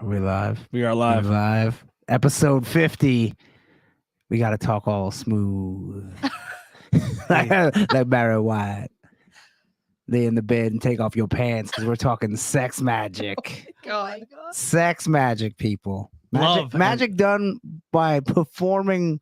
Are we live? We are live. We're live. Episode 50. We got to talk all smooth. like Barry White. Lay in the bed and take off your pants because we're talking sex magic. Oh my God. Sex magic, people. Love Magic done by performing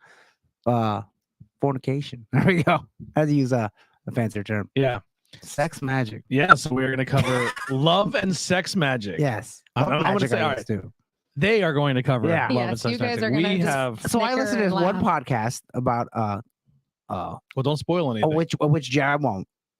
fornication. There we go. I had to use a fancier term. Yeah. Sex magic. Yeah. So we're going to cover love and sex magic. Yes. I'm going to Magic say, I all used right. to. They are going to cover Yeah. love and Yes, sex you guys magic. are gonna We just- have. So I listened to Snicker this and one laugh. podcast about Well, don't spoil a anything.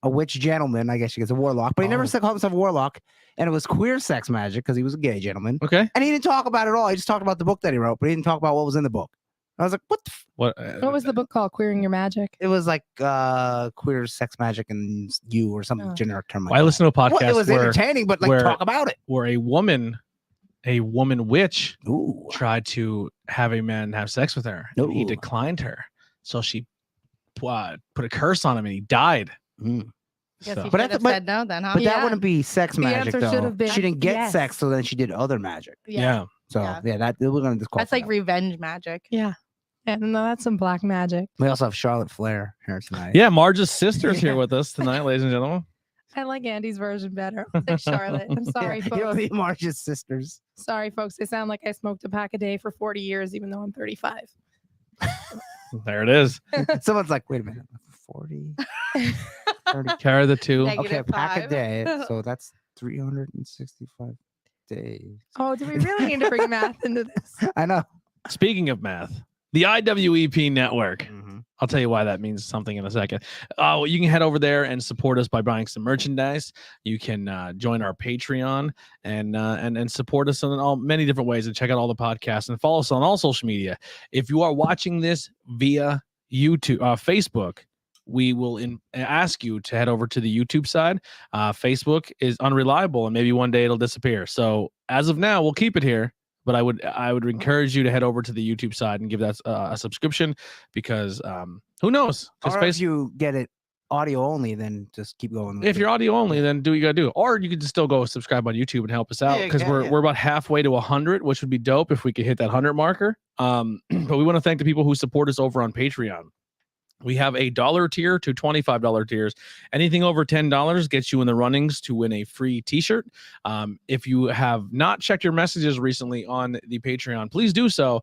witch gentleman, I guess you get a warlock, but he never Oh. called himself a warlock, and it was queer sex magic because he was a gay gentleman, Okay. and he didn't talk about it at all. He just talked about the book that he wrote, but he didn't talk about what was in the book. I was like, what? What What was the book called? Queering Your Magic. It was like queer sex magic and you or some Oh. generic term. Well, I listened to a Well, podcast it was where entertaining, but like where- talk about it. a woman witch Ooh, tried to have a man have sex with her. And he Ooh. declined her. So she put a curse on him and he died. Mm. Guess So- you But should I th- have but- said no then, huh? But that Yeah. wouldn't be sex The magic answer should though. have been She didn't get yes. sex, so then she did other magic. Yeah. So Yeah. that we're gonna disqualify. That's like that. revenge magic. Yeah. Yeah, no, that's some black magic. We also have Charlotte Flair here tonight. Yeah. Marge's sister's here Yeah. with us tonight, ladies and gentlemen. I like Andy's version better. I'll take Charlotte. I'm sorry, You know folks. the Marge's sisters. Sorry, folks. I sound like I smoked a pack a day for 40 years, even though I'm 35. There it is. Someone's like, wait a minute, 40, 30. Carry the two. Negative Okay, a pack a 5. day. So that's 365 days. Oh, do we really need to bring math into this? I know. Speaking of math, the IWEP network. I'll tell you why that means something in a second. Well, you can head over there and support us by buying some merchandise. You can join our Patreon and support us in many different ways, and check out all the podcasts and follow us on all social media. If you are watching this via YouTube, Facebook, we will ask you to head over to the YouTube side. Facebook is unreliable, and maybe one day it'll disappear. So as of now, we'll keep it here. But I would encourage you to head over to the YouTube side and give that a subscription, because who knows? Or Because if you get it audio only, then just keep going. with if it. you're audio only, then do what you gotta do. Or you could just still go subscribe on YouTube and help us out, you because can, we're yeah. we're about halfway to 100, which would be dope if we could hit that 100 marker. But we want to thank the people who support us over on Patreon. We have a $1 tier to $25 tiers. Anything over $10 gets you in the runnings to win a free t-shirt. If you have not checked your messages recently on the Patreon, please do so,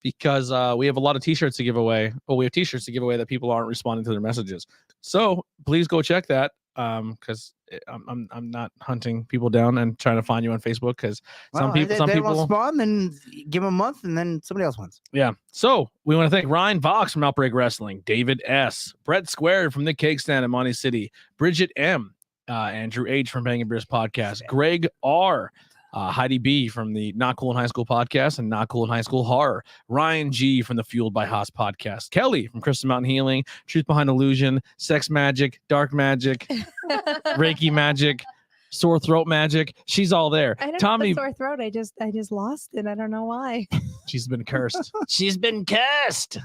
because we have a lot of t-shirts to give away. Well, we have t-shirts to give away that people aren't responding to their messages. So please go check that, because I'm not hunting people down and trying to find you on Facebook, because some Well, people they won't spawn, then give them a month, and then somebody else wins. Yeah. So we want to thank Ryan Vox from Outbreak Wrestling, David S., Brett Squared from the Cake Stand in Monty City, Bridget M., Andrew H. from Bangin' Beers Podcast, Greg R., Heidi B. from the Not Cool in High School Podcast and Not Cool in High School Horror, Ryan G. from the Fueled by Haas Podcast, Kelly from Crystal Mountain Healing, Truth Behind Illusion, Sex Magic, Dark Magic, Reiki Magic, Sore Throat Magic. She's all there. I don't Tommy, have a sore throat. I just lost it. I don't know why. she's been cursed. She's been cursed.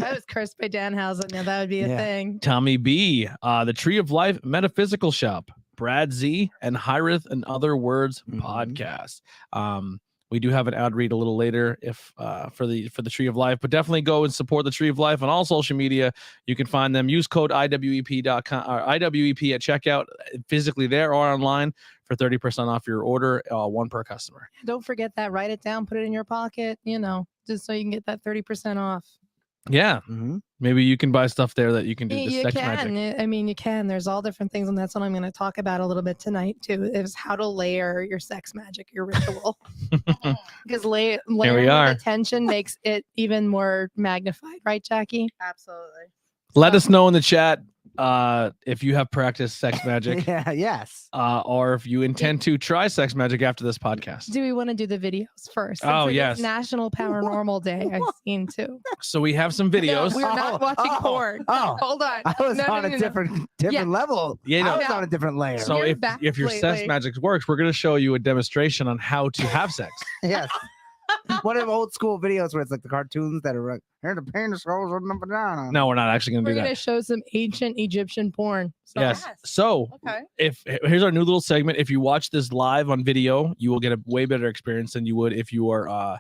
I was cursed by Danhausen. Now that would be a Yeah. thing. Tommy B, the Tree of Life Metaphysical Shop, Brad Z, and Hyrith and Other Words Mhm. podcast. We do have an ad read a little later if for the Tree of Life, but definitely go and support the Tree of Life on all social media. You can find them. Use code IWEP.com or IWEP at checkout, physically there or online, for 30% off your order, one per customer. Don't forget that. Write it down. Put it in your pocket. Just so you can get that 30% off. Yeah, Mhm. maybe you can buy stuff there that you can do the You sex can. magic. I mean, you can. There's all different things, and that's what I'm going to talk about a little bit tonight too. Is how to layer your sex magic, your ritual, because layering are. with attention makes it even more magnified, right, Jackie? Absolutely. Let us know in the chat if you have practiced sex magic. Yeah. Yes. Or if you intend to try sex magic after this podcast. Do we want to do the videos first? Oh, Since it is yes. National Paranormal Day. I've seen too. So we have some videos. We're not watching porn. Oh, Hold on. I was No, on no, a no, no. different Yeah. level. Yeah, I no. was on a different layer. So You're if back your sex lately. magic works, we're going to show you a demonstration on how to have sex. yes. One of them old school videos where it's like the cartoons that are like, here the penis goes on the banana. No, we're not actually going to We're do gonna that. show some ancient Egyptian porn. So Yes. Yes. So Okay. if here's our new little segment. If you watch this live on video, you will get a way better experience than you would if you are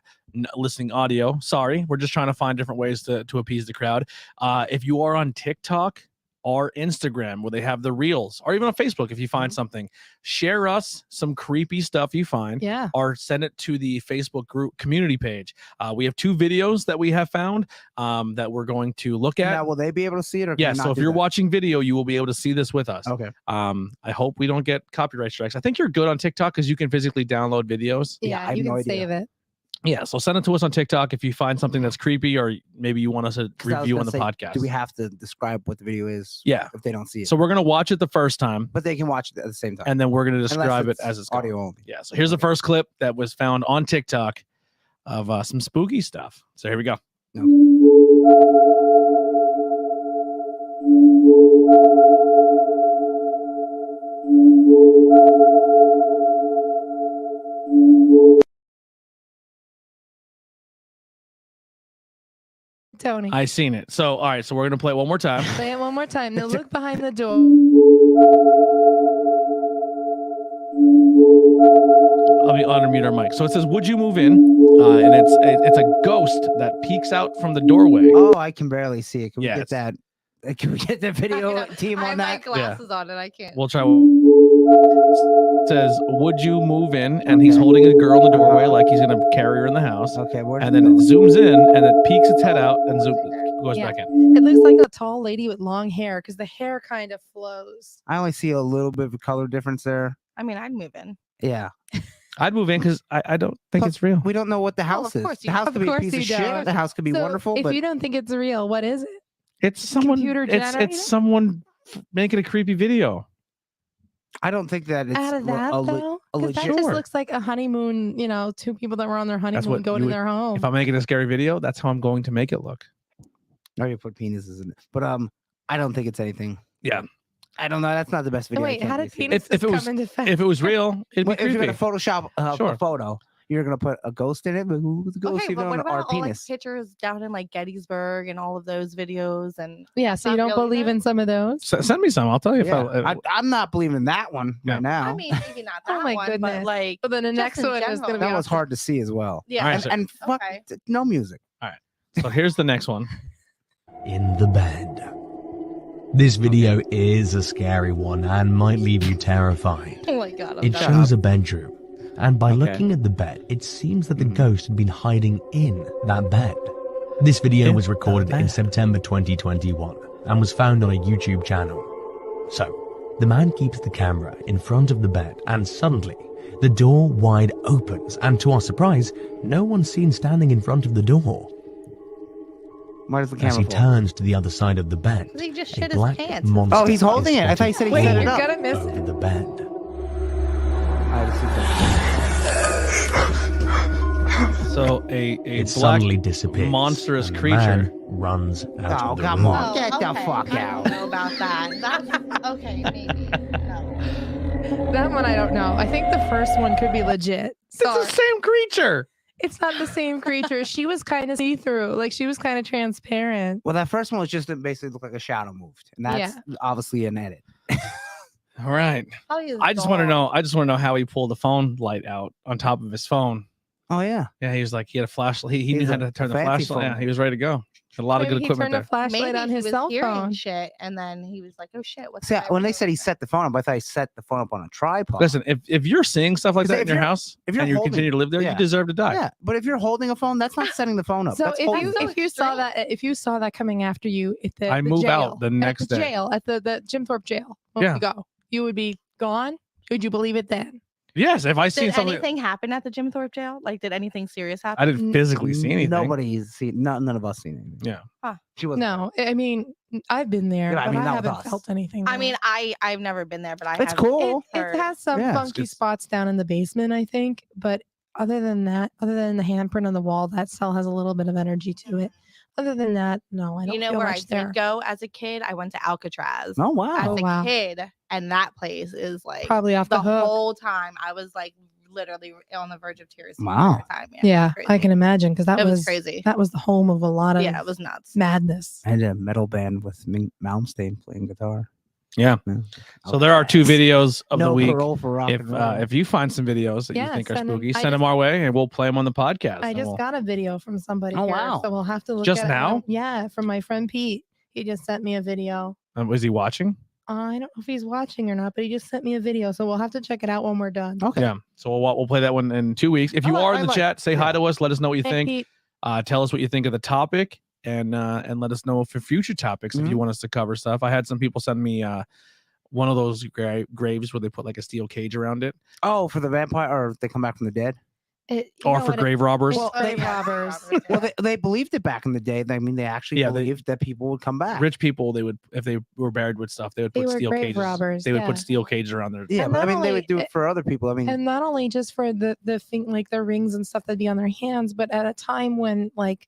listening audio. Sorry, we're just trying to find different ways to appease the crowd. If you are on TikTok or Instagram where they have the reels, or even on Facebook, if you find something, share us some creepy stuff you find. yeah. Or send it to the Facebook group community page. We have 2 videos that we have found that we're going to look at. Now, will they be able to see it? Or can Yeah, they so not if do you're that? watching video, you will be able to see this with us. Okay. I hope we don't get copyright strikes. I think you're good on TikTok because you can physically download videos. Yeah, I Yeah, have you no can idea. save it. Yeah, so send it to us on TikTok if you find something that's creepy or maybe you want us to 'Cause I was review gonna on the say, podcast. Do we have to describe what the video is? Yeah. If they don't see it. So we're going to watch it the first time But they can watch it at the same time. and then we're going to Unless describe it it's as it's audio going. only. Yeah, so here's the first clip that was found on TikTok of some spooky stuff. So here we go. Tony. I seen it. So, all right, so we're going to play it one more time. Play it one more time. Now look behind the door. Let me unmute our mic. So it says, "Would you move in?" And it's a ghost that peeks out from the doorway. Oh, I can barely see it. Can we Yeah, get that? Can we get the video team I on have my that? glasses on and I can't. We'll try. It says, "Would you move in?" And he's holding a girl in the doorway like he's gonna carry her in the house. Okay, where's And then it zooms in and it peeks its head out and goes Yeah. back in. It looks like a tall lady with long hair because the hair kind of flows. I only see a little bit of a color difference there. I mean, I'd move in. Yeah. I'd move in because I don't think Plus, it's real. We don't know what the Well, house of is. course The you- house of could be a course piece of you shit. don't. The house could be So wonderful, if but you don't think it's real, what is it? It's someone. Computer generated? It's someone making a creepy video. I don't think that it's Out of that a le- though, a 'Cause that legit- just looks like a honeymoon. 2 people that were on their honeymoon what go you to would- their home. If I'm making a scary video, that's how I'm going to make it look. Or you put penises in it. But I don't think it's anything. Yeah. I don't know. That's not the best video. I Wait, can't how really did see it. penises If it was- come into effect? If it was real, it'd be Well, if you're creepy. gonna Photoshop Sure. a photo, you're gonna put a ghost in it. But who's the ghost Okay, even but what on our about all like penis? pictures down in like Gettysburg and all of those videos and Yeah, so you not don't real believe either? in some of those? Send me some. I'll tell you if Yeah. I'm not believing that one Yeah. right now. I mean, maybe not Oh that my one, goodness. but like But then the just next in one is going to general. be that was awesome. hard to see as well. yeah. All right, so- And fuck, Okay. no music. So here's the next one. In the bed. This video is a scary one and might leave you terrified. Oh my god. I'm It done. shows a bedroom, and by Okay. looking at the bed, it seems that the ghost had been hiding in that bed. This video In was recorded the in bed. September 2021 and was found on a YouTube channel. So, the man keeps the camera in front of the bed, and suddenly, the door wide opens, and to our surprise, no one's seen standing in front of the door. Why does the As camera he fall? turns to the other side of the bed, He just a shit his black pants. monster Oh, he's holding is it. I thought he said he spotted set Wait, it you're up. going to miss over it. the bed. I just see So a It black suddenly disappears. monstrous and the creature. man runs out Oh, of the come room. on. Get the fuck I out. don't know about that. That's okay, maybe. No. That one I don't know. I think the first one could be legit. It's Sorry. the same creature. It's not the same creature. She was kind of see-through. Like she was kind of transparent. Well, that first one was just basically looked like a shadow moved, and that's obviously an edit. All right. Probably his I just want to dog. know. I just want to know how he pulled the phone light out on top of his phone. Oh yeah, Yeah, he was like he had a flashlight. He knew He's how a to turn the fancy flashlight. phone. Yeah, he was ready to go. Had a lot of Maybe good he equipment turned a there. flashlight Maybe on he his was cell hearing phone. shit, and then he was like, "Oh shit, what's See, that when they doing?" said he set the phone up, I thought he set the phone up on a tripod. Listen, if you're seeing stuff like Because that in if your you're- house if you're and you holding- continue to live there, yeah. you deserve to die. Yeah, but if you're holding a phone, that's not setting the phone up. So That's if holding you it. so if you saw extreme. that coming after you at the I the move jail, out the next at the day. jail at the Jim Thorpe jail when Yeah. we go, you would be gone. Would you believe it then? Yes, if I seen Did something, anything happen at the Jim Thorpe jail? Like, did anything serious happen? I didn't physically see anything. Nobody's seen. None of us seen anything. Yeah. She was. No, I mean I've been there, Yeah, I but mean, I not with haven't us. felt anything. I there. mean, I've never been there, but I It's have. cool. heard. It has some Yeah, it's funky just- spots down in the basement, I think. But other than that, other than the handprint on the wall, that cell has a little bit of energy to it. Other than that, no, I don't You know feel where I much did there. go as a kid? I went to Alcatraz Oh wow. as Oh, a wow. kid, and that place is like Probably off the the hook. whole time I was like literally on the verge of tears. Wow. Time. Yeah, crazy. I can imagine because that It was was crazy. That was the home of a lot of Yeah, it was nuts. madness. I had a metal band with Malmsteen playing guitar. Yeah. So there are 2 videos of the week. Parole for rock and roll. If you find some videos that you Yeah, think are send 'em. spooky, I send them just- our way and we'll play them on the podcast. I and just we'll- got a video from somebody Oh, here, wow. so we'll have to look Just at now? it. Yeah, from my friend Pete. He just sent me a video. Was he watching? I don't know if he's watching or not, but he just sent me a video, so we'll have to check it out when we're done. Okay. Yeah. So we'll play that one in 2 weeks. If you I are in like- the chat, say hi to us. Let us know what you Hey, think. Pete. Tell us what you think of the topic and let us know for future topics if you want us to cover stuff. I had some people send me one of those graves where they put like a steel cage around it, Oh, for the vampire, or they come back from the dead. You or know for what? grave robbers. Well, Oh, grave yeah, robbers. Well, they believed it back in the day. I mean, they actually Yeah, they- believed that people would come back. Rich people, they would, if they were buried with stuff, they would They put were steel grave cages. robbers, They would yeah. put steel cages around their. Yeah, And but I not mean, they only- would do it for other people. I mean, And not only just for the thing like their rings and stuff that'd be on their hands, but at a time when like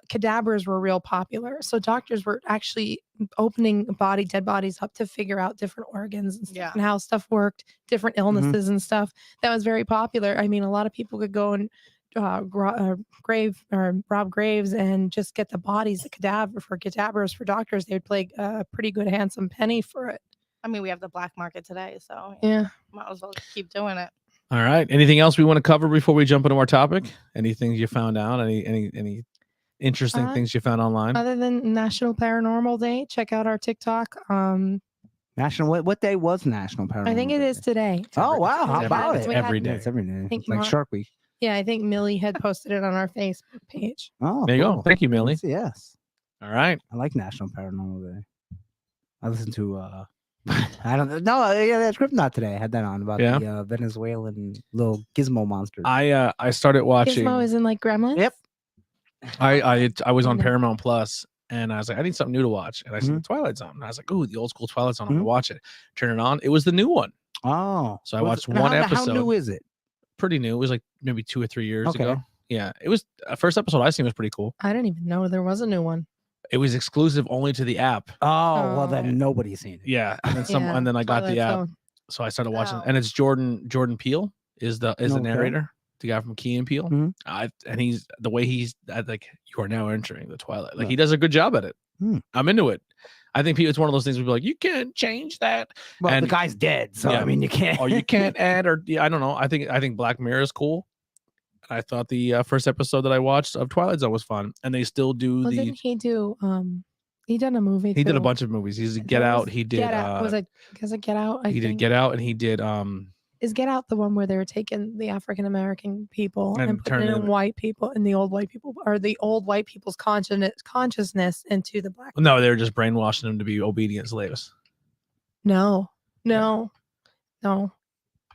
cadavers were real popular, so doctors were actually opening dead bodies up to figure out different organs and, stuff Yeah. and how stuff worked, different illnesses and stuff. That was very popular. I mean, a lot of people could go and rob graves and just get the bodies, the cadavers for doctors. They would pay a pretty good handsome penny for it. I mean, we have the black market today, so Yeah. might as well keep doing it. All right. Anything else we want to cover before we jump into our topic? Anything you found out? Any interesting things you found online? Other than National Paranormal Day, check out our TikTok. National. What day was National Paranormal? I think it Day? is today. Oh wow! How every- about it's it? every Yeah, day. it's every day. Think It's like Mark- Shark Week. Yeah, I think Millie had posted it on our Facebook page. Oh, There you go. cool. Thank you, Millie. Yes, All right. I like National Paranormal Day. I listened to I don't know. Yeah, that's Kryptonite today. I had that on about Yeah. the Venezuelan little gizmo monsters. I started watching. Gizmo is in like Gremlins. Yep. I was on Mhm. Paramount Plus, and I was like, I need something new to watch, and I saw the Twilight Zone, and I was like, ooh, the old school Twilight Zone. I'm gonna watch it. Turn it on. It was the new one. Oh, So I was watched it- and one How episode. new is it? Pretty new. It was like maybe 2 or 3 years Okay. ago. Yeah, it was first episode I seen was pretty cool. I didn't even know there was a new one. It was exclusive only to the app. Oh, well Oh. then nobody's seen it. Yeah, and then Yeah, and then I got the Twilight app, Zone. so I started watching, Oh. and it's Jordan Peele is the Okay. narrator, the guy from Key and Peele. Mhm. And he's the way he's like, you are now entering the Twilight. Like Yeah. he does a good job at it. Hmm. I'm into it. I think it's one of those things where people are like, you can't change that, Well, the And- guy's dead, so Yeah. I mean, you can't. or you can't add, or yeah, I don't know. I think Black Mirror is cool. I thought the first episode that I watched of Twilight Zone was fun, and they still do Well, the. didn't he do? He done a movie. He did a too. bunch of movies. He's There Get Out. was He did. Get Out. Was it Get Out? I he did think. Get Out, and he did. Is Get Out the one where they were taking the African American people And and putting turning in them- white people and the old white people, or the old white people's consciousness into the black? No, they were just brainwashing him to be obedient slaves. No, no.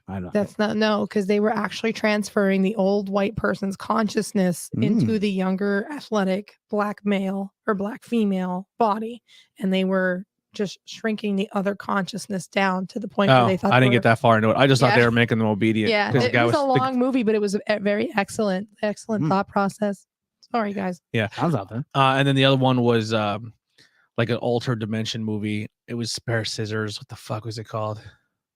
I don't. That's not because they were actually transferring the old white person's consciousness into the younger athletic black male or black female body, and they were just shrinking the other consciousness down to the point where Oh, they thought I didn't they get that far into it. I just thought they Yeah. were making them obedient. Yeah, 'cause the it guy was a the- long movie, but it was a very excellent Mm. thought process. Sorry, guys. Sounds out there. and then the other one was like an altered dimension movie. It was Spare Scissors. What the fuck was it called?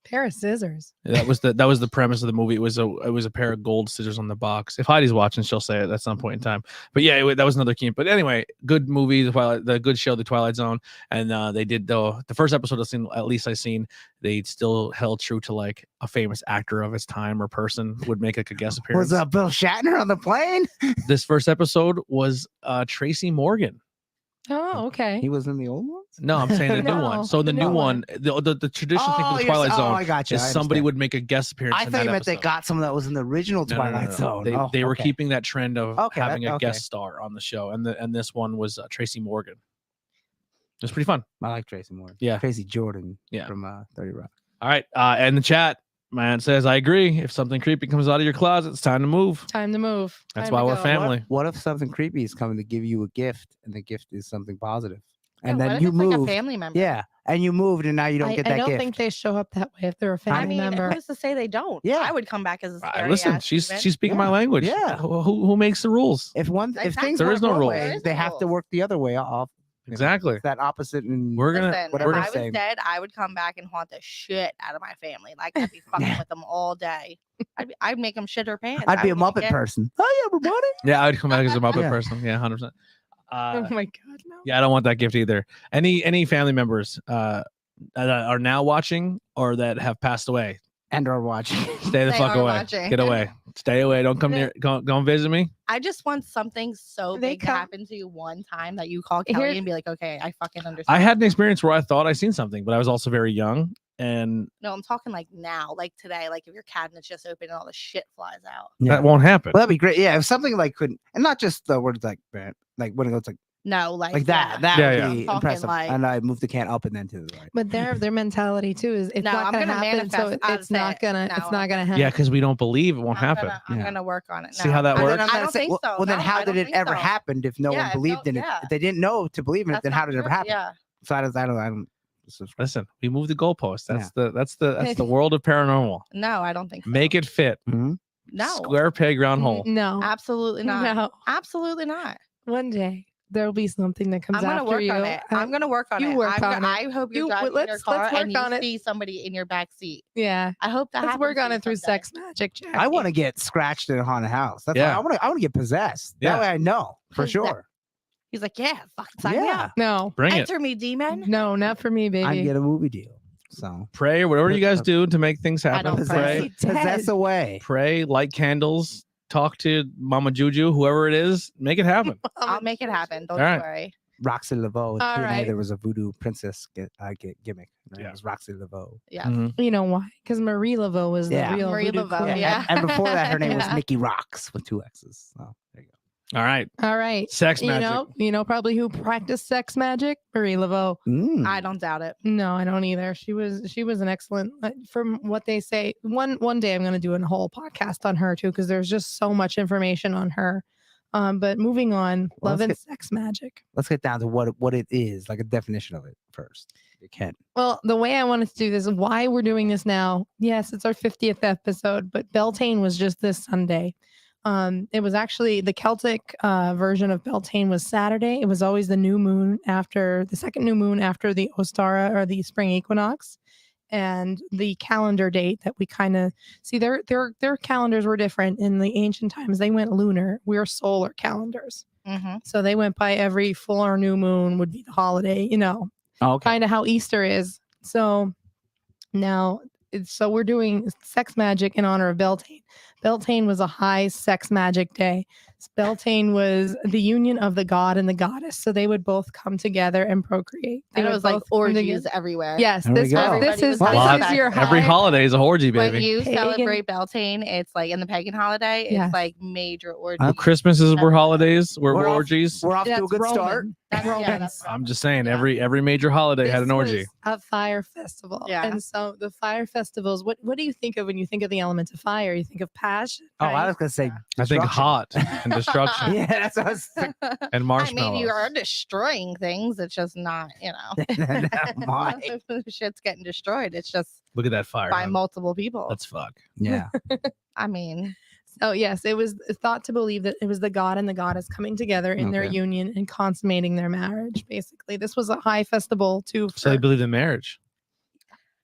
Pair of scissors. That was the premise of the movie. It was a pair of gold scissors on the box. If Heidi's watching, she'll say it at some point in time. But yeah, that was another key. But anyway, good movie, the good show, The Twilight Zone, and they did the first episode I've seen, at least I seen, they still held true to like a famous actor of his time or person would make like a guest appearance. Was Bill Shatner on the plane? This first episode was Tracy Morgan. Oh, okay. He was in the old ones. No, I'm saying the new No, one. So the the new new one, the traditional thing for the you're- Twilight Zone I got you. is I somebody understand. would make a guest appearance. I in thought that you meant they episode. got someone that was in the original No, no, no, Twilight no. Zone. They, Oh, they were okay. keeping that trend of Okay, having a okay. guest star on the show, and this one was Tracy Morgan. It was pretty fun. I like Tracy Morgan. Yeah. Tracy Jordan. Yeah. From 30 Rock. All right, and the chat man says, I agree. If something creepy comes out of your closet, it's time to move. Time to move. That's Time why to we're go. family. What if something creepy is coming to give you a gift, and the gift is something positive, and Yeah, what then if you it's like a move? family member? Yeah, and you moved, and now you don't get that I don't gift. think they show up that way if they're a family I mean, member. who's to say they don't? Yeah. I would come back as a scary Listen, ass she's demon. speaking my Yeah. language. Yeah. Who makes the rules? if Exactly. things There work is no one rule. way, There is they no have to rule. work the other way off. Exactly. It's that opposite. And We're gonna. Listen, whatever if we're I was saying. dead, I would come back and haunt the shit out of my family. Like I'd be fucking with them all day. I'd make them shit their pants. I'd be a wouldn't even Muppet care. person. Hi, everybody. Yeah, I'd come back as a Muppet Yeah. person. Yeah, 100%. Oh my god, no. Yeah, I don't want that gift either. Any family members that are now watching or that have passed away, And are watching. stay the They fuck are away. watching. Get away. Stay away. Don't come near. Go and visit me. I just want something so They big to come- happen to you one time that you call Kelly Here- and be like, okay, I fucking understand. I had an experience where I thought I seen something, but I was also very young. And No, I'm talking like now, like today, like if your cabinet's just open and all the shit flies out. Yeah. that won't happen. Well, that'd be great. Yeah, if something like couldn't, and not just the words like when it goes No, like that. yeah. That Yeah, would yeah. be I'm talking impressive. like- And I moved the can up and then to the right. But their mentality too is it's No, not I'm gonna gonna happen, so manifest. I'll it's say not it. gonna No, it's not gonna happen. Yeah, because we don't believe it won't happen. I'm Yeah. gonna work on it. See how that I works? don't- I don't think so. Well, then No, how I did don't it think ever so. happen if no Yeah, one if believed in it? yeah. If they didn't know to believe in it, That's then how not did it ever true. happen? Yeah. So I don't. Listen, we moved the goalpost. That's the world of paranormal. No, I don't think so. Make it fit. Mhm. No. Square peg, round hole. No, Absolutely not. no. Absolutely not. One day there'll be something that comes I'm gonna after work you. on it. I'm gonna work on you it. work I'm on gonna- it. I hope you're You- driving in your let's car work and you on it. see somebody in your back seat. Yeah, I hope that let's work happens on to it you through someday. sex magic, Jackie. I want to get scratched in a haunted house. That's Yeah. why I want to get possessed. Yeah. That way I know for Who's that? sure. He's like, yeah, fucking sign me Yeah. up. No, Bring it. Enter me, demon. no, not for me, I'd baby. get a movie deal. So Pray, whatever you guys do to make things I happen. don't Pray, possess away. pray, light candles, talk to Mama Juju, whoever it is, make it happen. I'll make it happen. Don't All right. worry. Roxy Laveau. In All TNA, right. there was a voodoo princess gimmick. Her name Yeah. was Roxy Laveau. Yeah. Mhm. You know why? Because Marie Laveau was Yeah. the real Marie voodoo Laveau, queen. yeah. And before that, her name was Yeah. Nikki Rocks with 2 X's. So there you go. All right. All right. Sex magic. You know probably who practiced sex magic? Marie Laveau. Mm. I don't doubt it. No, I don't either. She was an excellent. From what they say, one day I'm going to do a whole podcast on her too, because there's just so much information on her. But moving on, Well, love let's and get- sex magic. Let's get down to what it is, like a definition of it first. You can. Well, the way I wanted to do this, why we're doing this now. Yes, it's our 50th episode, but Beltane was just this Sunday. It was actually the Celtic version of Beltane was Saturday. It was always the new moon after the second new moon after the Ostara or the spring equinox. And the calendar date that we kind of see their calendars were different in the ancient times. They went lunar. We're solar calendars. Mm-hmm. So they went by every full or new moon would be the holiday, Okay. kind of how Easter is. So now, so we're doing sex magic in honor of Beltane. Beltane was a high sex magic day. Beltane was the union of the god and the goddess. So they would both come together and procreate. They And it would was like both come orgies together. everywhere. Yes, There we this go. this Everybody is was this having is sex. your Every high. holiday is a orgy, When baby. you Pagan- celebrate Beltane, it's like in the pagan holiday, it's Yes. like major orgy. Christmases were holidays, were We're off- orgies. We're off to a That's good Roman. start. That's, Romans. yeah, that's I'm just saying, Yeah. every major holiday had This an orgy. was a fire festival. Yeah. And so the fire festivals, what do you think of when you think of the elements of fire? You think of passion. Oh, I right? was gonna say. Yeah. I think destruction. hot and destruction Yeah, that's what I was thinking. and I marshmallows. mean, you are destroying things. It's just not, My. shit's getting destroyed. It's just Look at that fire. by huh? multiple people. Let's fuck. Yeah. I mean, So yes, it was thought to believe that it was the god and the goddess coming together in their Okay. union and consummating their marriage. Basically, this was a high festival too. So they for- believe in marriage.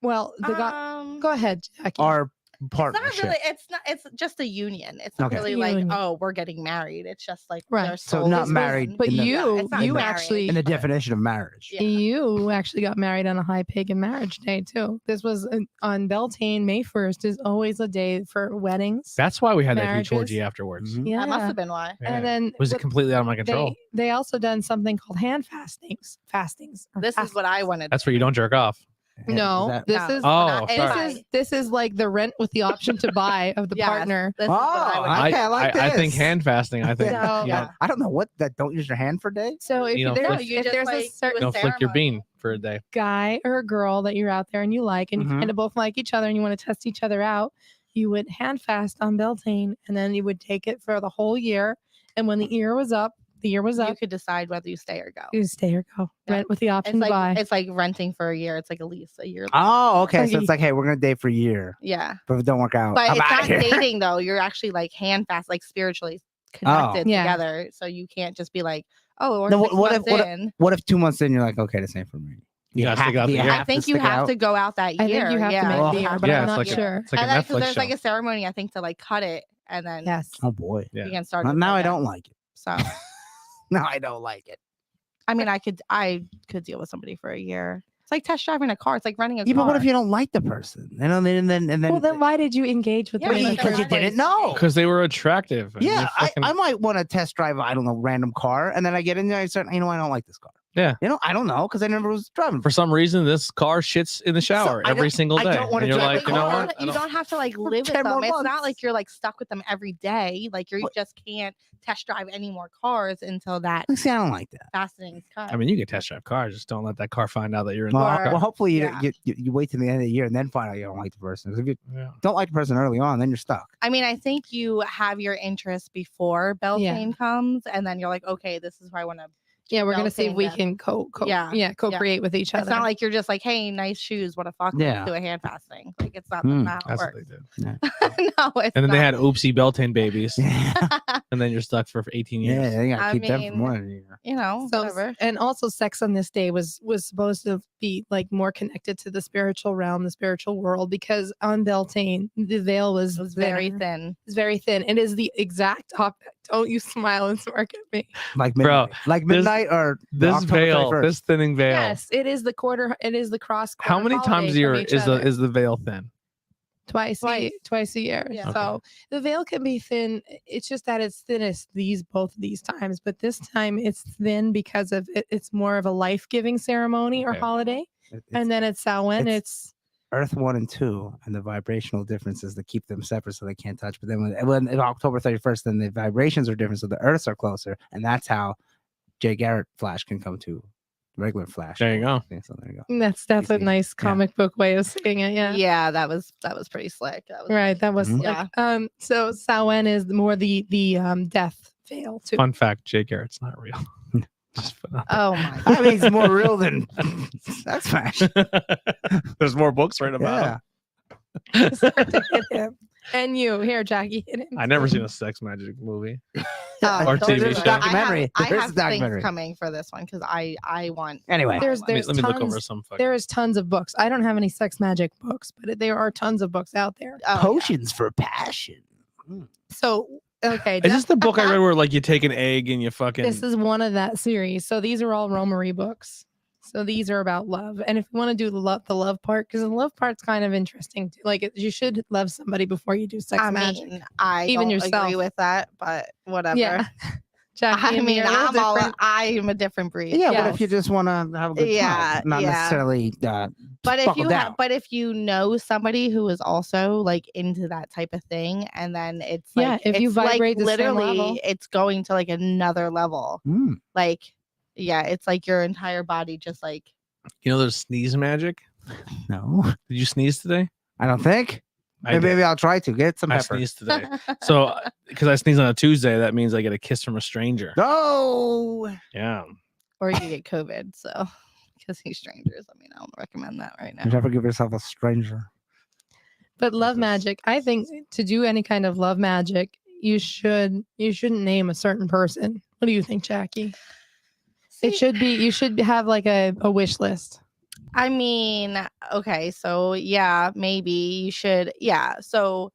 well, the god. Go go ahead, Jackie. Our It's partnership. not really. It's not. It's just a union. It's not Okay. really It's a like, union. oh, we're getting married. It's just like Right. their So souls not was- married But in the- you, it's not you married. actually, in the definition of marriage. Yeah. you actually got married on a high pagan marriage day too. This was on Beltane. May 1st is always a day for weddings. That's why we had that huge Marriages. orgy afterwards. Mhm. yeah, That must have been why. Yeah. and then Was it what- completely out of my control? They also done something called hand fastings. or This is what I wanted. That's where you don't jerk off. No, Is that- this No. is Oh, It's sorry. this is like the rent with the option to buy of the Yes. partner. This is what I Oh, would. okay, I like I think this. hand fasting. I think So- yeah. Yeah. I don't know what that. Don't use your hand for days. So if You don't there's, flick- You if just, there's like, a do certain a Don't flick your ceremony. bean for a day. guy or a girl that you're out there and you like, and you Mhm. kind of both like each other and you want to test each other out, you would hand fast on Beltane and then you would take it for the whole year. And when the year was up, You could decide whether you stay or go. you stay or go. Yeah. Rent with the option It's to like buy. it's like renting for a year. It's like a lease, a year. Oh, okay. So Okay. it's like, hey, we're gonna date for a year, Yeah, but if it don't work out, but I'm it's outta not here. dating though. You're actually like hand fast, like spiritually connected Yeah. together. So you can't just be like, Oh, or No, 6 what months if- in. What if 2 months in you're like, okay, this ain't for me? You gotta stick out do the you year. I think you stick it have out? to go out that year. I think you have to yeah, make Oh. the you year, have but to Yeah, I'm make it's not like the a- sure. It's like a and then, 'cause Netflix there's show. like a ceremony, I think, to like cut it and then Yes. Oh boy. Yeah. you can start. Well, over now I again. don't like it. So, No, I don't like it. I mean, I could deal with somebody for a year. It's like test driving a car. It's like renting a Yeah, car. but what if you don't like the person? And then Well, then why did you engage with Yeah, them? in but the then because you first why place? didn't know. Because they were attractive. and Yeah, you fucking- I might want to test drive, I don't know, random car, and then I get in there, I start, I don't like this car. Yeah. I don't know, because I never was driving. for some reason, this car shits in the shower I every don't- single I day. don't wanna and you're drive like, the you know car. what? I You don't- don't have to like live with 10 them. more It's not months. like you're like stuck with them every day. Like you What? just can't test drive any more cars until that See, I don't like that. fastening's cut. I mean, you can test drive cars. Just don't let that car find out that you're in Well, the Or- car. well, hopefully yeah. you wait till the end of the year and then find out you don't like the person. 'Cause if you Yeah. don't like the person early on, then you're stuck. I mean, I think you have your interest before Beltane comes, and then you're like, okay, this is where I want to. Yeah, we're gonna see if we Beltane can Yeah, co-create with each other. It's not like you're just like, hey, nice shoes. What the fuck? Yeah. Let's do a hand fastening. Like it's not that's not how That's it what they did. works. No, it's And then they not. had oopsie Beltane babies, Yeah, and then you're stuck for 18 years. they gotta I keep them for mean, more than a year. you know, So, whatever. and also sex on this day was supposed to be like more connected to the spiritual realm, the spiritual world, because on Beltane the veil was It was very thinner. thin. It's very thin. It is the exact opposite. Don't you smile and smirk at me. Like Bro, midnight, or This October veil, 31st. this thinning veil. Yes, it is the quarter. It is the cross. How many times a year is the veil thin? Twice a year. Yeah. So the veil can be thin. It's just that it's thinnest both of these times, but this time it's thin because of it's more of a life-giving ceremony or Okay. holiday. It's And then at Samhain, it's- it's Earth 1 and 2, and the vibrational differences that keep them separate so they can't touch. But then when October 31st, then the vibrations are different, so the Earths are closer, and that's how Jay Garrett Flash can come to regular Flash. There you go. Yeah, so there you go. that's a see. nice comic book way of saying it. Yeah. Yeah, that was pretty slick. That was Right. That was Mhm. like, so Samhain is more the death veil too. Fun fact: Jay Garrett's not real. Just put it out Oh my I mean, it's more real than that's Flash. there. There's more books written about Yeah. him. Start to hit him. And you here, Jackie. Hit him I never too. seen a sex magic movie. Or TV there's a show. documentary. I There's have a documentary. things coming for this one because I want. Anyway, There's Let me there's look over tons. some fucking. There is tons of books. I don't have any sex magic books, but there are tons of books out there. Oh, yeah. potions for passion. So okay, Is this the book I read where like you take an egg and you fucking? this is one of that series. So these are all Romery books. So these are about love. And if you want to do the love part, because the love part's kind of interesting too. Like you should love somebody before you do sex I magic. mean, I Even don't yourself. agree with that, but whatever. Yeah. Jackie I and me mean, are a little different. I am a different breed. Yeah, Yes. what if you just want to have a good Yeah, time? Not yeah. necessarily But if buckle you down. but if you know somebody who is also like into that type of thing, and then it's like Yeah, if you it's, like, vibrate the same literally level. it's going to like another level. Mm. Like, yeah, it's like your entire body just like You know, there's sneeze magic. No, Did you sneeze today? I don't think. I did. Maybe I'll try to get some I pepper. sneezed today. So, because I sneeze on a Tuesday, that means I get a kiss from a stranger. No. Yeah. or you get COVID. So because he's strangers, I mean, I don't recommend that right now. Never give yourself a stranger. But love magic, I think to do any kind of love magic, you shouldn't name a certain person. What do you think, Jackie? It should be you should have like a wish list. I mean, okay, so yeah, maybe you should. Yeah, so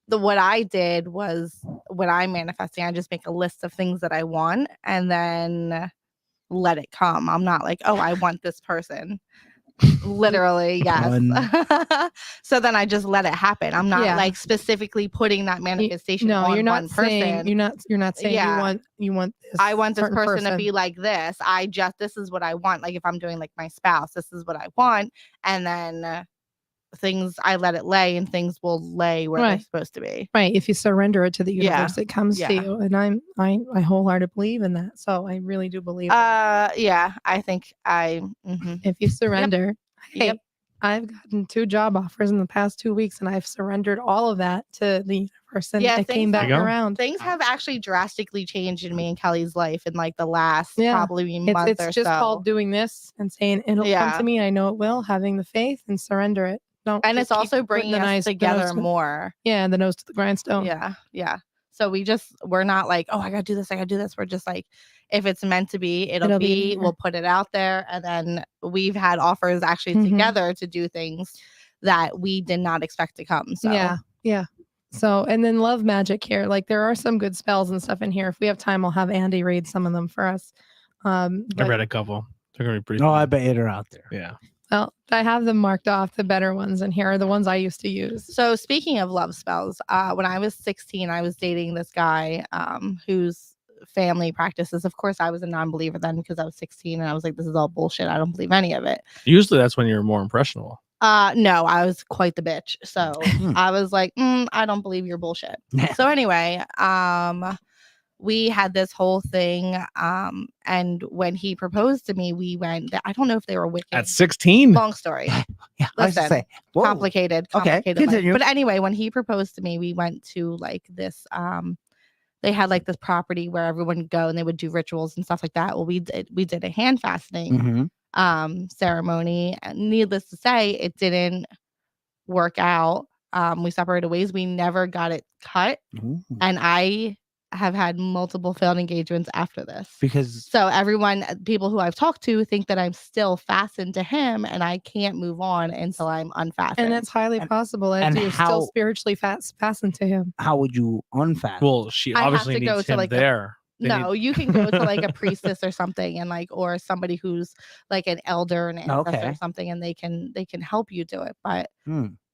what I did was when I'm manifesting, I just make a list of things that I want and then let it come. I'm not like, oh, I want this person. Literally, yes. So then I just let it happen. I'm not Yeah. like specifically putting that manifestation No, on you're not one saying person. you're not saying Yeah. you want this I want this certain person to be like this. This is what I want. Like if I'm doing like my spouse, this is what I want. And then things, I let it lay and things will lay where they're Right. supposed to be. right. If you surrender it to the Yeah. universe, it comes to Yeah. you. And I wholeheartedly believe in that. So I really do believe it. Yeah, I think If you surrender, hey, Yep. I've gotten 2 job offers in the past 2 weeks and I've surrendered all of that to the universe and Yeah, it came things back There you go. around. things have actually drastically changed in me and Kelly's life in like the last Yeah. probably month It's or just so. called doing this and saying it'll come Yeah. to me. I know it will. Having the faith and surrender it. Don't And just it's keep also putting bringing the us nose together to- more. Yeah, the nose to the grindstone. Yeah. So we're not like, oh, I gotta do this, I gotta do this. We're just like, if it's meant to be, it'll be. there. We'll put it out there, and then we've had offers actually Mhm. together to do things that we did not expect to come. So Yeah. So, and then love magic here. Like there are some good spells and stuff in here. If we have time, we'll have Andy read some of them for us. I But, read a couple. They're gonna be pretty. Oh, fun. I bet they're out there. Yeah. well, I have them marked off, the better ones, and here are the ones I used to use. So speaking of love spells, when I was 16, I was dating this guy whose family practices. Of course, I was a non-believer then because I was 16, and I was like, this is all bullshit. I don't believe any of it. Usually that's when you're more impressionable. No, I was quite the bitch. So Hmm. I was like, I don't believe your bullshit. So anyway, we had this whole thing. And when he proposed to me, we went, I don't know if they were wicked. At 16. Long story. Yeah, I was to Listen, say, whoa. Complicated. Okay, life. continue. But anyway, when he proposed to me, we went to like this, they had like this property where everyone would go and they would do rituals and stuff like that. Well, we did a hand fastening Mhm. ceremony. And needless to say, it didn't work out. We separated ways. We never got it cut. Ooh. And I have had multiple failed engagements after this. Because So people who I've talked to think that I'm still fastened to him and I can't move on until I'm unfastened. And it's highly And- possible and that you're how- still spiritually fastened to him. how would you unfasten? Well, she I have obviously to go needs to, him like, there. They No, need- you can go to like a priestess or something and like, or somebody who's like an elder, an ancestor Okay. or something, and they can help you do it. But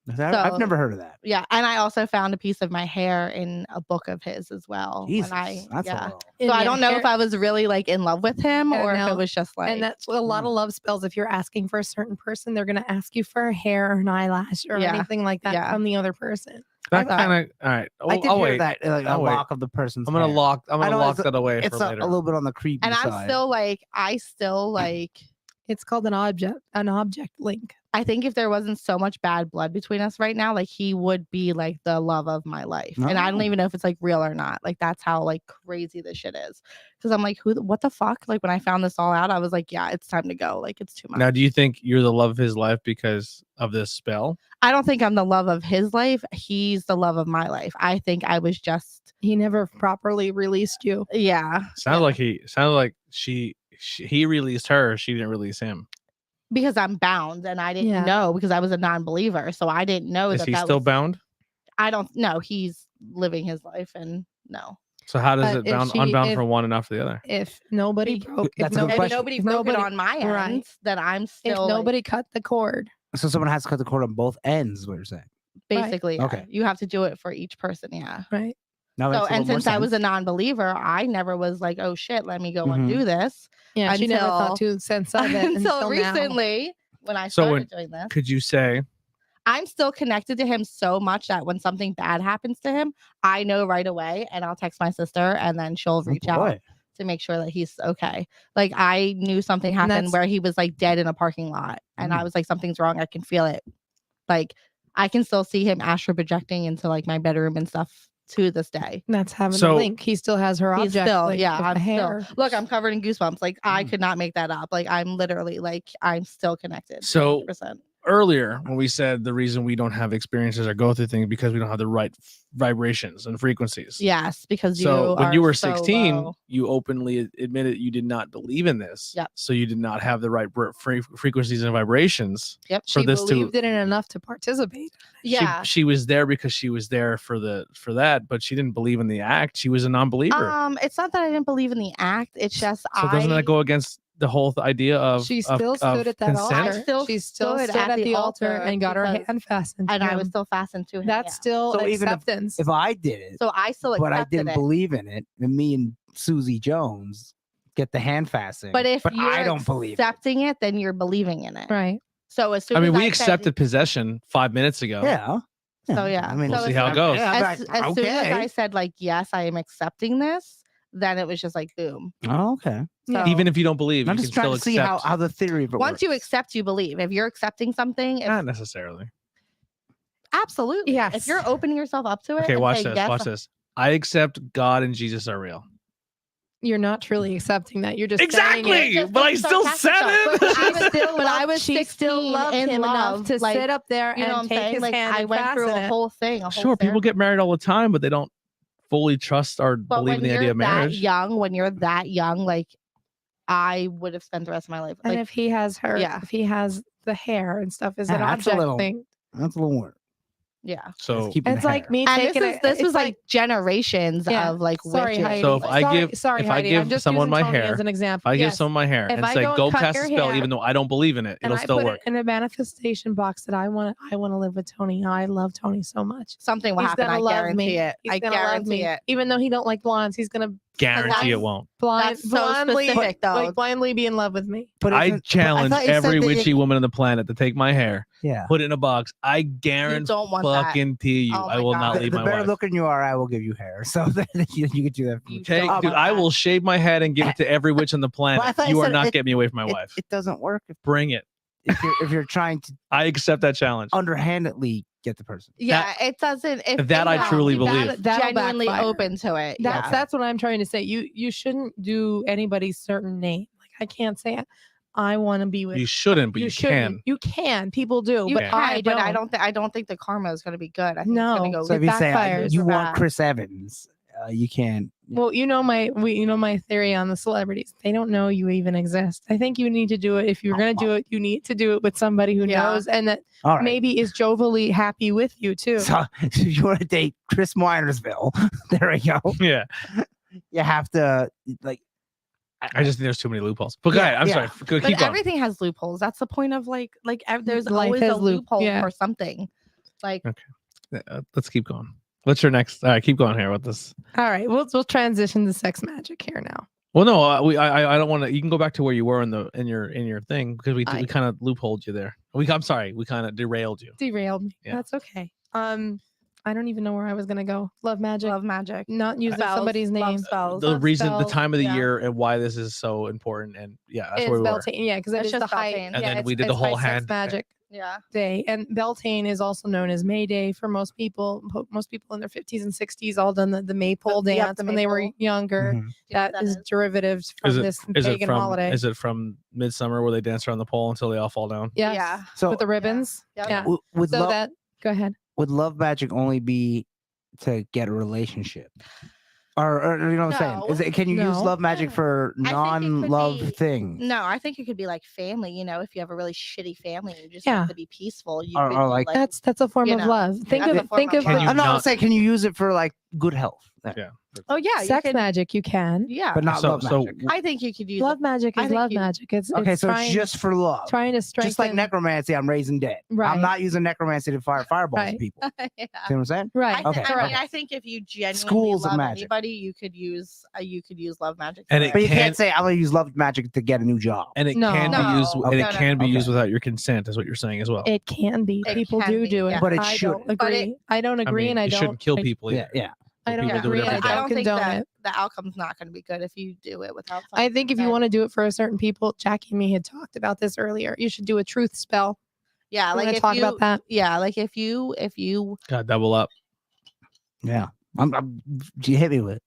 I've So- never heard of that. yeah, and I also found a piece of my hair in a book of his as well. Jesus, When that's yeah. a little. So I don't know if I was really like in love with him I or if know. it was just like And that's what a lot of love spells. If you're asking for a certain person, they're going to ask you for a hair or an eyelash or Yeah. anything like that Yeah. from the other person. That thought- kind of. All right. I did I'll hear wait. that like a I'll wait. lock of the person's. I'm gonna hair. lock. I'm I gonna know lock that away It's for a later. little bit on the creepy and I'm side. still like It's called an object link. I think if there wasn't so much bad blood between us right now, like he would be like the love of my life. And I don't Oh. even know if it's like real or not. Like that's how like crazy this shit is. Because I'm like, what the fuck? Like when I found this all out, I was like, yeah, it's time to go. Like it's too much. Now, do you think you're the love of his life because of this spell? I don't think I'm the love of his life. He's the love of my life. I think I was just, He never properly released you. yeah. Sounded like he released her. She didn't release him. Because I'm bound and I didn't Yeah. know because I was a non-believer. So I didn't know Is that he that still was, bound? I don't know. He's living his life and no. So how does But it if unbound if- from one and not for the other? If nobody Be- broke, if That's a good If question. nobody if broke it nobody- on my end, right. then I'm if still nobody cut the cord, So someone has to cut the cord on both ends. Is what you're saying? basically yeah. Okay. You have to do it for each person. Yeah. right? Now So and since I was a non-believer, I never was like, oh shit, let me go and do this Yeah, she never thought Until- 2 cents of it until now. recently when I So started doing this. Could you say I'm still connected to him so much that when something bad happens to him, I know right away and I'll text my sister and then she'll reach out to make sure that he's okay. Like I knew something happened that's- where he was like dead in a parking lot and I was like, something's wrong. I can feel it. Like I can still see him astral projecting into like my bedroom and stuff to this day. That's having So- a link. He still has her He's object. still, link yeah, with I'm the hair. still. Look, I'm covered in goosebumps. Like I Mm. could not make that up. Like I'm literally like I'm still connected. So- 100%. earlier when we said the reason we don't have experiences or go through things because we don't have the right vibrations and frequencies? Yes, because So when are you were so 16, low. you openly admitted you did not believe in this. Yep. So you did not have the right frequencies and vibrations. Yep. for She this to- believed in it enough to participate. Yeah. She was there because she was there for that, but she didn't believe in the act. She was a non-believer. It's not that I didn't believe in the act. It's just So doesn't that go against the whole idea of She of- still of stood at that consent? altar. still She still stood stood at at the the altar altar and got her because- hand fastened. and to I was him. still fastened to him. That's yeah. still So even acceptance. If I did it, So I still but I accepted didn't it. believe in it, and me and Susie Jones get the hand fastening. But if you're I don't believe it. accepting it, then you're believing in it. right. So as soon I mean, as we said- accepted possession 5 minutes ago. Yeah. So, yeah. I mean, So We'll see how it I- goes. yeah, I'm as like, soon as I okay. said like yes, I am accepting this, then it was just like boom. Oh, okay. So Even if you don't believe, I'm you just can trying still to see accept. how the theory of it once you works. accept, you believe. If you're accepting something, Not necessarily. absolutely. Yes. If you're opening yourself up to it, Okay, and watch saying, this. yes, Watch this. I accept God and Jesus are real. You're not truly accepting that. You're just Exactly. saying it. Just But I being still sarcastic said though. it. But I was still but I loved- was she still 16 loved in him enough love, to like, sit up there you know what and I'm take saying? his Like hand I and went through fasten a it. whole thing. A whole Sure, people ceremony. get married all the time, but they don't fully trust or But believe in when the idea you're of that marriage. young, when you're that young, like I would have spent the rest of my life. And Like if he has her, Yeah. if he has the hair and stuff, is Ah, an that's a object little- thing. That's a little weird. yeah. So Keeping It's the like hair. me And taking this it. was like generations Yeah. of like Sorry, witches. Heidi. So if I sorry, give- sorry, if I Heidi. give I'm just someone using my Tony hair, as an example. if I give Yes. someone my hair If and I say, go and go cut cast a your spell, hair, even though I don't believe in it, and it'll I still put work. it in a manifestation box that I want to live with Tony. I love Tony so much. Something will He's happen. gonna I love guarantee me. it. He's I gonna love guarantee me. it. Even though he don't like blondes, he's gonna Guarantee it won't. That's so specific, though. blindly be in love with me. But I isn't- but challenge thought you said every that witchy it- woman on the planet to take my hair, Yeah. put it in a box. I You guarantee don't want that. fucking to you, Oh I my will God. not The, leave the my better wife. looking you are, I will give you hair. So that you can do that. For me. You Okay, don't dude, want I that. will shave my head and give it to every witch on the But planet. I thought You are said not it- getting me away from my it, wife. It doesn't work Bring it. if you're trying to I accept that challenge. underhandedly get the person. Yeah, it doesn't. If that I yeah, truly you believe. gotta That'll genuinely backfire. open to it. That's Yeah. that's what I'm trying to say. You shouldn't do anybody's certain name. Like I can't say I want to be with. You shouldn't, but you shouldn't. can. You can. People do, You but can, I don't. I don't think the karma is going to be good. I think No. it's going to go. So if you say backfires. you Or want bad. Chris Evans, you can't. Well, you know my theory on the celebrities. They don't know you even exist. I think you need to do it. If you're going to do it, you need to do it with somebody who Yeah. knows and that All right. maybe is jovially happy with you too. So if you want to date Chris Minersville, there we go. Yeah. You have to like. I just think there's too many loopholes. But Yeah, guy, I'm yeah. sorry. Go, But keep going. everything has loopholes. That's the point of like there's Life always has a loophole yeah. for something. Like Let's keep going. What's your next? All right, keep going here with this. All right, we'll transition to sex magic here now. Well, no, I don't want to. You can go back to where you were in your thing because we I- kind of loopholed you there. I'm sorry, we kind of derailed you. Derailed me. Yeah. That's okay. I don't even know where I was gonna go. Love magic. love magic. Not using Spells, somebody's love name. spells. The Love reason, the spells, time of the yeah. year, and why this is so important, and yeah, that's It's where we were. Beltane. Yeah, because it It's is the just height. Beltane. And yeah, then we it's- did the it's whole by Sex hand magic Yeah. day, and Beltane is also known as May Day for most people. Most people in their 50s and 60s all done the maypole Yep, dance the when they were maypole. younger. Mhm. That is derivatives from Is it- this Is it pagan from? holiday. Is it from Midsummer where they dance around the pole until they all fall down? Yes. Yeah. So With the ribbons. Yep. Yeah. would So love that go ahead. would love magic only be to get a relationship? Or you know what I'm saying? No. Is it, can you use No. love magic Yeah. for I think it could non-love be- things? No, I think it could be like family. You know, if you have a really shitty family, you just Yeah. have to be peaceful. You Or- could or do, like- That's a form you of know, love. Think that's of a form think of of love. Can you I'm not not- saying can you use it for like good health? Yeah. oh yeah, you sex could- magic. You can. Yeah, But not So- love so magic. I think you could use Love magic I is think love you- magic. It's Okay, it's so trying, it's just for love. trying to strengthen. Just like necromancy, I'm raising dead. Right. I'm not using necromancy to fire fireballs at Right. people. yeah. See what I'm saying? Right. Okay, I mean, okay. I think if you genuinely Schools of love magic. anybody, you could use love magic. And for it But you Can- can't say I'm gonna use love magic to get a new job. And it No. can be No. used. And Okay. it can be Okay. used without your consent, is what you're saying as well. It can be. It People can do be, do it. yeah. But it I shouldn't. don't But agree. I don't agree, and I you don't. shouldn't kill people. Yeah, either. yeah. I don't People do it agree, and every I day. I don't don't think condone that it. the outcome's not going to be good if you do it without. I think if you want to do it for a certain people, Jackie and me had talked about this earlier. You should do a truth spell. yeah, We're like gonna if talk you, about that. yeah, like if you God, double up. Yeah. You hit me with it.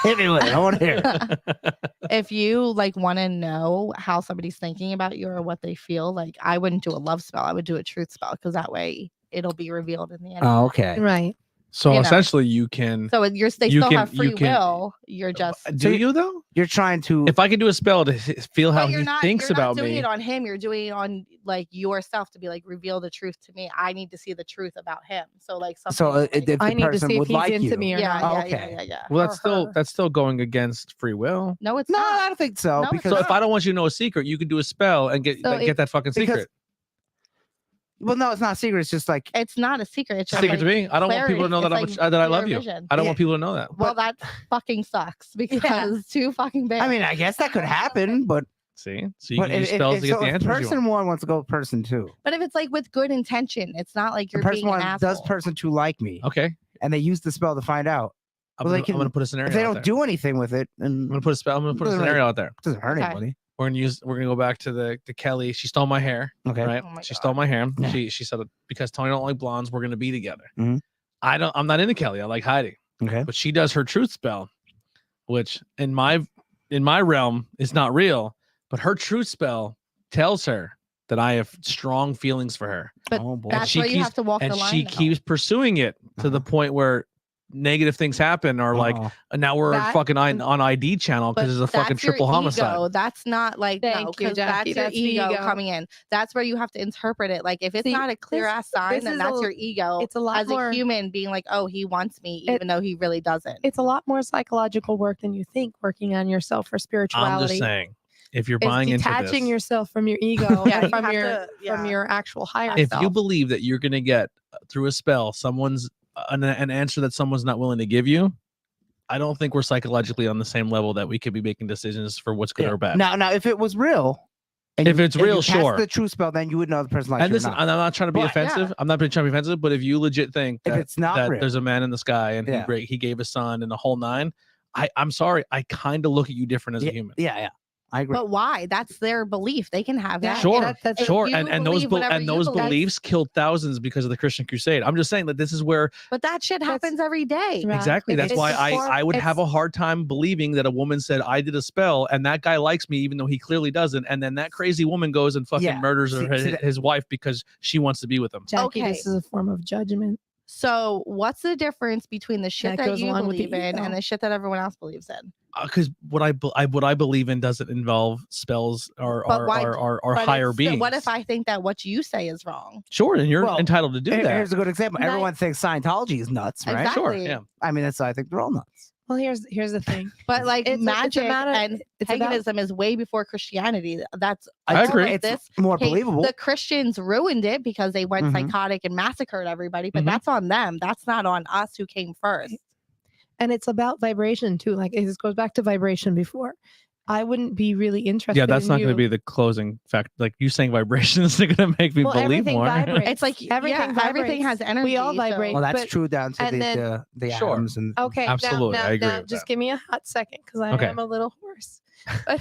Hit me with it. I want to hear it. if you like want to know how somebody's thinking about you or what they feel, like I wouldn't do a love spell. I would do a truth spell because that way it'll be revealed in the end. Oh, okay. Right. So You know. essentially, you can. So they You still can- have free you can- will. You're just Do you though? You're trying to. If I could do a spell to feel how but he thinks you're not about doing me, it on him. You're doing it on like yourself to be like reveal the truth to me. I need to see the truth about him. So like something. So like, if the I need to person see if would he's like into you. me or yeah, not. yeah, okay. yeah. well, or her. that's still going against free will. No, it's No, not. I don't think so. No, it's because So if I don't want you to know a secret, you could do a spell and get So get that fucking because- secret. well, no, it's not a secret. It's just like It's not a secret. It's It's a just secret like, to me. I don't want people to know that clarity. that I love clear you. vision. I don't Yeah. want people to know that. Well, that fucking sucks because it's too fucking bad. I mean, I guess that could happen, but See, so you but can use if, spells if, to get so the if answers you person want. one wants to go with person two. but if it's like with good intention, it's not like you're Person being an one asshole. does person two like me, Okay, and they use the spell to find out. I'm, Well, they gonna, can- I'm gonna put a scenario. If they out don't there. do anything with it, I'm and gonna put a spell. I'm gonna put a Doesn't really- scenario out there. it doesn't hurt Okay. anybody. We're gonna go back to the Kelly. She stole my hair. Okay. Right. Oh my She God. stole my hair. Yeah. She said because Tony don't like blondes, we're gonna be together. Mhm. I'm not into Kelly. I like Heidi. Okay. But she does her truth spell, which in my realm is not real. But her truth spell tells her that I have strong feelings for her, But oh boy. That's she why you keeps- have to walk and the line. she though. keeps pursuing it to the Uh-huh. point where negative things happen, or like now we're That- fucking on ID channel But because there's a fucking that's your triple homicide. ego. That's not like no, Thank you, 'cause Jackie. that's your That's the ego ego. coming in. That's where you have to interpret it. Like if it's See, not a clear ass sign, this then is that's a- your ego. it's a lot as more- a human being like, oh, he wants me, even though he really doesn't. It's a lot more psychological work than you think. Working on yourself for spirituality. I'm just saying, if you're Is buying into detaching this, yourself from your ego Yeah, and you from have your to- from yeah. your actual higher if self. you believe that you're gonna get through a spell someone's an answer that someone's not willing to give you, I don't think we're psychologically on the same level that we could be making decisions for what's good or bad. Now, if it was real, If it's real, you cast sure. the true spell, then you would know the person likes And you or listen, not. I'm not trying to be But- offensive. I'm not trying to be offensive, but if you legit think If that, it's not that real. there's a man in the sky and Yeah. he gave a son and the whole nine, I'm sorry, I kind of look at you different as a human. Yeah, I agree. But why? That's their belief. They can have that. Sure, that's- if sure, you and those believe whatever you believe- beliefs killed thousands because of the Christian Crusade. I'm just saying that this is where But that shit That's- happens every day. Right. exactly. That's It's why a form- I would have it's- a hard time believing that a woman said I did a spell and that guy likes me even though he clearly doesn't, and then that crazy woman goes and fucking Yeah, murders see- her, see that- his wife because she wants to be with him. Jackie, Okay. this is a form of judgment. So what's the difference between the shit That that goes you along with the believe in ego. and the shit that everyone else believes in? Because what I believe in doesn't involve spells or But why- or But higher it's- beings. What if I think that what you say is wrong? Sure, and you're Well, entitled to do that. Here's a good example. Nice. Everyone thinks Scientology is nuts, right? Exactly. Sure, yeah. I mean, I think they're all nuts. Well, here's the thing. But like It's a magic matter- and it's about- paganism is way before Christianity. That's I all agree. of It's this more came- believable. The Christians ruined it because they went Mhm. psychotic and massacred everybody, but Mhm. that's on them. That's not on us who came first. And it's about vibration too. Like this goes back to vibration before. I wouldn't be really interested. Yeah, that's in not going to you. be the closing fact. Like you saying vibration is going to make me Well, believe everything more. vibrates. It's like everything everything has vibrates. energy. We all vibrate. Well, that's but- true down to and then- the Sure. atoms and Okay, Absolutely, Now, I agree now with just that. give me a hot second because I Okay. am a little hoarse. But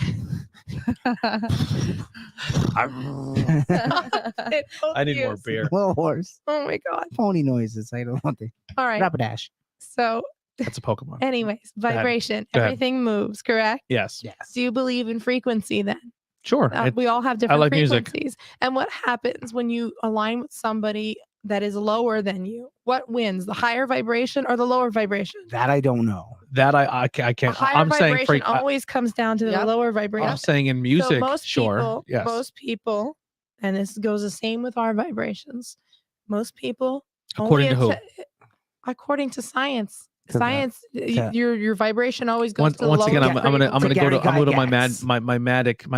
I need more beer. little horse, Oh my god! pony noises. I don't want the All right. rapidash. So, That's a Pokemon. anyways, ahead. vibration. Go ahead. Everything moves. Correct. Yes, Yes. Do you believe in frequency then? sure. We all have different like music. frequencies. And what happens when you align with somebody that is lower than you? What wins, the higher vibration or the lower vibration? That I don't know. That I A can't. higher I'm saying vibration freak. always comes down to the Yep. lower I'm vibration. saying in music. So most Sure. people, Yes. most people, and this goes the same with our vibrations. Most people, According to who? According to science. To the- Science, to- your vibration always goes Once, to the once lower again, I'm gonna To go Gary to I'm gonna go to my Gygax.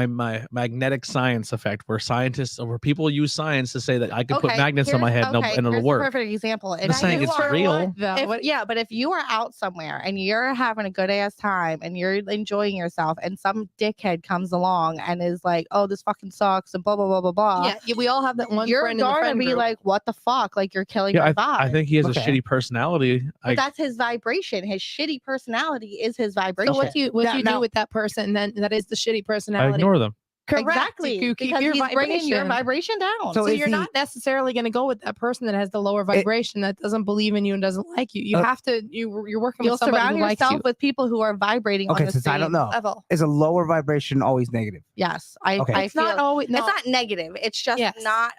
my magnetic science effect, where scientists or where people use science to say that I could put magnets on my head and here's it'll a work. perfect example. I'm saying you it's are- real. Yeah, but if you are out somewhere and you're having a good ass time and you're enjoying yourself, and some dickhead comes along and is like, "Oh, this fucking sucks," and blah blah blah blah blah. Yeah, we all have that one you're friend in the going to friend be group. like, "What the fuck?" Like you're killing Yeah, my vibe. I think he has a Okay. shitty personality. But that's his vibration. His shitty personality is his vibration. So what do you do Now- with that person? Then that is the shitty I personality. ignore them. Correct. Exactly, You keep because your he's bringing your vibration. vibration down. So So is you're the- not necessarily going to go with that person that has the lower vibration that doesn't believe in you and doesn't like you. You have to. You're working You'll with somebody surround who likes yourself you. with people who are vibrating Okay, on the since same I don't know, level. is a lower vibration always negative? Yes, I. Okay. I It's feel not always. No, it's not negative. It's just Yes. not.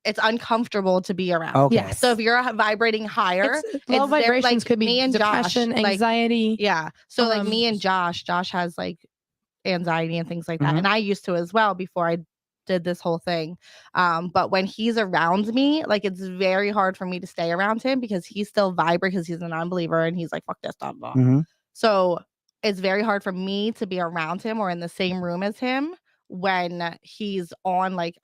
It's uncomfortable to be around. Okay. Yes. So if you're vibrating higher, low it's very- vibrations like could be me and Josh, depression, like- anxiety. yeah. So like me and Um, Josh has like anxiety and things like that, Mhm. and I used to as well before I did this whole thing. But when he's around me, like it's very hard for me to stay around him because he's still vibrant because he's a non-believer and he's like, fuck this, blah, blah. Mhm. So it's very hard for me to be around him or in the same room as him when he's on like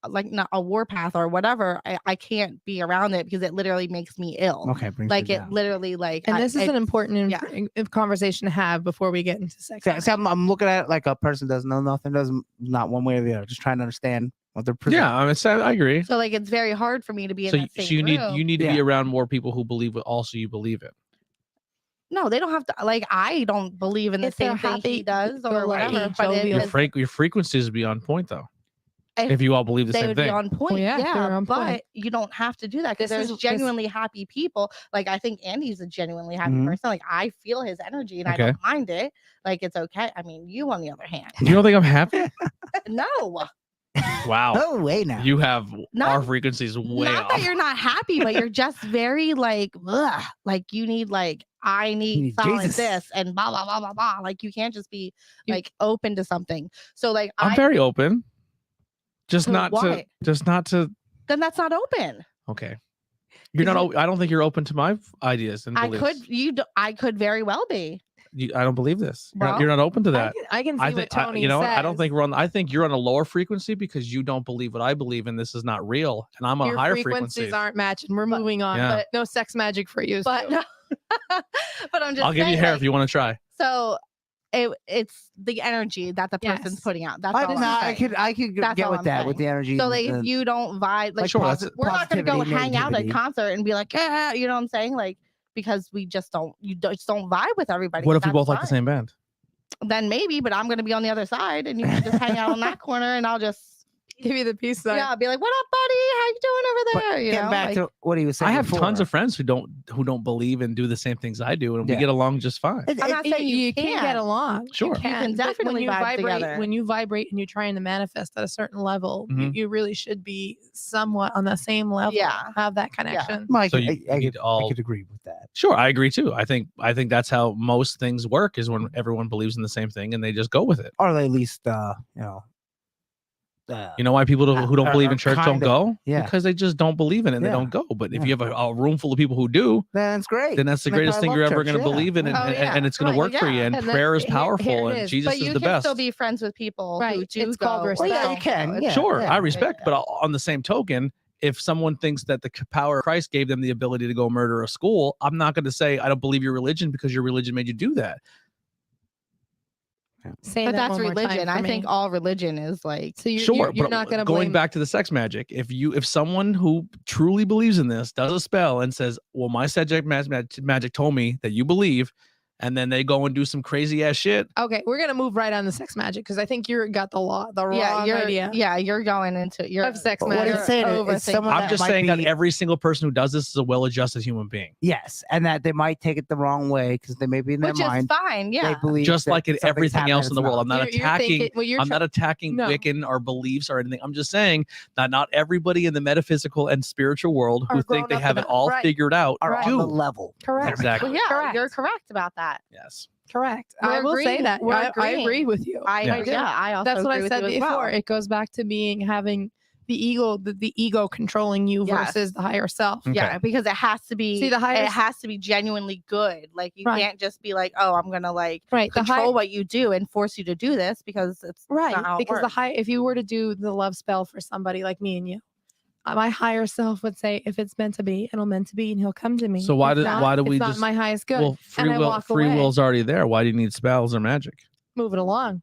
not a warpath or whatever. I can't be around it because it literally makes me ill. Okay. brings Like you it down. literally like And this is an important yeah. conversation to have before we get into sex. So I'm looking at it like a person doesn't know nothing, doesn't not one way or the other, just trying to understand what they're presenting. Yeah, I agree. So like it's very hard for me to be in So, that so same you need room. you need to be Yeah. around more people who believe what also you believe in. No, they don't have to. Like I don't believe in the If they're same thing he happy, does or go-lucky, whatever. But jovial. Your frequencies would be on point though. if If you all believe the they same would thing. be on point, yeah, if they're yeah. on But point. you don't have to do that because This there's is- genuinely happy people. Like I think Andy's a genuinely happy Mhm. person. Like I feel his energy and I Okay. don't mind it. Like it's okay. I mean, you on the other hand, You don't think I'm happy? no. Wow. Oh, wait now. You have Not- our frequencies way Not off. that you're not happy, but you're just very like, ugh, like you need like I You need need someone like Jesus. this and blah blah blah blah blah. Like you can't just be You- like open to something. So like I'm very open. Just To not what? to. then that's not open. Okay. You're not. I don't think you're open to my ideas and I beliefs. I could very well be. I don't believe this. Well, you're not open to that. I can see what think Tony you know. says. I don't think we're on. I think you're on a lower frequency because you don't believe what I believe, and this is not real. And I'm on your a higher frequencies frequency. aren't matching. We're But- moving on. Yeah. But no sex magic for you. But Stu. no. But I'm just I'll give you saying, hair like, if you want to try. So it's the energy that the person's Yes. putting out. That's I, all I'm I saying. could That's get all with I'm that with saying. the energy. So like and if you don't vibe, like Sure, that's- we're not gonna go positivity, hang out at a negativity. concert and be like, yeah, you know what I'm saying? Like because we just don't just don't vibe with everybody. What and if we that's both like the fine. same band? Then maybe, but I'm gonna be on the other side and you can just hang out on that corner and I'll just give you the peace sign. yeah, be like, what up, buddy? How you doing But over there? You getting know, back like, to what he was saying. I have tons before. of friends who don't believe and do the same things I do, and we Yeah. get along just fine. It- I'm it- not saying you can get can't. along. Sure. You can but definitely when you vibe vibrate, together. when you vibrate and you're trying to manifest at a certain level, Mhm. you really should be somewhat on the same level. Yeah. Have that connection. Mike, So I, you I, need could, all- I could agree with that. Sure, I agree too. I think that's how most things work is when everyone believes in the same thing and they just go with it. Or at least, You know why people who don't believe in church don't kinda, go? yeah. Because they just don't believe in it and they Yeah. don't go. But if Yeah. you have a room full of people who do, that's great. then that's the They greatest probably thing you're love ever church, going to yeah. believe in, and, Oh, yeah. and it's going Right, to work for you. yeah. And And then prayer is here- powerful, here it and is. Jesus but you is the can best. still be friends with people who Right, do it's called go. respect. Well, yeah, you can. Yeah, Sure, yeah. I respect, but on the same token, if someone thinks that the power of Christ gave them the ability to go murder a school, I'm not going to say I don't believe your religion because your religion made you do that. Say But that that's one more time religion. for I me. think all religion is like So Sure, you're but not going to going blame. back to the sex magic, if someone who truly believes in this does a spell and says, "Well, my subject magic told me that you believe," and then they go and do some crazy ass shit, Okay, we're gonna move right on to sex magic because I think you're got the wrong idea you're going into you're of sex But what magic. he's saying is overthinking someone it. I'm that just might saying that be- every single person who does this is a well-adjusted human being. Yes, and that they might take it the wrong way because they may be in their which is mind. fine. They Yeah. believe Just that like in something's everything happening else in the that's world. I'm not You're attacking. thinking, well, you're I'm not attacking No. Wiccan or beliefs or anything. I'm just saying that not everybody in the metaphysical and spiritual world who Are think grown they up have it enough. all Right. figured out are Right. on the do. level. correct. Exactly. Well, yeah, Correct. you're correct about that. Yes. Correct. We're I will say agreeing. that. We're I agreeing. agree with you. Yeah. I also That's what agree I with said you as before. well. It goes back to having the ego, the ego controlling you Yes. versus the higher self. Okay. Yeah, because it has to be See, the higher- it has to be genuinely good. Like you Right. can't just be like, oh, I'm gonna like Right. The control high, what you do and force you to do this because it's right. not how it Because the works. high, if you were to do the love spell for somebody like me and you, my higher self would say, if it's meant to be, it'll meant to be, and he'll come to me. So why If do not, why do it's we not just my highest good? well and I walk free away. will's already there. Why do you need spells or magic? Move it along.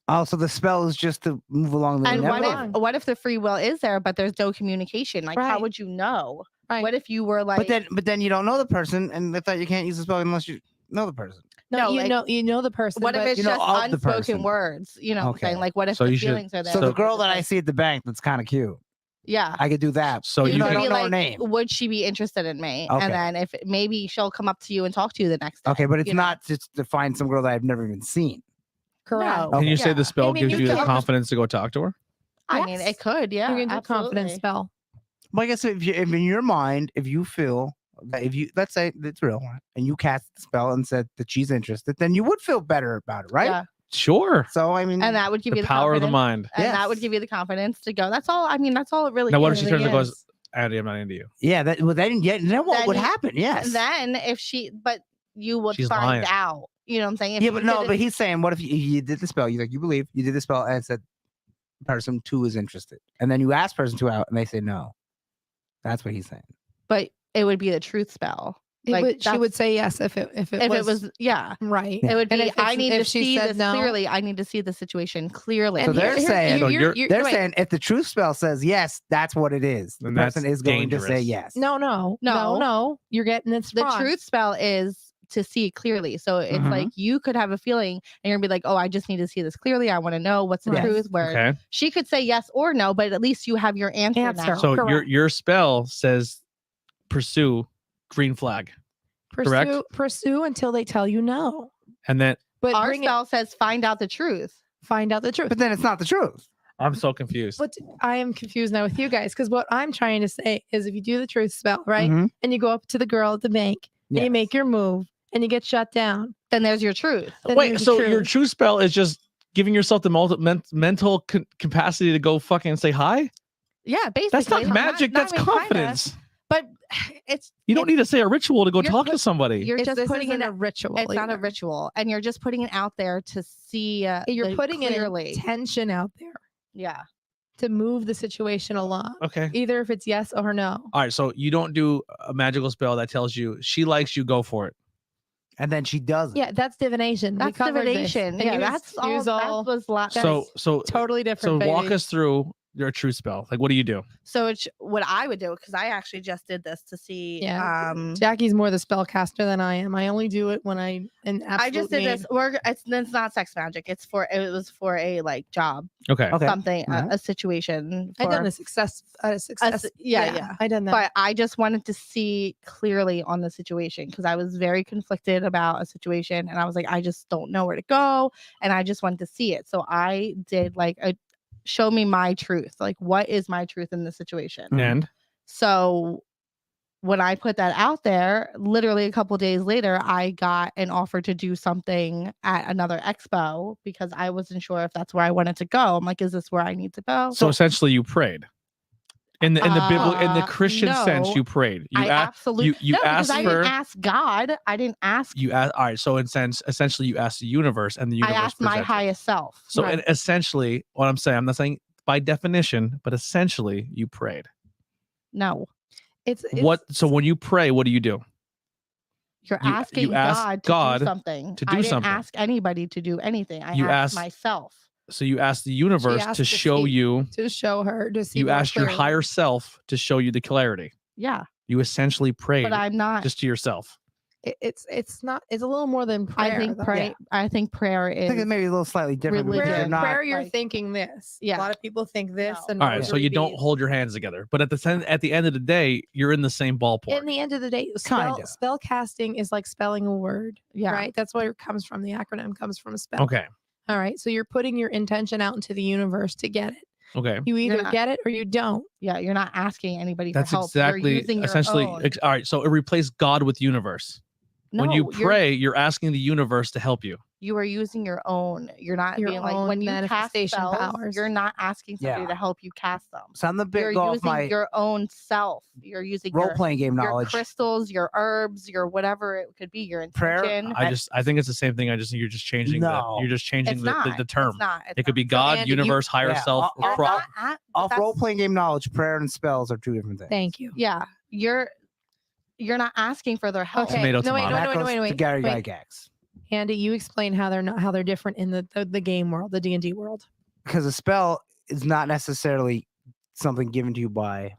Also, the spell is just to move along the and never network. what if the free will is there, but there's no communication? Like, how Right. would you know? Right. What if you were like, But then you don't know the person, and they thought you can't use the spell unless you know the person. No, No, you like, know the person. what if but it's you know just of the unspoken person. words? You know what I'm Okay. saying? Like, what if So the you should- feelings are there? So the but girl it's that I like- see at the bank that's kind of cute. yeah. I could do that. So Even you though I could- don't Be know her like, name. would she be interested in me? Okay. And then if maybe she'll come up to you and talk to you the next day. Okay, but it's you know? not just to find some girl that I've never even seen. correct. No. Can you Okay. say Yeah. the spell I mean, gives you you the could- confidence to go talk to her? I mean, Yes. it could. Yeah. you can do a confidence absolutely. spell. Well, I guess if in your mind, if you feel that if you let's say it's real, and you cast the spell and said that she's interested, then you would feel better about it, right? Yeah. Sure. So I mean, And that would give The you the power of the confidence, mind. And that would Yes. give you the confidence to go. That's all. I mean, that's all it really Now, what if is. she turns and goes, Andy, I'm not into you? yeah, that well, then what Then would you- happen? Yes. And then if she, but you would She's find lying. out. You know what I'm saying? If Yeah, you but no, did but it- he's saying, what if you did the spell? You like you believe you did the spell and said person 2 is interested, and then you ask person 2 out and they say no. That's what he's saying. but it would be the truth spell. Like, She that's- would say yes if it If it was, yeah. right. It would And be. if I it's- need if to she see said this no- clearly. I need to see the situation clearly. So they're saying- So They're wait. saying if the truth spell says yes, that's what it is. The Then that's person is going to say dangerous. yes. no. You're getting this the wrong. truth spell is to see clearly. So it's Mhm. like you could have a feeling and you're gonna be like, oh, I just need to see this clearly. I want to know what's the Yes. truth. Where Okay. she could say yes or no, but at least you have your answer, Answer. now. So Correct. your spell says pursue green flag. correct? Pursue until they tell you no. And then But Our bring spell says find out the truth. find out the truth. But then it's not the truth. I'm so confused. But I am confused now with you guys because what I'm trying to say is if you do the truth spell, right? Mhm. And you go up to the girl at the bank and you Yes. make your move and you get shut down. Then there's your truth. Then Wait, there's so the your truth. true spell is just giving yourself the mental capacity to go fucking say hi? Yeah, basically. That's not magic. That's even kinda, confidence. but it's You don't need to say a ritual to go you're talk to put- somebody. you're just This putting isn't it. a ritual. It's not a either. ritual, and you're just putting it out there to see. You're putting an clearly. intention out there Yeah. to move the situation along. Okay. Either if it's yes or no. All right. So you don't do a magical spell that tells you she likes you, go for it. And then she doesn't. Yeah, that's divination. We That's covered this. divination. And Yeah, use- that's all. use That was So totally different. walk baby. us through your true spell. Like, what do you do? so. It's what I would do because I actually just did this to see. Yeah. Jackie's more the spellcaster than I am. I only do it when I an absolute I just did need. this. It's not sex magic. It was for a like job, Okay. Okay. something, Mhm. a situation. I done for- a success. yeah. I done that. But I just wanted to see clearly on the situation because I was very conflicted about a situation and I was like, I just don't know where to go. And I just wanted to see it. So I did like a show me my truth. Like, what is my truth in this situation? Mhm. And So when I put that out there, literally a couple days later, I got an offer to do something at another expo because I wasn't sure if that's where I wanted to go. I'm like, is this where I need to go? so essentially, you prayed. In the Christian sense, no. you prayed. You I asked. absolutely you no, asked because I for- didn't ask God. I didn't ask. You asked. All right. So in sense, essentially, you asked the universe, and the I universe. asked my presented. highest self. So Right. essentially, what I'm saying, I'm not saying by definition, but essentially, you prayed. No, it's What? So when you pray, what do you do? you're You asking ask God to God do something. to I do didn't something. ask anybody to do anything. I You asked asked- myself. So you asked the universe asked to to show see. you. to show her to see. You more asked your clearly. higher self to show you the clarity. Yeah, You essentially prayed but I'm not. just to yourself. It's not. It's a little more than prayer. I think though. pray. I think prayer I think is. it's maybe a little slightly different. because religion. you're Prayer, not, prayer, you're like- thinking this. Yeah. A lot of people think this. No. And All right. So you don't these. hold your hands together, but at the end of the day, you're in the same ballpark. In the end of the day, Kinda. spell casting is like spelling a word. Yeah. Right. That's where it comes from. The acronym comes from spell. Okay. All right. So you're putting your intention out into the universe to get it. Okay. You either not- get it or you don't. Yeah, you're not asking anybody That's for help. You're exactly using your essentially. own. All right. So it replaced God with universe. When you No, pray, you're asking the universe to help you. you are using your own. You're not Your being like own when you cast manifestation spells, powers. you're not asking somebody Yeah. to help you cast them. so I'm a bit You're go off using my your own self. You're using role your, playing game your knowledge. crystals, your herbs, your whatever it could be, your Prayer, intention. I think it's the same thing. I just think you're just changing No. you're just changing It's the, not. the term. It's not. It could be not. God, Andy, you- universe, higher Yeah, self. I'll- You're pro- not at- Off that's- role playing game knowledge, prayer and spells are two different things. Thank you. Yeah, you're not asking for their help. Okay. Tomato, no, wait, tomato. That goes wait. to Gary Wait. Gygax. Andy, you explain how they're different in the game world, the D&D world. Because a spell is not necessarily something given to you by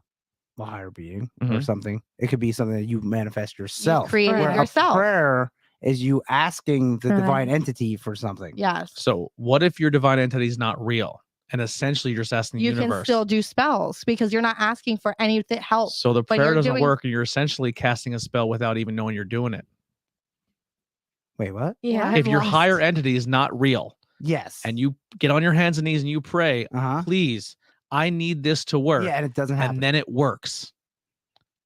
a higher being or Mhm. something. It could be something that you manifest You yourself. created Right. Where a yourself. prayer is you asking the Correct. divine entity for something. Yes. So what if your divine entity is not real? And essentially you're just asking the You universe. can still do spells because you're not asking for anything help. So the but prayer you're doesn't doing- work and you're essentially casting a spell without even knowing you're doing it. Wait, what? Yeah. If your higher entity is not real Yes. and you get on your hands and knees and you pray, uh-huh. please, I need this to work. Yeah, and it doesn't happen. And then it works.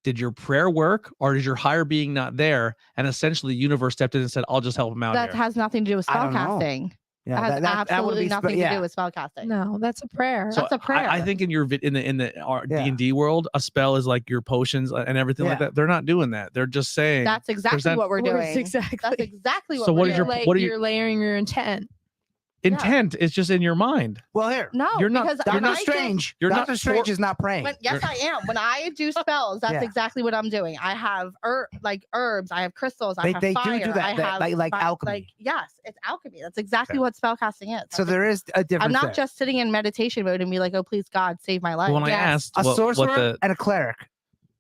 Did your prayer work or is your higher being not there? And essentially the universe stepped in and said, I'll just help him out That here. has nothing to do with I don't know. spellcasting. yeah, That has that would absolutely be nothing yeah. to do with spellcasting. No, that's a prayer. So That's a prayer. I think in your in the Yeah. D&D world, a spell is like your potions and everything like Yeah. that. They're not doing that. They're just saying That's exactly present- what we're Works doing. exactly. That's exactly what So we're what is doing. your- what are you- You're layering your intent. intent is just in your mind. Well, here. No, You're not- because you're when not I did- Strange. You're not Doctor Strange for- is not praying. yes, I am. When I do spells, that's Yeah. exactly what I'm doing. I have herbs, I have crystals, I They- have they do fire, that, I have like alchemy. Like yes, it's alchemy. That's exactly Okay. what spellcasting is. So That's there is a difference. I'm not there. just sitting in meditation mode and be like, oh please God, save my life. When I Yes. asked a what sorcerer the and a cleric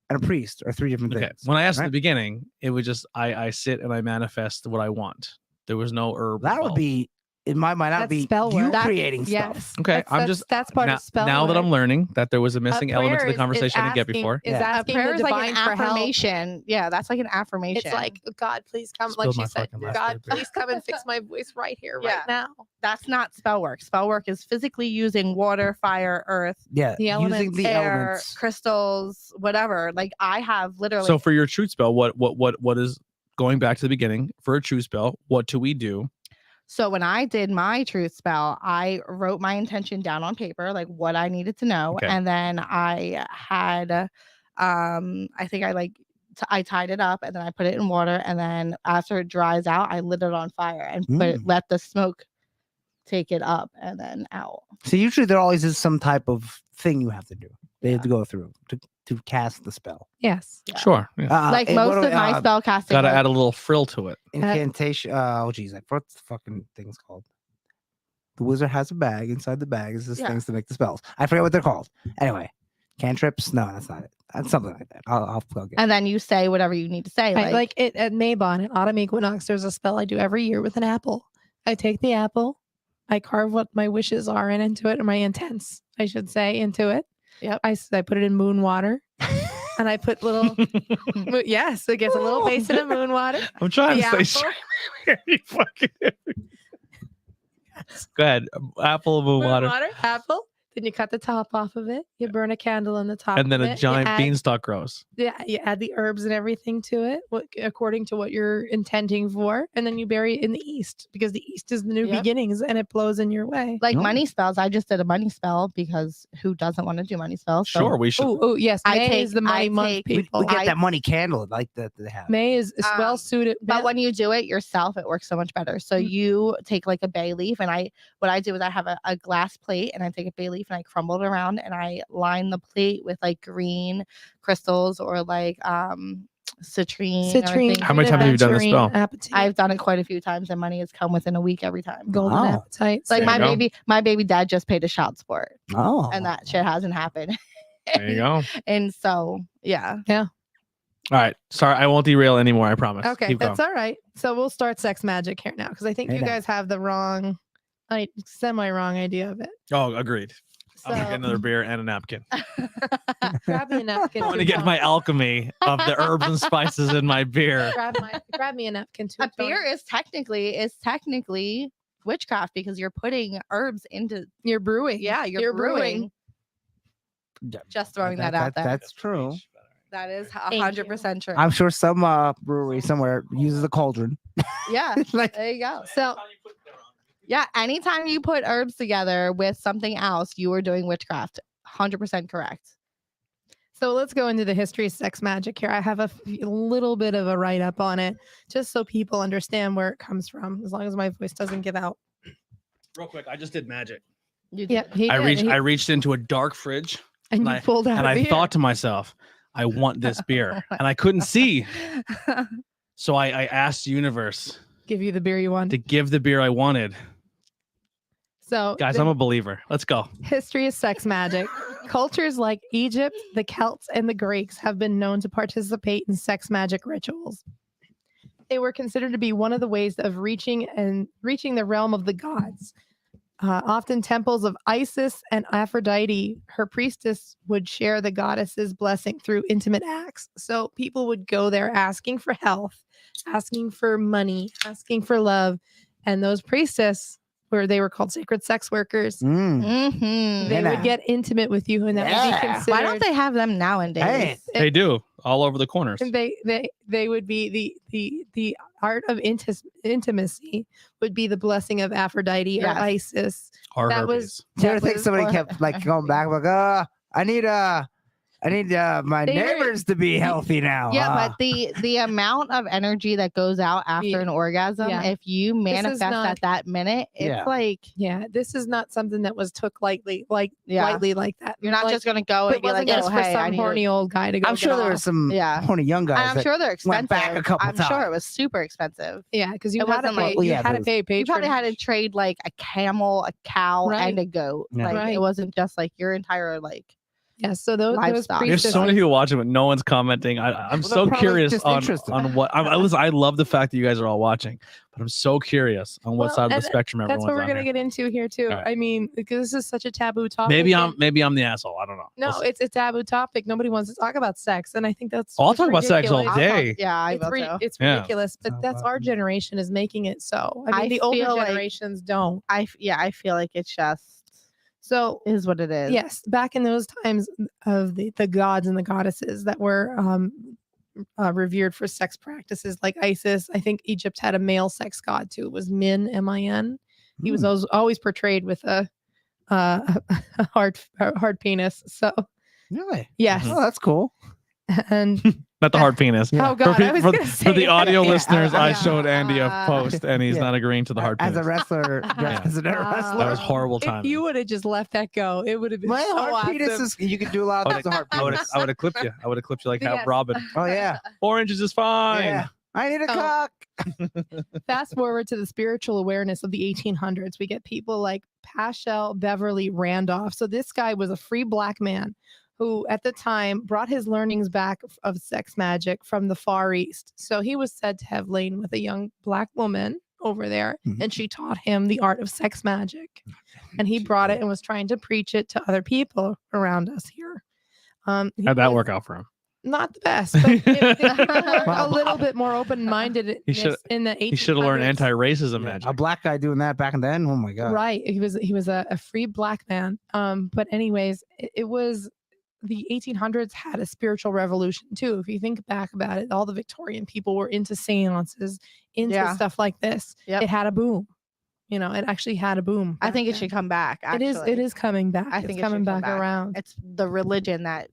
and a priest are three different okay, things. when I asked at right? the beginning, it was just I sit and I manifest what I want. There was no herb. That would involved. be it might not That's be spell you work. creating stuff. Yes. Okay, That's part now, of spell now that work. I'm learning that there was a missing element to prayer the is conversation I didn't get asking- before. Is Yeah. A asking prayer the is like an divine for help. affirmation. Yeah, that's like an affirmation. It's like, God, please come. Spilled Like my she said, fucking last God, word, babe. please come and fix my voice right here, Yeah. right now. that's not spell work. Spell work is physically using water, fire, earth, Yeah, The using elements, the air, elements. crystals, whatever. Like I have literally. So for your truth spell, what is going back to the beginning for a truth spell? What do we do? So when I did my truth spell, I wrote my intention down on paper, like what I needed to know, Okay. and then I had, I think I tied it up and then I put it in water, and then after it dries out, I lit it on fire and let the smoke take it up and then out. So usually there always is some type of thing you have to do. They have to go through to cast the spell. Yes. Yeah. Sure. Yeah. Like and most what do of my spell casting, Got to like, add a little frill to it. incantation. Oh geez, what's the fucking thing's called? The wizard has a bag. Inside the bag is this Yeah. things to make the spells. I forget what they're called. Anyway, cantrips. No, that's not it. That's something like that. I'll plug it. and then you say whatever you need to say. Right, Like, like it at Mabon, at autumn equinox, there's a spell I do every year with an apple. I take the apple, I carve what my wishes are into it, or my intents, I should say, into it. Yep. I put it in moon water, and I put little. Yes, it gets a little basin of moon water. I'm trying The to apple. stay straight. You fucking. Go ahead. Apple of Moon water. apple. Then you cut the top off of it. You burn a candle in the top, And then of a it. giant you add, beanstalk grows. Yeah, you add the herbs and everything to it, according to what you're intending for, and then you bury it in the east because the east is the new Yep. beginnings, and it blows in your way. like No. money spells. I just did a money spell because who doesn't want to do money spells? So Sure, we should. Oh, yes. I May is take- the money I month, take- We people. get that money candle like that they have. May is well Um, suited. But when you do it yourself, it works so much better. So Mm. you take like a bay leaf, and what I do is I have a glass plate, and I take a bay leaf and I crumble it around, and I line the plate with like green crystals or like citrine. or citrine, things How many like times have you that. done this spell? Appetite, I've done it quite a few times, and money has come within a week every time. golden Wow. appetite. Like There you go. my baby dad just paid a shot sport, Oh, and that shit hasn't happened. There you go. And so yeah, All right. Sorry, I won't derail anymore. I promise. Okay, Keep going. that's all right. So we'll start sex magic here now because I think Hey you now. guys have the wrong, semi-wrong idea of it. Oh, agreed. I'm gonna get So another beer and a napkin. grab me a napkin. I'm gonna to get tone- my alchemy of the herbs and spices in my beer. grab me a napkin to a tone beer it. is technically witchcraft because you're putting herbs into You're brewing. you're brewing. Just throwing that out there. That's true. That is you. 100% true. I'm sure some brewery somewhere uses a cauldron. Yeah, Like, there you go. So Yeah, anytime you put herbs together with something else, you are doing witchcraft. 100% correct. So let's go into the history of sex magic here. I have a little bit of a write up on it, just so people understand where it comes from, as long as my voice doesn't give out. Real quick, I just did magic. You Yep, did. he I did. reached. He- I reached into a dark fridge, and and you I- pulled out and a I beer. thought to myself, "I want this beer," and I couldn't see. So I asked the universe give you the beer you want. to give the beer I wanted. So Guys, the I'm a believer. Let's go. history of sex magic. Cultures like Egypt, the Celts, and the Greeks have been known to participate in sex magic rituals. They were considered to be one of the ways of reaching the realm of the gods. Often temples of Isis and Aphrodite, her priestess, would share the goddess's blessing through intimate acts. So people would go there asking for health, asking for money, asking for love, and those priestesses, where they were called sacred sex workers, mm. Mhm. they Yeah. would get intimate with you, and that would Yeah. be considered. Why don't they have them nowadays? Hey. They do all over the corners. And they would be the art of intimacy would be the blessing of Aphrodite Yes. or Isis. Or that herpes. was- Do you ever That think was- somebody or- kept like going back like, I need my They were- neighbors to be healthy now. Yeah, but the amount of energy that goes out after Yeah. an orgasm, Yeah. if you manifest not- at that minute, it's Yeah. like Yeah, this is not something that was took lightly, Yeah. lightly like that. you're not Like, just gonna go it and be wasn't like, just oh, for hey, I some need to-" horny old guy to go. I'm sure get there were off. some Yeah. horny young guys. And I'm that sure they're expensive. went back a couple I'm sure it times. was super expensive. Yeah, because you It had to wasn't pay. like- Well, you yeah, had to but pay You probably had to patronage. trade like a camel, a cow, Right. and a goat. Yeah. Like Right. it wasn't just like your entire like Yeah, so those Livestock. There's priestesses. so many people watching, but no one's commenting. I'm Well, so they're probably curious just on interested. what. Listen, I love the fact that you guys are all watching, but I'm so curious on what Well, side of the and spectrum That's everyone's what we're on gonna here. get into here too. All right. I mean, because this is such a taboo topic. Maybe and- I'm the asshole. I don't know. No, We'll see. it's a taboo topic. Nobody wants to talk about sex, and I think that's. I'll just talk about sex all ridiculous. day. Yeah, I It's, will too. it's Yeah. ridiculous, but Talk that's about our it. generation is making it so. I mean, I the older feel like- generations don't. I feel like it's just So is what it is. yes, back in those times of the gods and the goddesses that were revered for sex practices like Isis, I think Egypt had a male sex god too. It was Min, M-I-N. He was always portrayed with a hard penis. So Really? yes, Oh, that's cool. and Not the hard penis. Yeah. oh god, I was for, gonna for say the audio Yeah, listeners, I yeah. showed Andy a post, and he's Yeah. not agreeing to the hard As penis. a wrestler, dressed as a wrestler. That was horrible If timing. you would have just let that go, it would have been My so heart awesome. penis is. You can do a lot of things with heart I would penis. have clipped you. I would have clipped you like Yes. Robin. Oh yeah. 4 inches is fine. Yeah. I need a Oh. cock. Fast forward to the spiritual awareness of the 1800s, we get people like Paschal Beverly Randolph. So this guy was a free black man who at the time brought his learnings back of sex magic from the Far East. So he was said to have lain with a young black woman over there, Mhm. and she taught him the art of sex magic. And he brought it and was trying to preach it to other people around us here. He How'd that was work out for him? Not the best, but if people were a Well, little bit more open-minded should- in the 1800s. He should have learned anti-racism Yeah, magic. a black guy doing that back then. Oh my god. Right. He was a free black man. But anyways, it was the 1800s had a spiritual revolution too. If you think back about it, all the Victorian people were into seances, into Yeah. stuff like this. Yep. It had a boom. You know, it actually had a boom. I back think it then. should come back. It is. Actually. It is coming back. I It's think it coming should come back back. around. It's the religion that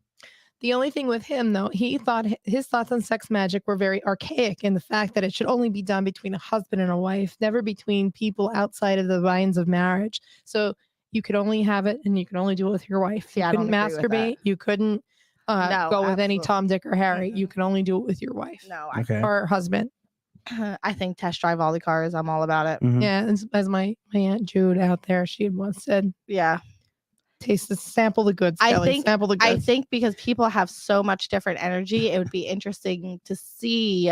The only thing with him, though, he thought his thoughts on sex magic were very archaic in the fact that it should only be done between a husband and a wife, never between people outside of the lines of marriage. So you could only have it and you could only do it with your wife. You Yeah, I couldn't don't agree with that. masturbate. You couldn't No, go with any absolutely. Tom, Dick, or Harry. Mm-mm. You can only do it with your wife no. Okay. or husband. I think test drive all the cars. I'm all about it. Mhm. Yeah, as my Aunt Jude out there, she had once said, Yeah. sample the goods, I Kelly. think- Sample the goods. I think because people have so much different energy, it would be interesting to see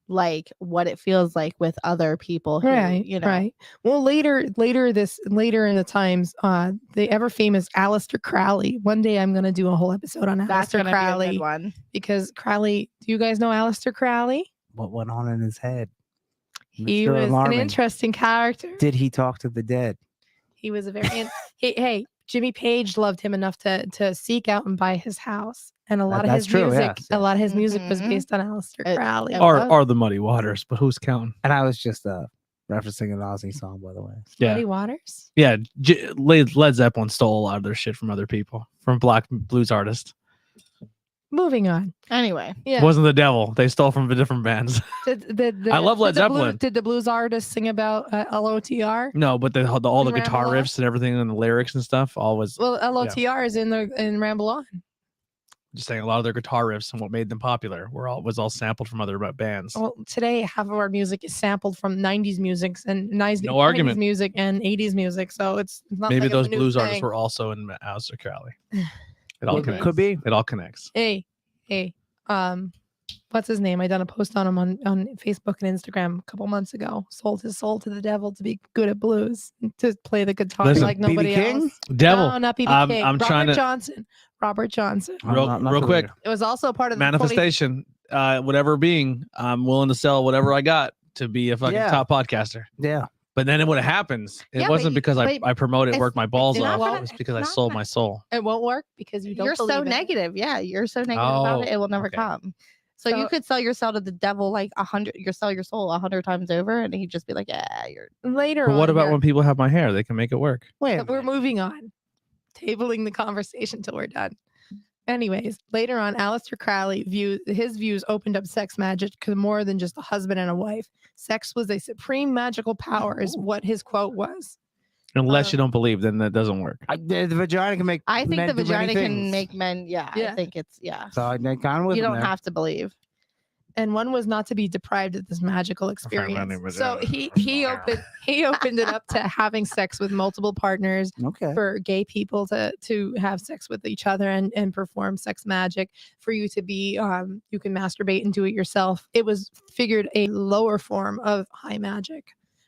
like what it feels like with other people who, Right, you know. right. Well, later in the times, the ever famous Aleister Crowley. One day I'm gonna do a whole episode on That's Aleister gonna be a Crowley good one. because Crowley. Do you guys know Aleister Crowley? What went on in his head? He Mr. was Alarming. an interesting character. Did he talk to the dead? He was a very. Hey, Jimmy Page loved him enough to seek out and buy his house, and a lot of That's his true, music. yes, A lot of his music was Mhm. based on Aleister It- Crowley. it- Or the Muddy Waters, but who's counting? And I was just referencing an Ozzy song, by the way. Yeah. Muddy Waters. Yeah, Led Zeppelin stole a lot of their shit from other people, from black blues artists. Moving on. Anyway, It Yeah. wasn't the devil. They stole from the different bands. I love Led did the blues- Zeppelin. Did the blues artists sing about LOTR? No, but all the And guitar Ramble On? riffs and everything and the lyrics and stuff, all was Well, LOTR is in Ramble On. just saying a lot of their guitar riffs and what made them popular was all sampled from other bands. Well, today half of our music is sampled from 90s music and 90s No argument. music and 80s music. So it's not Maybe like those it's a new blues artists thing. were also in Aleister Crowley. It all Could- connects. could be. It all connects. Hey, what's his name? I done a post on him on Facebook and Instagram a couple months ago. Sold his soul to the devil to be good at blues, to play the guitar Listen, like nobody B.B. King? else. Devil. No, not BB I'm King. trying Robert to- Johnson. Robert Johnson. I'm Real- not real quick. familiar. It was also part of the 20 Manifestation. Whatever being, I'm willing to sell whatever I got to be a fucking Yeah. top podcaster. Yeah. But then when it happens, it Yeah, but wasn't you- because but I promoted, it's- worked my balls it's not off. gonna- It was because I it's not sold gonna- my soul. It won't work because you don't you're believe so it. negative. Yeah, you're so negative about it. Oh, It will never okay. come. So you So- could sell your soul to the devil like 100. You sell your soul 100 times over, and he'd just be like, "Yeah, you're." Later But what on about here- when people have my hair? They can make it work. Wait. a But we're minute. moving on. Tabling the conversation till we're done. Anyways, later on, Aleister Crowley his views opened up sex magic to more than just a husband and a wife. Sex was a supreme magical power, is what his quote was. Unless you don't believe, then that doesn't work. The vagina can make. I think men the do many vagina can things. make men. Yeah, Yeah. I think it's yeah. So I kind of with You him don't there. have to believe. and one was not to be deprived of this magical experience. So he opened it up to having sex with multiple partners Okay. for gay people to have sex with each other and perform sex magic. For you to be you can masturbate and do it yourself. It was figured a lower form of high magic,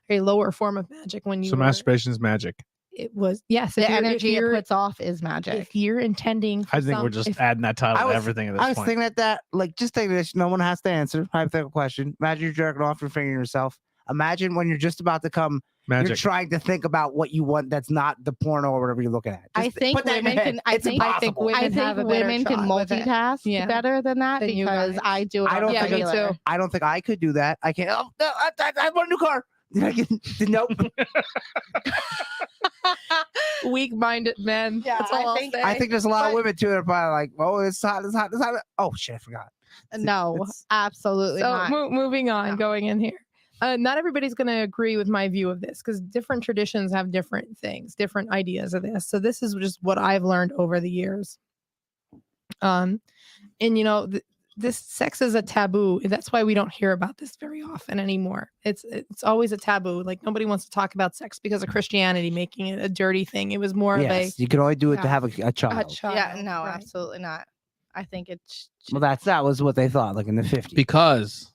a lower form of magic when you So masturbation is magic. it was yes. The energy it puts off is magic. If you're intending, for I think we're just adding that title to everything at this I was point. thinking that like just think of this. No one has to answer. Hypothetical question. Imagine you're jerking off, you're fingering yourself. Imagine when you're just about to come, you're Magic. trying to think about what you want that's not the porno or whatever you're looking at. I Just think put that in your women head. can. I It's think impossible. women I think have a better women can shot with it. multitask Yeah. better than that Than you because guys. I do it. I on don't the think regular. too. I don't think I could do that. I can't. Oh, no, I want a new car. Nope. Weak-minded men. Yeah, That's all I I'll think- say. I think there's a lot of But- women too that are probably like, oh, it's hot, it's hot, it's hot. Oh shit, I forgot. No, It's- absolutely so not. moving on, No. going in here. Not everybody's going to agree with my view of this because different traditions have different things, different ideas of this. So this is just what I've learned over the years. And you know, this sex is a taboo. That's why we don't hear about this very often anymore. It's always a taboo. Like nobody wants to talk about sex because of Christianity making it a dirty thing. It was more Yes, you can only do it to Yeah. have a of child. a child. Yeah, no, right? absolutely not. I think it's Well, that was what they thought, like in the 50s. Because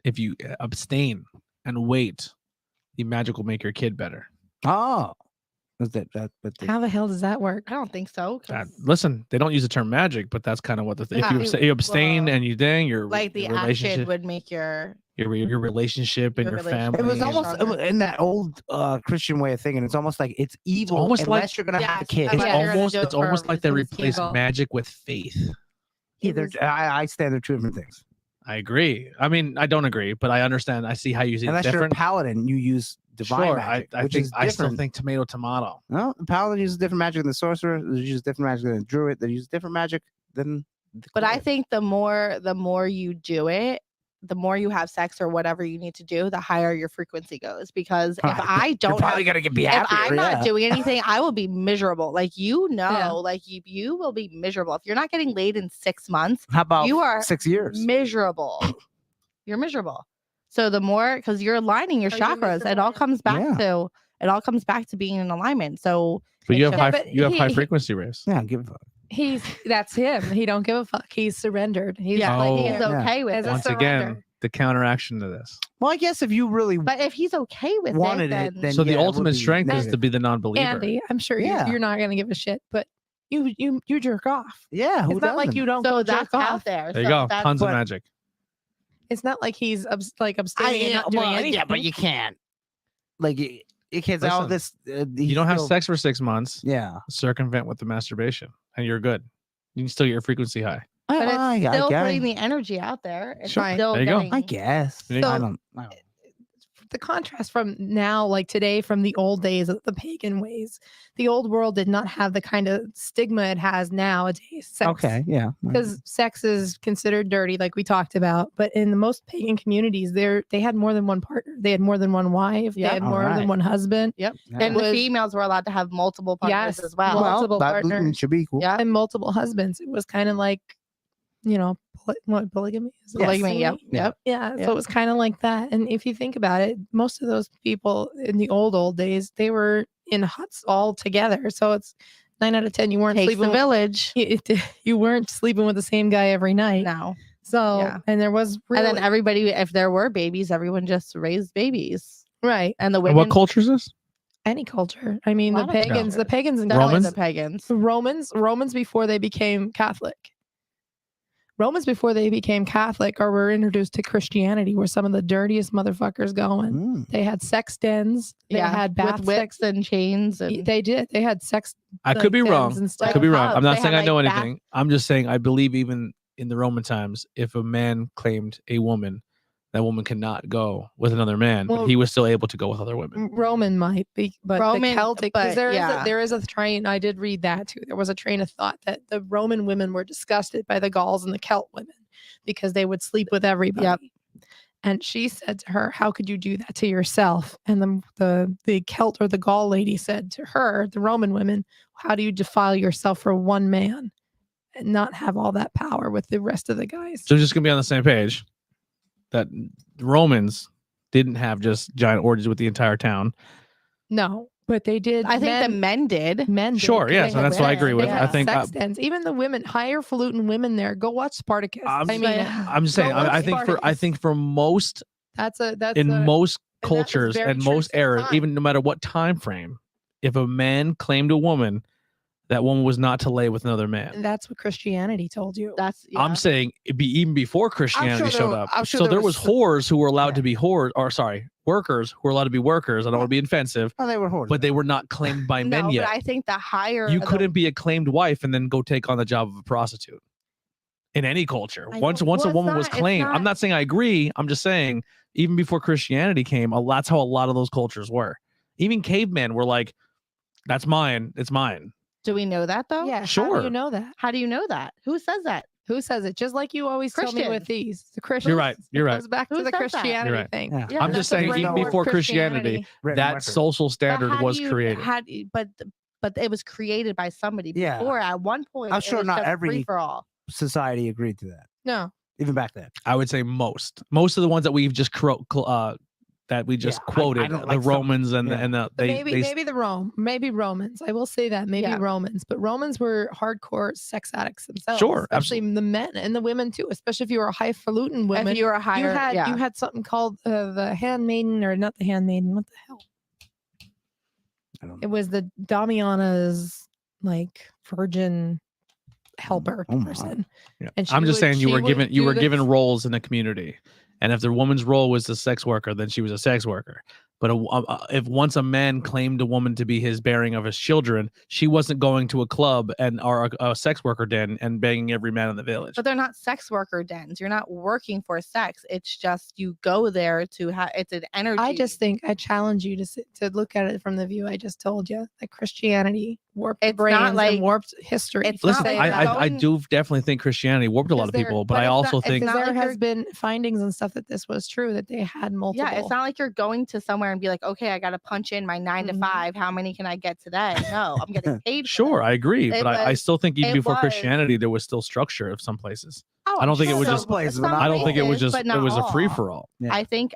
if you abstain and wait, the magic will make your kid better. Oh, was that? But How the hell does that work? I don't think so. 'Cause Listen, they don't use the term magic, but that's kind of what the Yeah. if you abstain Well, and you dang your like the your action relationship, would make your your relationship and your your relationship. family. it was Family almost stronger. in that old Christian way of thinking. It's almost like it's evil almost like- unless you're gonna have a Yes, kid. it's unless you're gonna almost do it it's for a almost like they reason, it's replace evil. magic with faith. Either I stand there two different things. I agree. I mean, I don't agree, but I understand. I see how you see it Unless you're a different. paladin, you use divine Sure, magic, I which think is I still different. think tomato. No, the paladin uses different magic than the sorcerer. They use different magic than the druid. They use different magic than. But I think the more you do it, the more you have sex or whatever you need to do, the higher your frequency goes. Because if I you're don't probably have, gonna be if happier. I'm not yeah. doing anything, I will be miserable. Like Yeah. like you will be miserable if you're not getting laid in 6 months. How about you are 6 years? Miserable. You're miserable. So the more, because you're aligning your Are you chakras, it miserable all now? comes back Yeah. to being in alignment. So But you have Yeah, high but you have high he- frequency race. Yeah, give a fuck. That's him. He don't give a fuck. He's surrendered. He's yeah, Oh. like he's Yeah. okay with As a it. Once surrender. again, the counteraction to this. Well, I guess if you really But if he's okay with wanted it, it, then So yeah, the it would ultimate be strength is negative. to be the non-believer. Andy, I'm sure Yeah. you're not going to give a shit, but you jerk off. Yeah, who It's not like doesn't? you don't so go that's jerk out off. there. There you So go. that's Tons of what- magic. It's not like he's abstaining and not doing anything. yeah, but you can't. Like you can't say, "Oh, Listen, this." You don't have sex for 6 months. Yeah, Circumvent with the masturbation, and you're good. You can still get your frequency high. But it's I still get putting it. the energy out there. It's Sure. still There you go. getting, I guess. So- I don't. The contrast from now, like today, from the old days of the pagan ways, the old world did not have the kind of stigma it has nowadays. Sex. Okay, yeah. Because sex is considered dirty, like we talked about. But in the most pagan communities, they had more than one partner. They had more than one wife. Yep. They had All more right. than one husband. Yeah. and the was- females were allowed to have multiple partners Yes. as well. Well, multiple that partners. should be equal. Yeah. And multiple husbands. It was kind of like, what polygamy is? it? Polygamy, yep, Yeah. yep. Yeah, Yep. so it was kind of like that. And if you think about it, most of those people in the old days, they were in huts all together. So it's 9 out of 10 you weren't Takes sleeping the village. you weren't sleeping with the same guy every night. No. So Yeah. and there was really, And then everybody, if there were babies, everyone just raised babies. right, And the And women, what culture is this? any culture. I mean, A the lot of pagans, the cultures. pagans and definitely Romans? the pagans. Romans before they became Catholic. Romans before they became Catholic or were introduced to Christianity were some of the dirtiest motherfuckers going. Mm. They had sex dens. They Yeah, had bath with sex. whips and chains. And They did. They had sex. I like, could be dens wrong. and I stuff. could be wrong. I'm Pubs, not they saying I had, know like, bath- anything. I'm just saying I believe even in the Roman times, if a man claimed a woman, that woman cannot go with another man, Well, but he was still able to go with other women. Roman might be, but Roman, the Celtic, because but yeah. there is a train. I did read that too. There was a train of thought that the Roman women were disgusted by the Gauls and the Celt women because they would sleep with everybody. Yep. And she said to her, "How could you do that to yourself?" And the Celt or the Gaul lady said to her, the Roman women, "How do you defile yourself for one man and not have all that power with the rest of the guys?" So just gonna be on the same page. that Romans didn't have just giant orgies with the entire town. No, but they did. I think the men did. Men did, Sure, 'cause yes, they and had that's what I agree with. they I had think sex dens. Even the women, highfalutin women there. Go watch Spartacus. I'm I just saying. Go watch I think for most that's in most and that was cultures very and true most to the eras, time. even no matter what time frame, if a man claimed a woman, that woman was not to lay with another man. That's what Christianity told you. That's I'm saying it'd be even before Christianity showed up. So there was whores who were allowed to be whores, or sorry, workers who were allowed to be workers. I don't want to be offensive, Oh, they were whores. but they were not claimed by men no, yet. but I think the higher You couldn't be a claimed wife and then go take on the job of a prostitute in any culture. I Once know. a Well, woman was it's claimed, I'm not- not saying I agree. I'm just saying even before Christianity came, that's how a lot of those cultures were. Even cavemen were like, "That's mine. It's mine." Do we know that though? Yeah, How Sure. do you know that? How do you know that? Who says that? Who says it? Just like you always tell me with Christians. these, the Christians. You're right. You're It right. goes back Who to the says that? Christianity You're right. thing. Yeah. Yeah, I'm that's just the saying, even framework. before Christianity, Written that record. social standard how was do you- created. But it was created by somebody Yeah. before. At one point, I'm it sure was not just every- free for all. Society agreed to that, No, even back then. I would say most of the ones that we've just that we just Yeah, I quoted, don't the like some- Romans and yeah. maybe Romans. I will say that maybe Yeah. Romans, but Romans were hardcore sex addicts themselves. Sure, especially the men and the women too. Especially if you were a highfalutin woman. If you were a higher, you had something called the handmaiden, or not the handmaiden. What the hell? I don't It know. was the Damiana's like virgin helper Oh my. person. Yeah. And I'm just saying you she were would given do the- given roles in the community, and if the woman's role was a sex worker, then she was a sex worker. But if once a man claimed a woman to be his bearing of his children, she wasn't going to a club or a sex worker den and banging every man in the village. But they're not sex worker dens. You're not working for sex. It's just you go there to have. It's an energy. I just think I challenge you to look at it from the view I just told you that Christianity warped the It's not brains like- and warped history. it's Listen, not like I going- do definitely think Christianity warped a lot of Because there- people, but but I it's also not- it's think not there like has you're- been findings and stuff that this was true, that they had multiple. Yeah, it's not like you're going to somewhere and be like, okay, I got to punch in my 9 to Mhm. 5. How many can I get today? No, I'm getting paid. For sure, this. I agree, It but I was- still think even it before was- Christianity, there was still structure of some places. Oh, I don't think it sure, was some- just- places, some but not I don't think it was places, just but not it was a all. free for all. Yeah. I think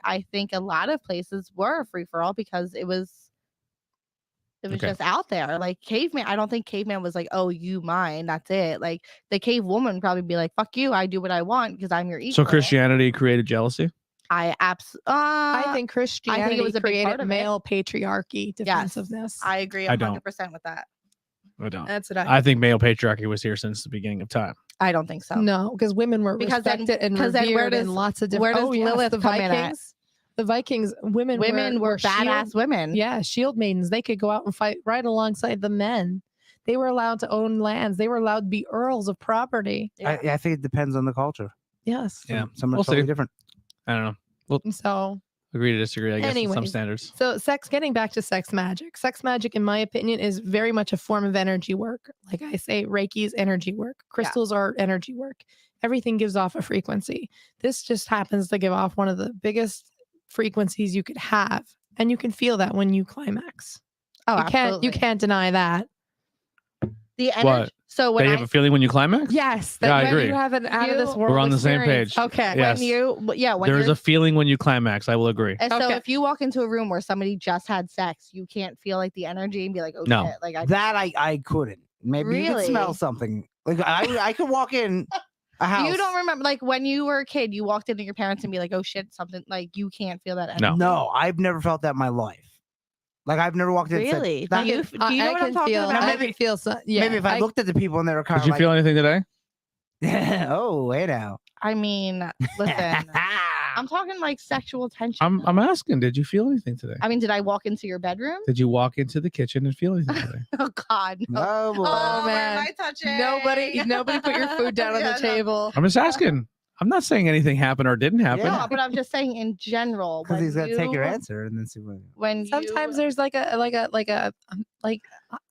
a lot of places were a free for all because it was Okay. just out there. Like caveman, I don't think caveman was like, oh, you mine, that's it. Like the cave woman would probably be like, fuck you, I do what I want because I'm your equal. So Christianity created jealousy. I think Christianity was a big created part of it. male patriarchy, yes, defensiveness. I agree I don't. 100% with that. I don't. That's what I I think male patriarchy was here since the beginning of time. I don't think so. no, because women were Because then- respected and because then where revered in does- lots of different. where does yes, Lilith the come in at? Vikings? The Vikings, women Were badass shield- women. Yeah, shield maidens. They could go out and fight right alongside the men. They were allowed to own lands. They were allowed to be earls of property. I think it depends on the culture. Yes. Yeah, Some are we'll totally see. different. I don't know. So Agree to disagree, I guess, in some Anyways. standards. So getting back to sex magic. Sex magic, in my opinion, is very much a form of energy work. Like I say, Reiki is energy work. Crystals are energy work. Everything gives off a frequency. This just happens to give off one of the biggest frequencies you could have. And you can feel that when you climax. Oh, You absolutely. can't deny that. The energy. What? So when They I have a feeling when you climax? Yes. Yeah, I when agree. You have an out of this You- world We're on the same experience. page. Okay. Yeah. Yes. when There is you're a feeling when you climax. I will agree. and so Okay. if you walk into a room where somebody just had sex, you can't feel like the energy and be like, oh No. shit. Like That I couldn't. Maybe you could smell Really? something. Like I could walk in a house. you don't remember like when you were a kid, you walked into your parents and be like, oh shit, something like you can't feel that energy. No. No, I've never felt that in my life. Like I've never walked in. And Really? said, that, Do you know what I'm talking feel, about? Now, I maybe- can feel some. Yeah. maybe if I looked at the people and they were kind Did of you like, feel anything today? oh, hey now. I mean, listen, I'm talking like sexual tension. I'm asking, did you feel anything today? I mean, did I walk into your bedroom? Did you walk into the kitchen and feel anything today? Oh God, no. Oh, boy. Oh, man. where am I touching? Nobody put your food down on Yeah, the no. table. I'm just asking. I'm not saying anything happened or didn't happen. Yeah. No, but I'm just saying in general. Because when he's got to take your you- answer and then see what. When Sometimes you, there's like I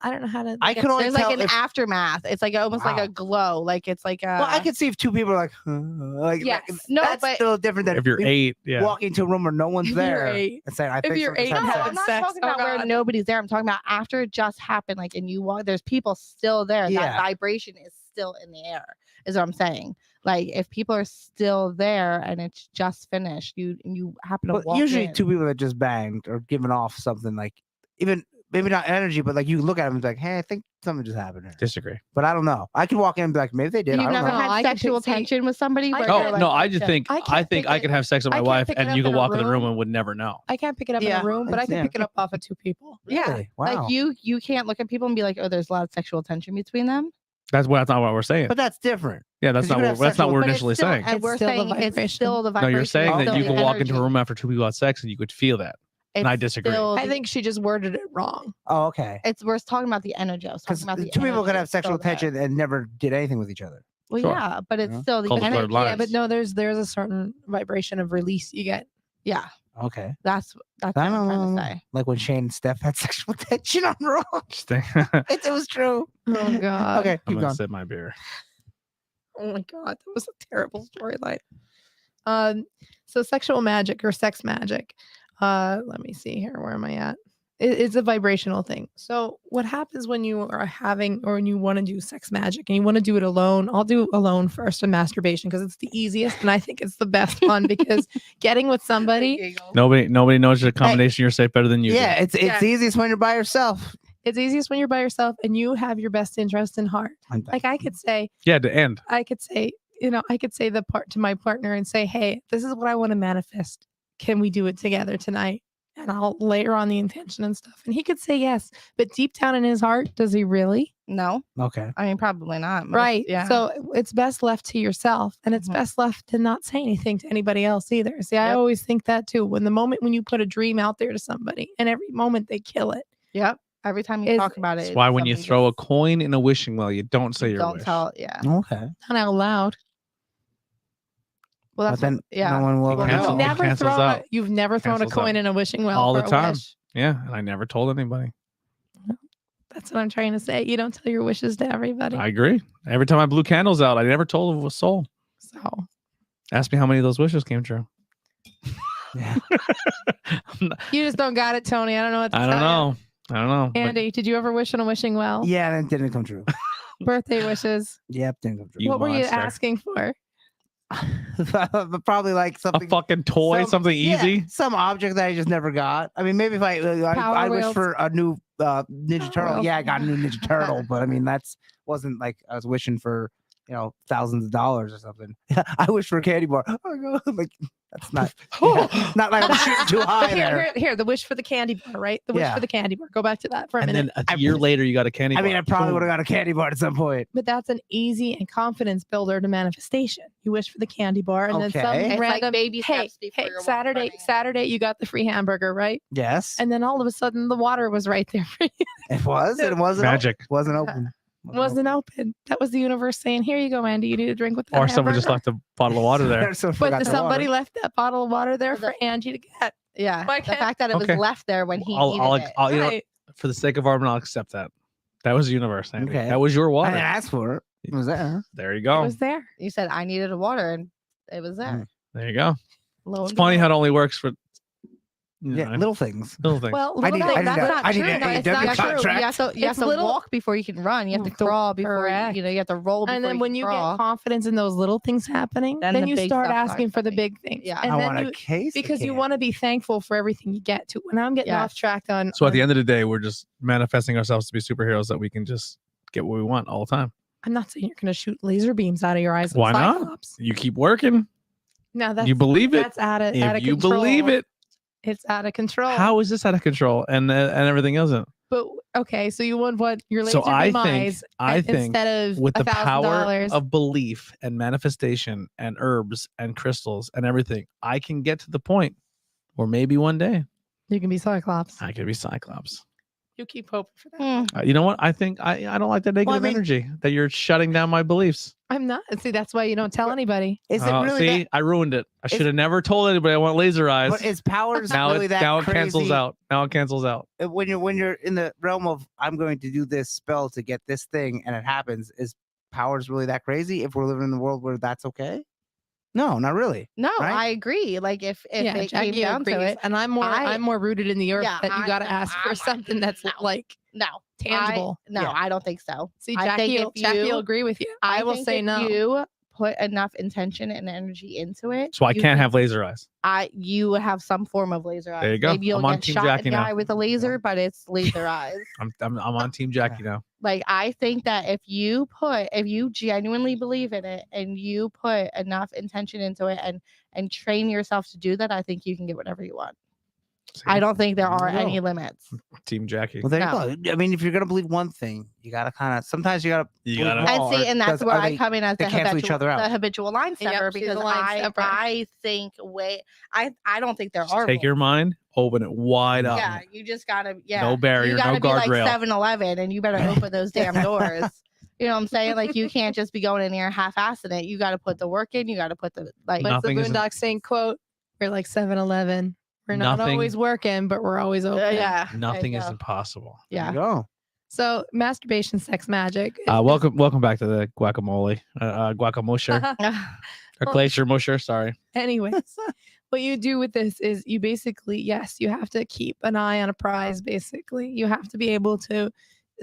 don't know how to. I get- can only there's tell like an if, aftermath. It's like almost like Wow. a glow. Like it's like a. well, I could see if two people are like, like Yes. like, No, that's but- still different than If you're 8, yeah. walking to a room where no one's If you're there 8. and saying, I If think you're somebody's 8 having No, having I'm not sex, talking oh about where God. nobody's there. I'm talking about after it just happened. Like, and you walk, there's people still there. Yeah. That vibration is still in the air. Is what I'm saying. Like if people are still there and it's just finished, you happen to Well, walk usually in. two people that just banged or giving off something like even maybe not energy, but like you look at them and be like, hey, I think something just happened here. Disagree. But I don't know. I can walk in and be like, maybe they did. You've I don't never know. No, I had can sexual see- tension with somebody. I where can't- you're Oh like, no, I just yeah. think I I can't think pick I it- could have sex with I my can't wife pick it and up you could in a walk in the room room. and would never know. I can't pick it up in Yeah. a room, but I can Yeah. pick it up off of two people. Yeah. Really? Wow. Like you can't look at people and be like, oh, there's a lot of sexual tension between them. That's not what we're saying. But that's different. Yeah, that's 'cause you not could what have sexual- we're But it's initially still- saying. And It's we're still the saying it's vibration. still the No, vibration. you're saying it's that still you the can walk into a energy. room after two people had sex and you could feel that. And I It's disagree. still I the- think she just worded it wrong. Oh, okay. we're talking about the energy. I was Because talking about the two people could energy have is still sexual there. tension and never did anything with each other. Well, Sure. yeah, but it's Yeah. still the Called the blurred energy. lines. Yeah, but no, there's a certain vibration of release you get. Yeah, Okay. that's what I I'm don't trying know. to say. Like when Shane and Steph had sexual tension on Raw. Interesting. It was true. Oh God. Okay, I'm keep gonna going. sip my beer. Oh my God, that was a terrible storyline. So sexual magic or sex magic. Let me see here. Where am I at? It's a vibrational thing. So what happens when you are having or when you want to do sex magic and you want to do it alone? I'll do alone first in masturbation because it's the easiest and I think it's the best fun because getting with somebody, Nobody knows the combination you're safe better than you. Yeah, do. it's Yeah. easiest when you're by yourself. it's easiest when you're by yourself and you have your best interest in heart. Like I could say, Yeah, to end. I could say the part to my partner and say, hey, this is what I want to manifest. Can we do it together tonight? And I'll layer on the intention and stuff. And he could say yes. But deep down in his heart, does he really? No, Okay. I mean probably not. Right. Yeah. So it's best left to yourself. And it's Mhm. best left to not say anything to anybody else either. See, I Yep. always think that too. When you put a dream out there to somebody and every moment they kill it. Yep. Every time you Is- talk about it, That's why when you something throw a just- coin in a wishing well, you don't say you your don't wish. tell. Yeah. Okay. Not out loud. Well, But that's then yeah. no one will People ever cancel- know. know. cancels out. You've never thrown a Cancels coin out. in a wishing well All for the a time. wish. Yeah, and I never told anybody. That's what I'm trying to say. You don't tell your wishes to everybody. I agree. Every time I blew candles out, I never told a soul. So Ask me how many of those wishes came true. Yeah. you just don't got it, Tony. I don't know what to I don't tell ya. know. I don't know. But Andy, did you ever wish on a wishing well? Yeah, and it didn't come true. Birthday wishes. Yep, didn't come true. You What were you monster. asking for? But probably like a something fucking toy, something yeah, easy. some object that I just never got. I mean, maybe if Power I wish wheels. for a new Ninja Power Turtle. wheels. Yeah, I got a new Ninja Turtle, but I mean that's wasn't like I was wishing for thousands of dollars or something. I wish for a candy bar. Oh no, like that's not not like I'm shooting too high there. Here, the wish for the candy bar, right? The wish Yeah. for the candy bar. Go back to that for a And minute. then a year later, you got a candy I bar. mean, I probably Boom. would have got a candy bar at some point. But that's an easy and confidence builder to manifestation. You wish for the candy bar, and then some Okay. It's like random baby hey, steps before hey, you're Saturday, running. you got the free hamburger, right? Yes, And then all of a sudden, the water was right there for you. it was. It wasn't Magic. Wasn't open. Wasn't open. That was the universe saying, "Here you go, Andy. You need a drink with that." Or someone just hamburger." left a bottle of water there. So But forgot the somebody water. left that bottle of water there For the- for Angie to get. Yeah. Why The can't- fact that it Okay. was left there when he I'll, needed it. I'll, you know, Right. for the sake of argument, I'll accept that. That was the universe, Andy. Okay. That was your I water. didn't ask for it. It was there. There you It go. was there. You said I needed a water and it was there. There you go. Lo It's and funny how it behold. only works for Yeah, little things. little things. Well, I need- little I things, need that's that- not I need true. an No, it's AEW not true. contract. You have It's to little- walk before you can run. You have to Mm, crawl before correct. you have to roll. And then when you crawl. get confidence in those little things happening, Then then the you big start stuff starts asking for the happening. big things. Yeah. And I then want you, a case because you can. want to be thankful for everything you get to. When I'm getting Yes. off track on, So at the end of the day, we're just manifesting ourselves to be superheroes that we can just get what we want all the time. I'm not saying you're going to shoot laser beams out of your eyes. Why not? Cyclops. You keep working. Now that's You believe it. That's out of If you control. believe it, It's out of control. how is this out of control and everything isn't? But okay, so you want what your laser So I beam think- eyes I and think instead of With the power $1,000. of belief and manifestation and herbs and crystals and everything, I can get to the point where maybe one day you can be Cyclops. I could be Cyclops. You keep hoping for that. You know what? I think I don't like that negative mean- energy that you're shutting down my beliefs. I'm not. See, that's why you don't tell anybody. Is it really see, that? I ruined it. I should have never told anybody I want laser eyes. But is powers now really that now it crazy? cancels out. Now it cancels out. When you're in the realm of I'm going to do this spell to get this thing and it happens, is powers really that crazy? If we're living in the world where that's okay? No, not really. No, Right? I agree. Like if Yeah, it came Jackie down to agrees. it, And I'm more rooted in the earth Yeah, that you I- got to no, ask for I'm- something that's no. like no, tangible. No, Yeah. I don't think so. See, I think Jackie will if you- agree with you. I will think say if no. You put enough intention and energy into it, So I you can't can- have laser eyes. you would have some form of laser eyes. There you go. Maybe you'll I'm on get Team shot Jackie in the now. eye with a laser, but it's laser eyes. I'm on Team Jackie now. Like, I think that if you genuinely believe in it and you put enough intention into it and train yourself to do that, I think you can get whatever you want. See? I don't think there are There you any go. limits. Team Jackie. Well, there No. you go. I mean, if you're gonna believe one thing, you gotta kind of. Sometimes you gotta. You believe gotta- them And all, see, or and that's does- where are I they- come in as they the cancel each other out. habitual line Yep, stepper she's the because line stepper. I think I don't think there Just are. take your rules. mind, open it wide up. Yeah, you just gotta No barrier, You no gotta be like guardrail. 7-Eleven, and you better open those damn doors. You know what I'm saying? Like, you can't just be going in there half-assing it. You got to put the work in. You got to put the like. What's the Nothing isn't- Boondocks saying? Quote: "We're like 7-Eleven. We're not Nothing- always working, but we're always open." Yeah, there Nothing you is go. impossible. There Yeah. you go. So masturbation, sex magic. Welcome back to the guacamole, guacamusher, or glacier musher. Sorry. Anyways, what you do with this is you basically, yes, you have to keep an eye on a prize. Basically, you have to be able to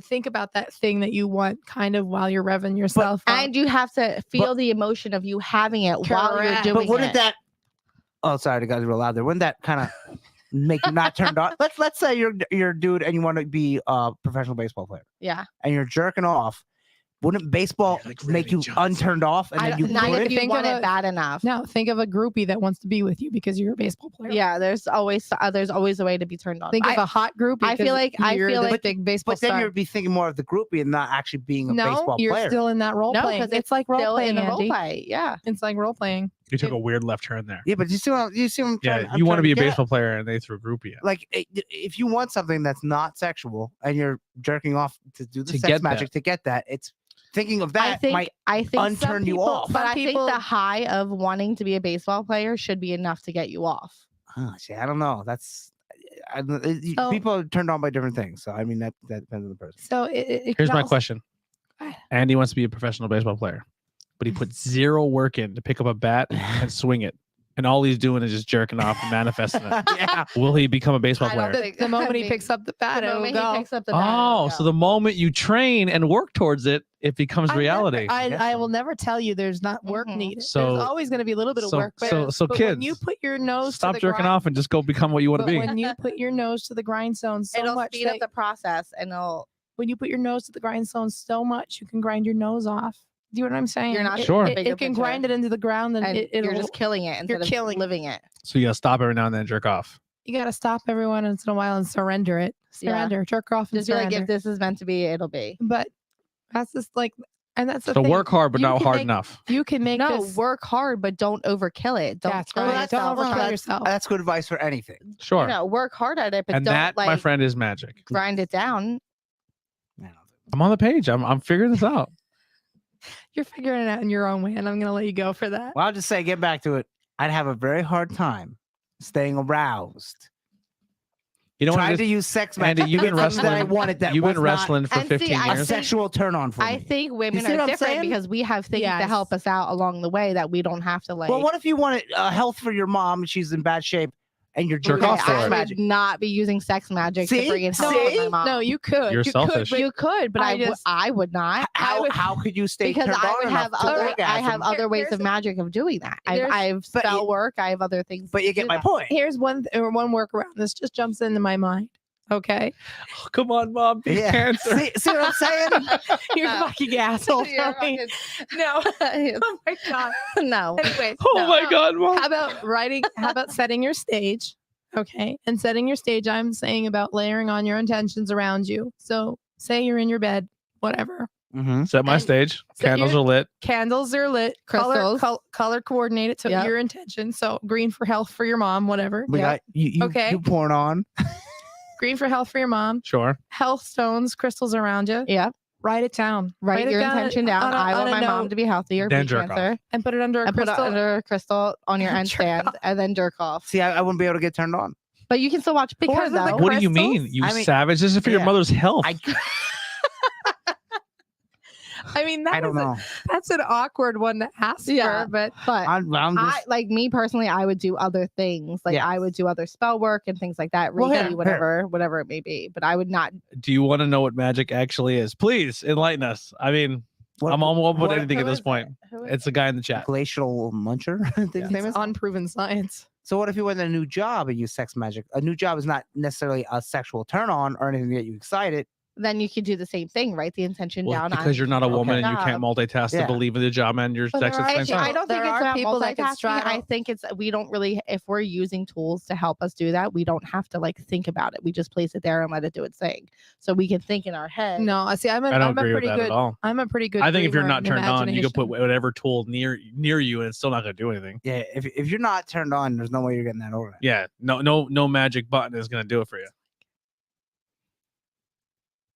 think about that thing that you want, kind of while you're revving yourself up. And you have to feel the emotion of you having it while you're Correct. doing But wouldn't it. that? Oh, sorry, the guys were loud there. Wouldn't that kind of make you not turned on? Let's say you're a dude and you want to be a professional baseball player Yeah. and you're jerking off. Wouldn't baseball Like make Randy you Johnson. unturned off and I then don't, you not quit? if you Think want of it a- bad enough. Now think of a groupie that wants to be with you because you're a baseball player. Yeah, there's always a way to be turned on. Think I- of a hot groupie. I feel like- I you're feel this like- big baseball But then star. you'd be thinking more of the groupie and not actually being a No, baseball you're player. still in that role No, playing. 'cause It's like role still playing, in the role Andy. play. Yeah. It's like role playing. You took a weird left turn there. Yeah, but you see what I'm Yeah, trying, I'm you want to trying be a get at. baseball player, and they threw a groupie at. Like, if you want something that's not sexual and you're jerking off to do the To sex get magic to get that, it's thinking of that might I think some unturn you people- off. But Some I people- think the high of wanting to be a baseball player should be enough to get you off. See, I don't know. That's So- people are turned on by different things. So I mean that depends on the person. So it Here's can my also- question. Andy wants to be a professional baseball player, but he put zero work in to pick up a bat and swing it. And all he's doing is just jerking off and manifesting it. Yeah. Will he become a baseball I don't player? think- The moment I he mean, picks up the bat, the it will moment go. he picks up the bat, Oh, it'll so go. the moment you train and work towards it, it becomes reality. I Yes. will never tell you there's not work Mhm. needed. So- there's always going to be a little bit of so- work. But, so but kids, when you put your nose Stop to the jerking grind, off and just go become what you want to but be. when you put your nose to the grindstone so it'll much, speed up that the process and it'll when you put your nose to the grindstone so much, you can grind your nose off. Do you know what I'm saying? You're not Sure. It, bigger it can picture. grind it into the ground, and, and it'll, you're just killing it instead of killing it. living it. So you gotta stop every now and then and jerk off. you got to stop every once in a while and surrender it. Yeah. Surrender, jerk off and Just be like, surrender. if this is meant to be, it'll be. But that's just like, and that's the So thing. work hard, but You not can hard make- enough. You can make No, this. work hard, but don't overkill it. Don't That's kill right. that's yourself. Don't overkill that's- yourself. That's good advice for anything. Sure. You know, work hard at it, but And don't that, like my friend, is magic. grind it down. I'm on the page. I'm figuring this out. You're figuring it out in your own way, and I'm going to let you go for that. Well, I'll just say, get back to it. I'd have a very hard time staying aroused. You know what? Trying it to is? use sex Andy, magic you've to been get something that I wrestling- wanted that You've was been wrestling for And see, 15 I not a years. sexual turn on for I me. think women see what are I'm different saying? because we have things to Yes. help us out along the way that we don't have to like. Well, what if you wanted health for your mom and she's in bad shape and you're Jerk doing off for sex it. I magic? would not be using sex magic See? to bring in health See? to my mom. No, you could. You're you selfish. Could, but You could, but I I just- would not. How could you stay Because turned I on would enough have to other I orgasm? have other ways Here's of the- magic of doing that. There's- I've but spell you- work. I have other things. But you to get do my that. point. here's one workaround. This just jumps into my mind. Okay, Oh, come on, mom. Be Yeah. cancer. See what I'm saying? you're a fucking asshole. You're Tony. fucking- No. Oh my god. no. Anyway, Oh No. my God, mom. how about setting your stage? Okay, and setting your stage. I'm saying about layering on your intentions around you. So say you're in your bed, whatever. Mm-hmm. Set my And- stage. set Candles your- are lit. Candles are lit. Crystals. Color coordinated to Yep. your intention. So green for health for your mom, whatever. We Yeah. got you Okay. you pouring on. Green for health for your mom. Sure. Health stones, crystals around you. Yeah. Write it down. Write it your down intention down. on a- I on want a my mom note to be healthy or Then be jerk off. cancer. and put it under a And put crystal. it under a crystal on your end Jerk stand off. and then jerk off. See, I wouldn't be able to get turned on. But you can still watch porn Because of the though. What do you mean? crystals? You I mean- savage. This is for your Yeah. mother's health. I mean, I don't know. That's an awkward one to ask Yeah. for, but But I'm just I like me personally, I would do other things. Like I would do other spell work and things like that. Well, Reiki, here. whatever it may be. But I would not. Do you want to know what magic actually is? Please enlighten us. I mean, I'm on with what- anything at Who this is point. it? Who is It's a guy in the chat. glacial muncher. I think his name It's is. unproven science. So what if you went to a new job and you sex magic? A new job is not necessarily a sexual turn on or anything to get you excited. Then you could do the same thing, write the intention Well, down. because on you're not a woman and you can't job. multitask to Yeah. believe in the job and your But sex there at the are same time. I don't think There it's are about people that can multitasking. I straddle. think it's we don't really if we're using tools to help us do that, we don't have to like think about it. We just place it there and let it do its thing. So we can think in our head. No, I see. I don't I'm a agree with pretty that good. at all. I'm a pretty good. I think if you're dreamer not and turned on, you could put imagination. whatever tool near you, and it's still not going to do anything. Yeah, if you're not turned on, there's no way you're getting that orgasm. Yeah, no magic button is going to do it for you.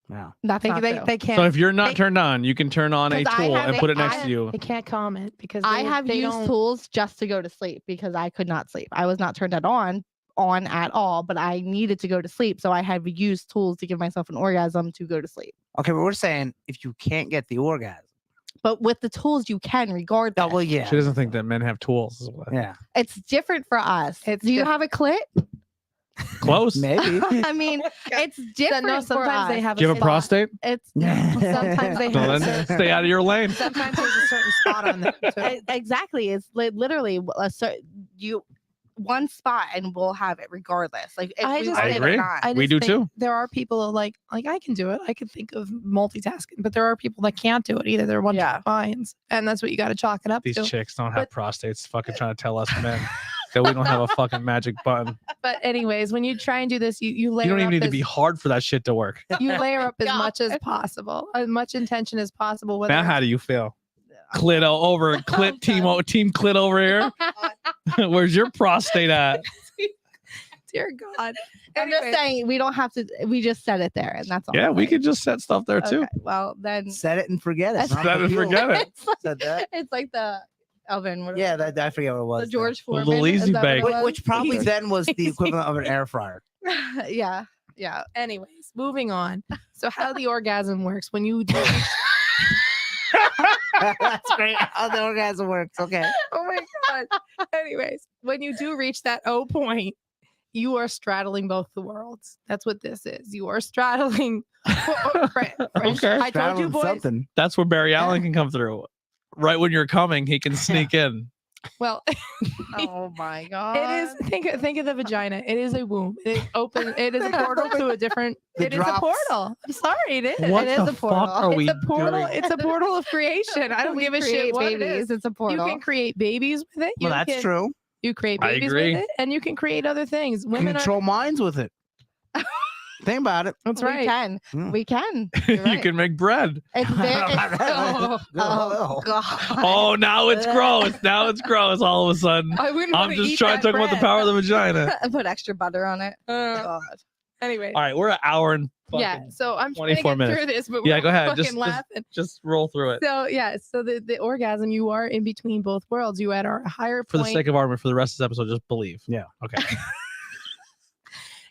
Wow. That's not true. They can't. So if you're not they- turned on, you can turn on a 'Cause I tool have and it- put it I next have- to you. They can't comment because I have they used don't- tools just to go to sleep because I could not sleep. I was not turned on at all, but I needed to go to sleep. So I had used tools to give myself an orgasm to go to sleep. Okay, but we're saying if you can't get the orgasm. But with the tools you can regardless. Oh well, yeah. She doesn't think that men have tools. Yeah, It's different for us. It's Do you diff- have a clit? Close. Do maybe. I mean, it's different. No, sometimes for they us. have. you have a spot. prostate? It's Sometimes they So have. then stay out of your lane. Sometimes there's a certain spot on them. Too. exactly. It's literally one spot, and we'll have it regardless. Like if I we just- want I it agree. or not. I We just do think too. There are people like I can do it. I can think of multitasking, but there are people that can't do it either. They're one Yeah. minds, and that's what you got to chalk it up These to. chicks don't have But- prostates. Fucking trying to tell us men that we don't have a fucking magic button. But anyways, when you try and do this, you layer You don't even up need to as, be hard for that shit to work. you layer up as God. much as possible, as much intention as possible. Whether Now, how do you feel? I'm Clit over, clit team clit over here. Where's your prostate at? dear God. I'm just Anyway, saying we don't have to. We just set it there, and that's all. Yeah, I'm we saying. could just set stuff there too. Okay, well, then Set it and forget it. That's- Not Set the and fuel. forget it. it's like, Said that. it's like the oven. Whatever. Yeah, I forget what it was. the now. George Foreman. Little is easy that what it bake. was? Which probably then was the equivalent of an air fryer. yeah, yeah. anyways, moving on. So how the orgasm works when you do That's great. How the orgasm works. Okay. oh my God. Anyways, when you do reach that O point, you are straddling both the worlds. That's what this is. You are straddling. Okay. I told you, Straddling boys. something. That's where Barry Allen can come through. Right when you're coming, he can sneak in. Well, Oh my god. it is. Think of the vagina. It is a womb. It is open. It is a portal to a different. The It is a drops. portal. I'm sorry. It is. What it is the a fuck portal. are we It's a portal. doing? It's a portal of creation. I don't We give a create shit what babies. it is. It's a portal. You can create babies with it. You Well, that's can, true. You create I babies agree. with it, and you can create other things. Women are. Control minds with it. Think about it. That's we right. can. Mm. We can. You're You right. can make bread. It's oh, Oh. god. Oh, now it's gross. Now it's gross all of a sudden. I wouldn't I'm wanna just eat trying to that talk about the bread. power of the vagina. Put extra butter on it. God. Anyway. All right, we're an hour and Yeah. fucking So I'm trying to 24 get minutes. through this, but Yeah, we're go ahead. fucking Just laughing. just roll through it. So yeah, so the orgasm, you are in between both worlds. You at our higher For the point. sake of argument, for the rest of this episode, just believe. Yeah. Okay.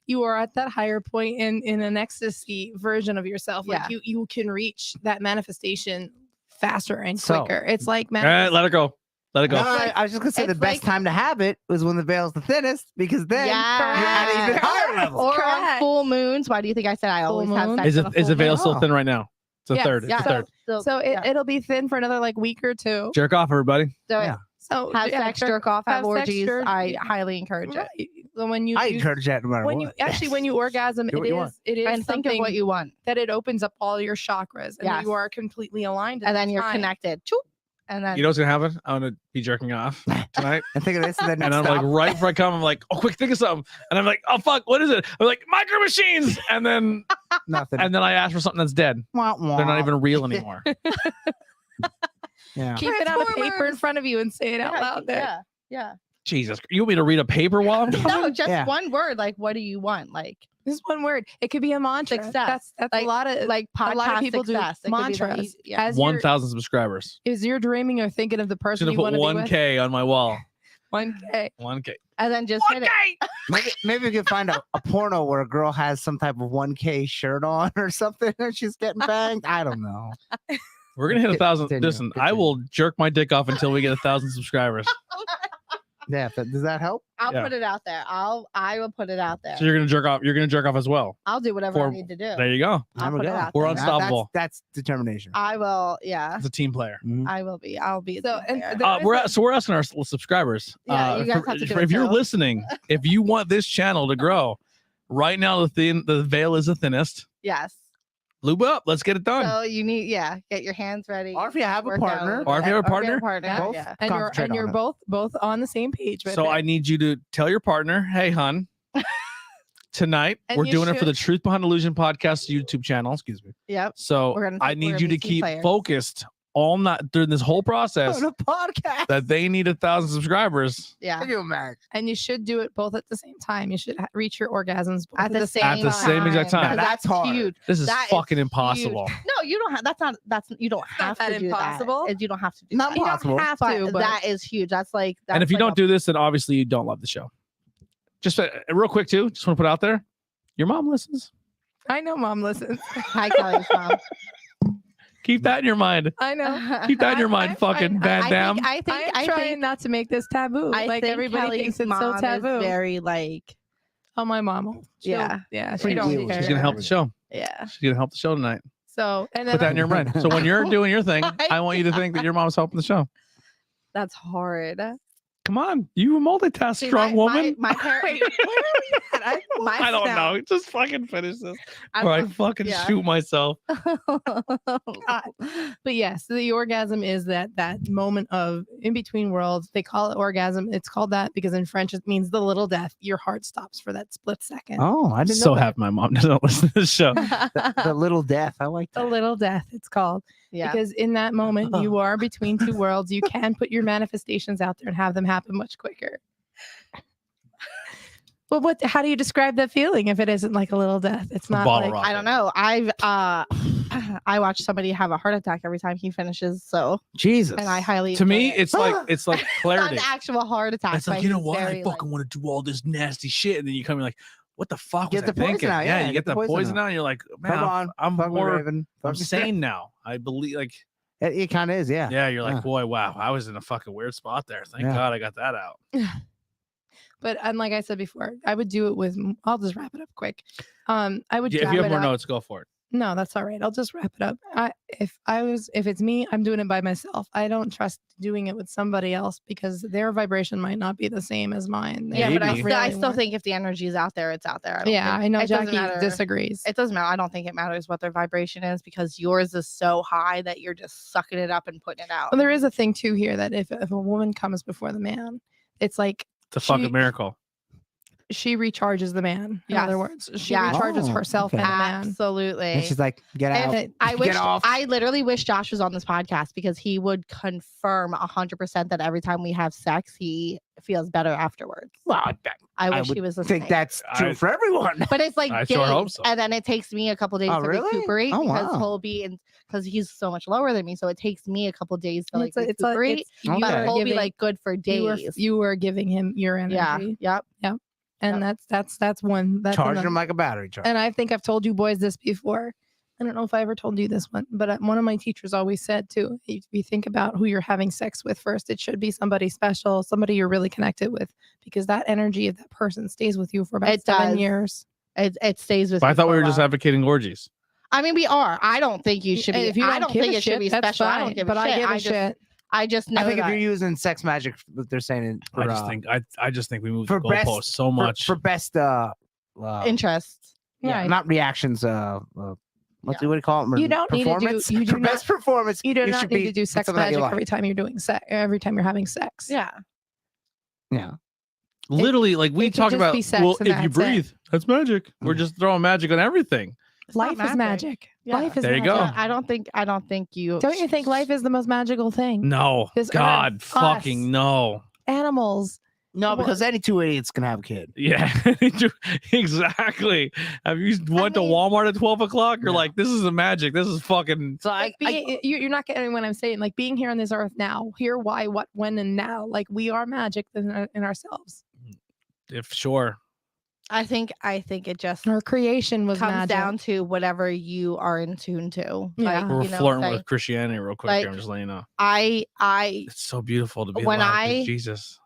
You are at that higher point in an ecstasy version of yourself. Like Yeah. you can reach that manifestation faster and So- quicker. It's like All right, let it go. Let it go. No, I was just gonna say the it's best like- time to have it was when the veil's the thinnest, because then you're at an even Yeah. higher level. Or on Correct. full moons. Why do you think I said I Full always have moon. sex Is on it a is full the veil moon? still Oh. thin right now? It's a Yes, third. It's yeah. a third. so yeah. it'll be thin for another like week or two. Jerk off, everybody. So Yeah. So have yeah, sex, jerk off, have have sex, orgies. jerk- I highly encourage it. Right. So when you I you- encourage that no matter when what. you actually when you orgasm, Do what you want. it is And think of something what you want. that it opens up all your chakras and Yes. you are completely aligned. at And then that you're time. connected. Choop. And then You know what's gonna happen? I'm gonna be jerking off tonight. And think of this, and then And I'm stop. like, right before I come, I'm like, oh, quick, think of something. And I'm like, oh, fuck, what is it? I'm like, micro machines. And then nothing. I ask for something that's dead. Wah, wah. They're not even real anymore. Yeah. Keep it on a paper in Transformers. front of you and say it out yeah, loud there. yeah, yeah. Jesus, you want me to read a paper while I'm No, just Yeah. one word. Like, what do you want? Like, This is one word. It could be a mantra. Success. That's Like- a lot of like podcast a lot of people success. do It could be that mantras. easy- yeah. As you're, 1,000 subscribers. is you're dreaming or thinking of the I'm person gonna you put want to be with. 1K on my wall. 1K. 1K. And then just hit it. Maybe we could find a porno where a girl has some type of 1K shirt on or something, and she's getting banged. I don't know. We're gonna hit 1,000. Continue, Listen, I continue. will jerk my dick off until we get 1,000 subscribers. Yeah. Does that help? I'll Yeah. put it out there. I will put it out there. So you're gonna jerk off. You're gonna jerk off as well. I'll do whatever I need to do. There you go. I'll There we put it go. out We're there. unstoppable. That's determination. I will. Yeah, As a team player. Mhm. I will be. I'll be. So, and there. there is We're asking our subscribers. Yeah, you guys have to do it if you're too. listening, if you want this channel to grow, right now the veil is the thinnest. Yes. Lube up. Let's get it done. So you need, get your hands ready. Or if you have a work out partner. little Or if bit. you have a partner. Both Yeah. and concentrate you're on it. both on the same page. With So it. I need you to tell your partner, hey, hun, tonight And we're you doing it for the should- Truth Behind Illusion podcast YouTube channel. Excuse me. Yep. So We're gonna- I we're need gonna you be to team keep players. focused all night during this whole process On a podcast. that they need 1,000 subscribers Yeah. Can you imagine? and you should do it both at the same time. You should reach your orgasms both At the same At the same exact time. because That's hard. huge. This is That is fucking huge. impossible. No, you don't have. That's you don't have that to do impossible? that. You don't have to do Not that. You possible. don't have But to, but that is huge. That's like. That's And if you like don't do this, then obviously you don't love the show. Just real quick, too, just want to put out there, your mom listens. I know mom listens. Hi, Kelly's mom. Keep that in your mind. I know. Keep that in your mind, I'm fucking Van Damme. I I'm trying not to make this taboo. I Like think everybody Kelly's thinks it's mom so is taboo. very like. Oh, my mom. she'll- Yeah. Yeah. She Pretty don't wheels. care. She's going to help the show. Yeah. She's going to help the show tonight. So, and then Put that in your mind. So when you're doing your thing, I want you to think that your mom's helping the show. That's hard. Come on. You a multitask See, strong woman. My parents. Wait, where are we at? I don't know. Just fucking finish this. Or I fucking yeah. shoot myself. But yes, the orgasm is that moment of in between worlds. They call it orgasm. It's called that because in French it means the little death. Your heart stops for that split second. Oh, I didn't So know that. happy my mom doesn't listen to this show. The little death. I like The that. little death, it's called. Yeah. Because in that moment you are between two worlds. You can put your manifestations out there and have them happen much quicker. Well, how do you describe that feeling if it isn't like a little death? It's not bottle like rocket. I don't know. I watch somebody have a heart attack every time he finishes. So, Jesus. and I highly To enjoy me, it. it's like It's not clarity. an actual heart attack. It's like, but you know he's what? I very, fucking want to do all this nasty shit. And then you come in like, what the fuck Get was I the poison thinking? out, Yeah, yeah, you get get the the poison poison out. out and you're like, man, Come on. I'm Fuck me, more, Raven. I'm Fuck me. sane now. I believe like, It kind of is, yeah. yeah, you're like, Yeah. boy, wow, I was in a fucking weird spot there. Thank Yeah. God I got that out. But and like I said before, I would do it with. I'll just wrap it up quick. I would. Yeah, if wrap you have it more up- notes, go for it. No, that's all right. I'll just wrap it up. If it's me, I'm doing it by myself. I don't trust doing it with somebody else because their vibration might not be the same as mine. They Yeah, but I Maybe. still want- think if the energy is out there, it's out there. I don't Yeah, think- I know it doesn't Jackie matter. disagrees. It doesn't matter. I don't think it matters what their vibration is because yours is so high that you're just sucking it up and putting it out. Well, there is a thing too here that if a woman comes before the man, it's like It's a fucking She- miracle. she recharges the man. In Yes. other words, she Yes. recharges Oh, herself okay. and the man. Absolutely. And she's like, get out. And I Get wish off. I literally wish Josh was on this podcast because he would confirm 100% that every time we have sex, he feels better afterwards. Well, I wish would he was listening. think that's true I- for everyone. But it's like I days, sure hope so. and then it takes me a couple days Oh, to really? recuperate Oh, because wow. he'll be in because he's so much lower than me. So it takes me a couple days to like recuperate. you Okay. But are he'll be giving- like good for you days. are giving him your yeah. energy. Yep. And that's one that's Charging another- them like a battery charger. And I think I've told you boys this before. I don't know if I ever told you this one, but one of my teachers always said too, if you think about who you're having sex with first, it should be somebody special, somebody you're really connected with, because that energy of that person stays with you for about It 7 does. years. It stays with. But I me thought for we a were just while. advocating orgies. I mean, we are. I don't think you should be. If you I don't give think a it should shit, be that's special. I fine, don't give but a shit. I give a shit. I just know I think if that. you're using sex magic, what they're saying in, for, I just think we moved for the best- goalposts so for, much. for best interest. yeah, Right. not reactions. What do you call it? You don't need to do- Performance? you do for not- best performance. You do it not should need be to do sex something that you magic like. every time you're doing sex, every time you're having sex. Yeah. Yeah. Literally, like we it could talk just about, be sex well, and if you that's it. breathe, that's magic. We're just throwing magic on everything. It's not Life is magic. Yeah. Life is There you magic. go. Yeah, I don't think you. Don't you think life is the most magical thing? No, This earth, God, us. fucking no. Animals. No, because any two idiots can have a kid. Yeah, exactly. Have you went to mean- Walmart at 12 o'clock? You're No. like, this is a magic. This is fucking. So Like you're not getting what I'm saying. Like being here on this earth now, here, why, what, when, and now. Like we are magic in ourselves. If sure. I think it just Our creation was comes magic. down to whatever you are in tune to. Yeah. We're you know, flirting like, with Christianity real quick. like, here, I'm just letting you know. I It's so beautiful to be When alive with I- Jesus.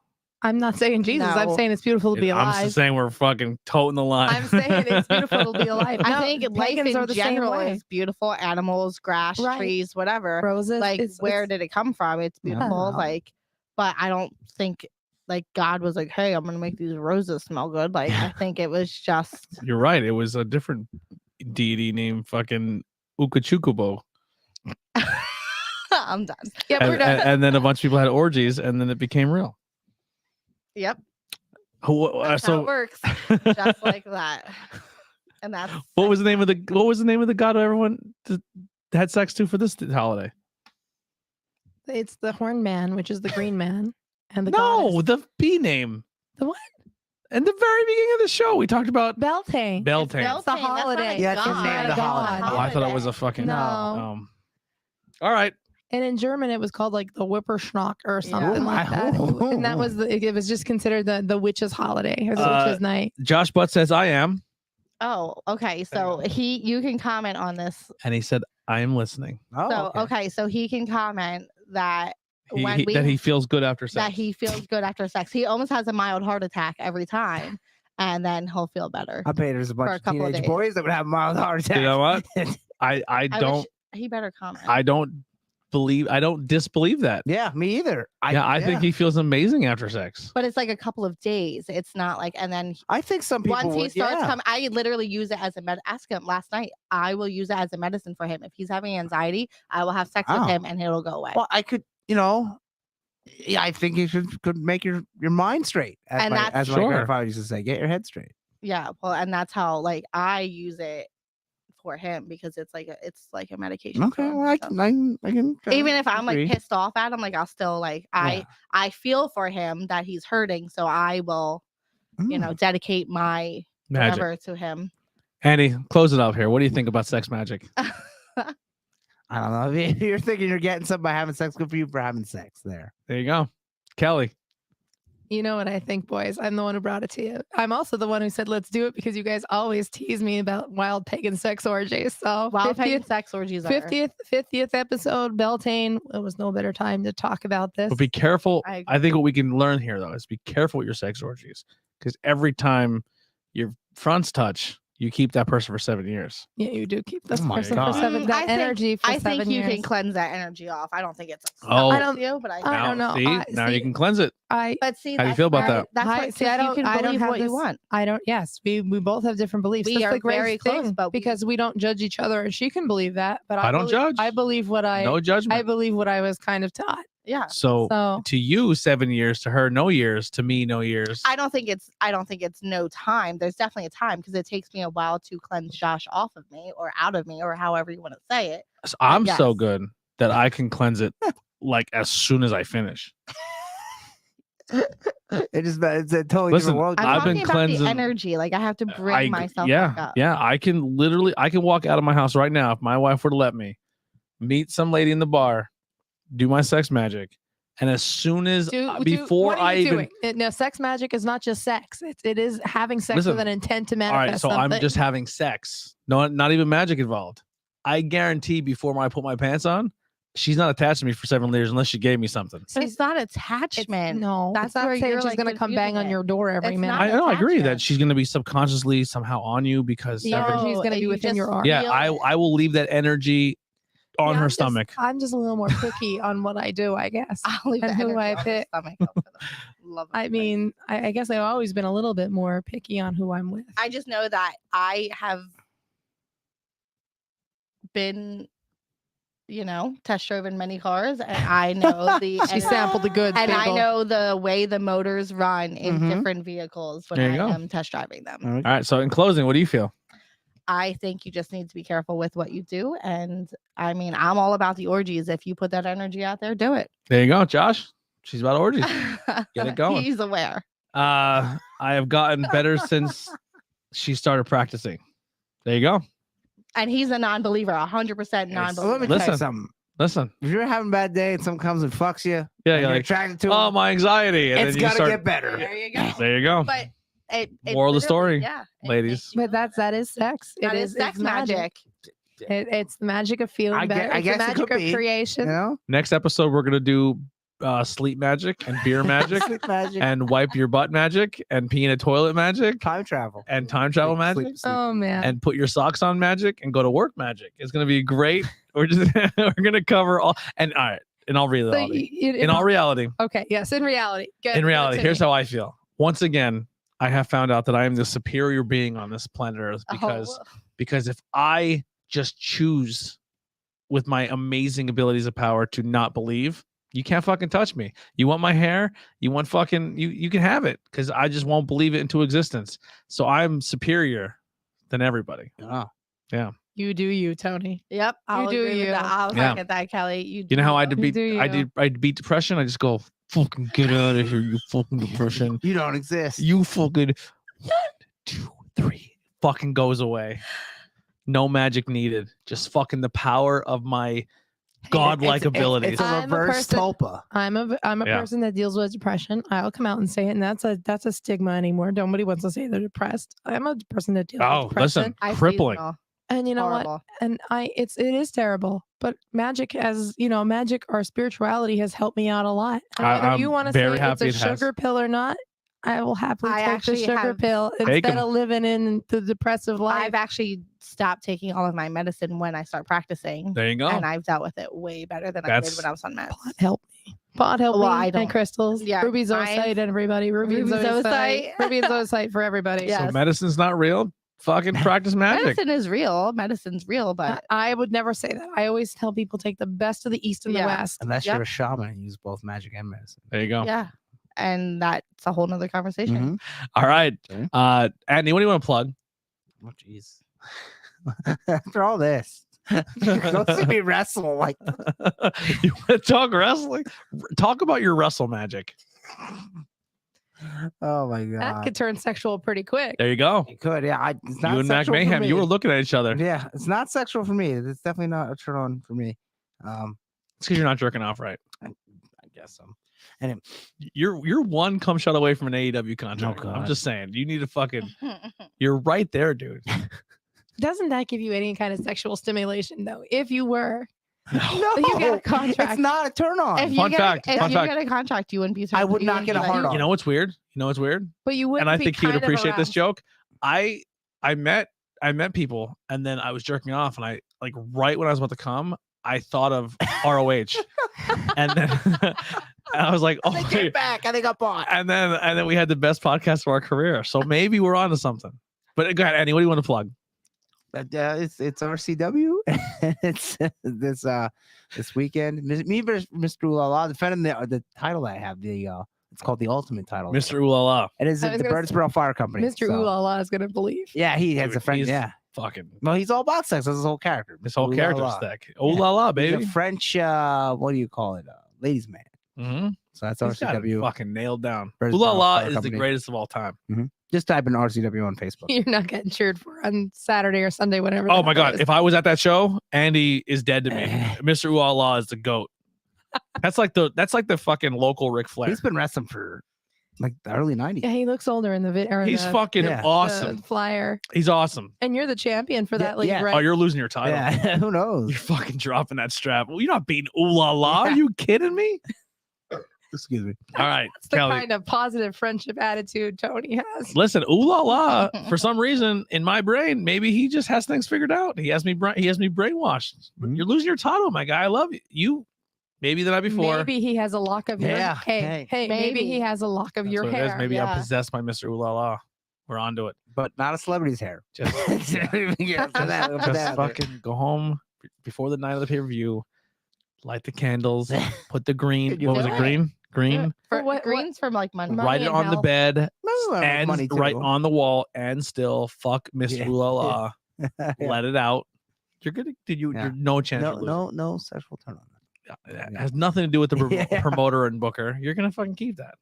I'm not saying Jesus. I'm No. saying it's beautiful to be I'm alive. just saying we're fucking toting the line. I'm saying it's beautiful to be alive. I No, think life pagans are in the same general way. is beautiful. Animals, grass, Right. trees, whatever. Roses. Like, it's- where did it come from? It's Yeah. beautiful. Yeah. Like, but I don't think like God was like, hey, I'm gonna make these roses smell good. Like, I think it was just You're right. It was a different deity named fucking Ukachukubo. I'm done. Yeah, we're And, done. and then a bunch of people had orgies, and then it became real. Yep. That's how it works. Just like that. And that's what was the name of the god everyone had sex to for this holiday? It's the horn man, which is the green man, and the No, goddess. the B name. The what? In the very beginning of the show, we talked about Beltane. Beltane. Beltane. the That's not a holiday. Yeah, it's god. his name, the It's a holiday. Oh, I thought it was a holiday. fucking. No. All right. And in German, it was called like the Whipperschnock or Yeah. something like that. Oh. And that was it was just considered the witch's holiday or the witch's night. Josh Butt says I am, Oh, okay. So you can comment on this. and he said I am listening. Oh, So okay, so he can comment that when we That he feels good after sex. that he feels good after sex. He almost has a mild heart attack every time, and then he'll feel better. I bet there's a bunch a of couple of teenage days. boys that would have mild heart attacks. You know what? I I don't wish he better comment. I don't disbelieve that. Yeah, me either. I think he feels amazing after sex. But it's like a couple of days. It's not like, and then I think some people once he would, starts yeah. coming, I literally use it as a ask him last night. I will use it as a medicine for him. If he's having anxiety, I will have sex Oh. with him and it'll go away. Well, I could, yeah, I think you could make your mind straight. And my, that's- as my Sure. grandfather used to say, get your head straight. Yeah, well, and that's how like I use it for him because it's like a medication. for Okay, him, well, I so. can, I can. Even if I'm agree. like pissed off at him, like I'll still like Yeah. I feel for him that he's hurting, so I will Mm. dedicate my Magic. whatever to him. Andy, close it up here. What do you think about sex magic? I don't know. If you're thinking you're getting something by having sex, good for you for having sex. There. There you go. Kelly. You know what I think, boys? I'm the one who brought it to you. I'm also the one who said let's do it because you guys always tease me about wild pagan sex orgies. So Wild 50th, pagan sex orgies are 50th episode, Beltane. It was no better time to talk about this. But be careful. I I think what we can learn here though is be careful with your sex orgies. Because every time your fronts touch, you keep that person for 7 years. Yeah, you do keep this Oh my person God. for seven. Mm, That I think- energy for I 7 think you years. can cleanse that energy off. I don't think it's Oh. I don't you, but I I don't know. See, now you see, can cleanse it. but see How do you that's feel about why- that? That's I- why see, I you don't- can I don't believe have what you this- want. I don't. Yes, we both have different beliefs. We That's are the great very close, thing, but we- because we don't judge each other, and she can believe that. But I don't believe, judge. I believe what No I judgment. believe what I was kind of taught. Yeah. So So to you, 7 years. To her, no years. To me, no years. I don't think it's no time. There's definitely a time because it takes me a while to cleanse Josh off of me or out of me or however you want to say it. So I'm so yes. good that I can cleanse it like as soon as I finish. It's a totally Listen, different world. I'm I've been talking about cleansing- the energy. Like I have to bring myself back up. Yeah, I can walk out of my house right now if my wife were to let me, meet some lady in the bar, do my sex magic, and as soon as before what are I you even doing? No, sex magic is not just sex. It is having sex Listen, with an intent to all right, manifest so something. I'm just having sex, not even magic involved. I guarantee before I put my pants on, she's not attached to me for 7 years unless she gave me something. But it's not It's- attachment. no, that's it's not where saying you're she's like gonna come bang confusing on it. your door every It's minute. not I know, I agree that attachment. she's going to be subconsciously somehow on you because The every- energy is going to be you within your just arm. yeah, feel I it. I will leave that energy on Yeah, her I'm just- stomach. I'm just a little more picky on what I do, I guess. I'll leave And the who energy I on her pick. stomach, though, for the love of I Christ. mean, I guess I've always been a little bit more picky on who I'm with. I just know that I have been, test driven many cars, and I know the She sampled the goods, and I people. know the way the motors run in Mhm. different vehicles when There I you go. am test driving them. All right. All right, so in closing, what do you feel? I think you just need to be careful with what you do. And I mean, I'm all about the orgies. If you put that energy out there, do it. There you go, Josh. She's about orgies. Get it going. He's aware. I have gotten better since she started practicing. There you go. And he's a non-believer, 100% So let me non-believer. tell you Listen. something. Listen. If you're having a bad day and someone comes and fucks you, Yeah, and you're you're like, attracted to oh, him, my anxiety. And it's then you gotta start. get better. There you go. There you go. But it Moral of the literally- story, yeah, it ladies. makes you But feel that is sex. That It is sex it's magic. It's the magic of feeling I better. guess It's it the magic could of be, creation. You know? Next episode, we're going to do sleep magic and beer magic Sleep magic. and wipe your butt magic and pee in a toilet magic Time travel. and time travel magic Oh man. and put your socks on magic and go to work magic. It's gonna be great. We're just we're gonna cover all and all right. In all reality, in all reality, okay, yes, in reality. Good. in reality, here's how I feel. Once again, I have found out that I am the superior being on this planet Earth because if I just choose with my amazing abilities of power to not believe, you can't fucking touch me. You want my hair? You want fucking you can have it because I just won't believe it into existence. So I'm superior than everybody. Oh. Yeah. You do you, Tony. Yep. I'll do agree with you. that. I'll Yeah. second that, Kelly. You know how I do defeat do you. I beat depression? I just go, fucking get out of here, you fucking depression. You don't exist. You fucking 1, 2, 3 fucking goes away. No magic needed. Just fucking the power of my godlike abilities. It's a I'm a reverse person- tulpa. I'm a Yeah. person that deals with depression. I'll come out and say it, and that's a stigma anymore. Nobody wants to say they're depressed. I'm a person that deals Oh, with depression. listen, crippling. And you know Horrible. what? And it is terrible. But magic, as you know, magic or spirituality has helped me out a lot. And whether I'm you want to say very it's happy a it has. sugar pill or not, I will happily I take the actually sugar have- pill Take instead 'em. of living in the depressive life. I've actually stopped taking all of my medicine when I start practicing. There you go. And I've dealt with it way better than I That's- did when I was on meds. Pot help me. Pot help Well, me. I don't- And crystals. yeah, Ruby science- Zocyte, everybody. Ruby Ruby Zocyte. Zocyte. Ruby Zocyte for everybody. Yeah. So Yes. medicine's not real. Fucking practice magic. Medicine is real. Medicine's real, but I would never say that. I always tell people take the best of the East and the Yeah. West. Unless Yep. you're a shaman and use both magic and medicine. There you go. yeah. And that's a whole nother conversation. Mhm. All right. Okay. Andy, what do you want to plug? Oh, jeez. After all this, go see me wrestle. Like, You want to talk wrestling? Talk about your wrestle magic. oh my That god, could turn sexual pretty quick. There you go. it could. Yeah, it's not You and Mac sexual for Mayhem, you me. were looking at each other. Yeah, it's not sexual for me. It's definitely not a turn on for me. It's because you're not jerking off right. I guess so. And You're one cum shot away from an AEW contract. I'm God. just saying. You need to fucking. You're right there, dude. Doesn't that give you any kind of sexual stimulation though? If you were, no, you get a contract. it's not a turn on. If you Fun get fact, if fun you fact. get a contract, you wouldn't be. I would you not wouldn't get be a like- hard on. You know what's weird? You know what's weird? but you wouldn't. And I be think he would kind of appreciate this aroused. joke. I met people and then I was jerking off and I like right when I was about to come, I thought of ROH. And then I was like, oh, They came back and they got bought. and then we had the best podcast of our career. So maybe we're on to something. But go ahead, Andy. What do you want to plug? It's RCW. It's this weekend. Me versus Mr. Ulala defending the title I have. It's called the Ultimate Title. Mr. Ooh La La. It is I the was gonna Birdsboro Fire Company. Mr. so- Ooh La La is gonna believe. Yeah, he has Dude, a friend. he's Yeah. Fucking Well, he's all about sex. That's his whole character. this whole Ooh La character La. stack. Oh La La, He's baby. a French. What do you call it? Ladies' man. Mm-hmm. So that's He's got it RCW. fucking nailed down. Birdsboro Ooh La La Fire is Company. the greatest of all time. Just type in RCW on Facebook. You're not getting cheered for on Saturday or Sunday, whatever. Oh the my hell it god! is. If I was at that show, Andy is dead to me. Mr. Ooh La La is the goat. That's like the fucking local Ric Flair. He's been wrestling for like the early '90s. Yeah, he looks older in the video. He's fucking Yeah. awesome. flyer, He's awesome. and you're the champion for Yeah, that league, yeah. right? Oh, you're losing your title. Yeah, who knows? You're fucking dropping that strap. Well, you're not beating Ooh La La. Are you kidding me? Excuse me. All right, That's the Kelly. kind of positive friendship attitude Tony has. Listen, Ooh La La. For some reason, in my brain, maybe he just has things figured out. He has me brainwashed. Mhm. You're losing your title, my guy. I love you. You maybe the night before. Maybe he has a lock of your Yeah, hey, maybe maybe. he has a lock of That's your what it is. hair. Maybe I'm yeah. possessed by Mr. Ooh La La. We're onto it. But not a celebrity's hair. Just, Yeah, for that, for just that. fucking go home before the night of the pay per view. Light the candles. Put the green. Could you What was do it? it? Green. Green. For what- greens from like money. Money Write it and on the health. bed Well, and money too. right on the wall and still fuck Mr. Yeah. Ooh La La. Yeah. Let it out. You're gonna. Did you? Yeah. You're no chance. No, of losing. no, no sexual turn on. Yeah, it has nothing to do with the Yeah. promoter and booker. You're gonna fucking keep that.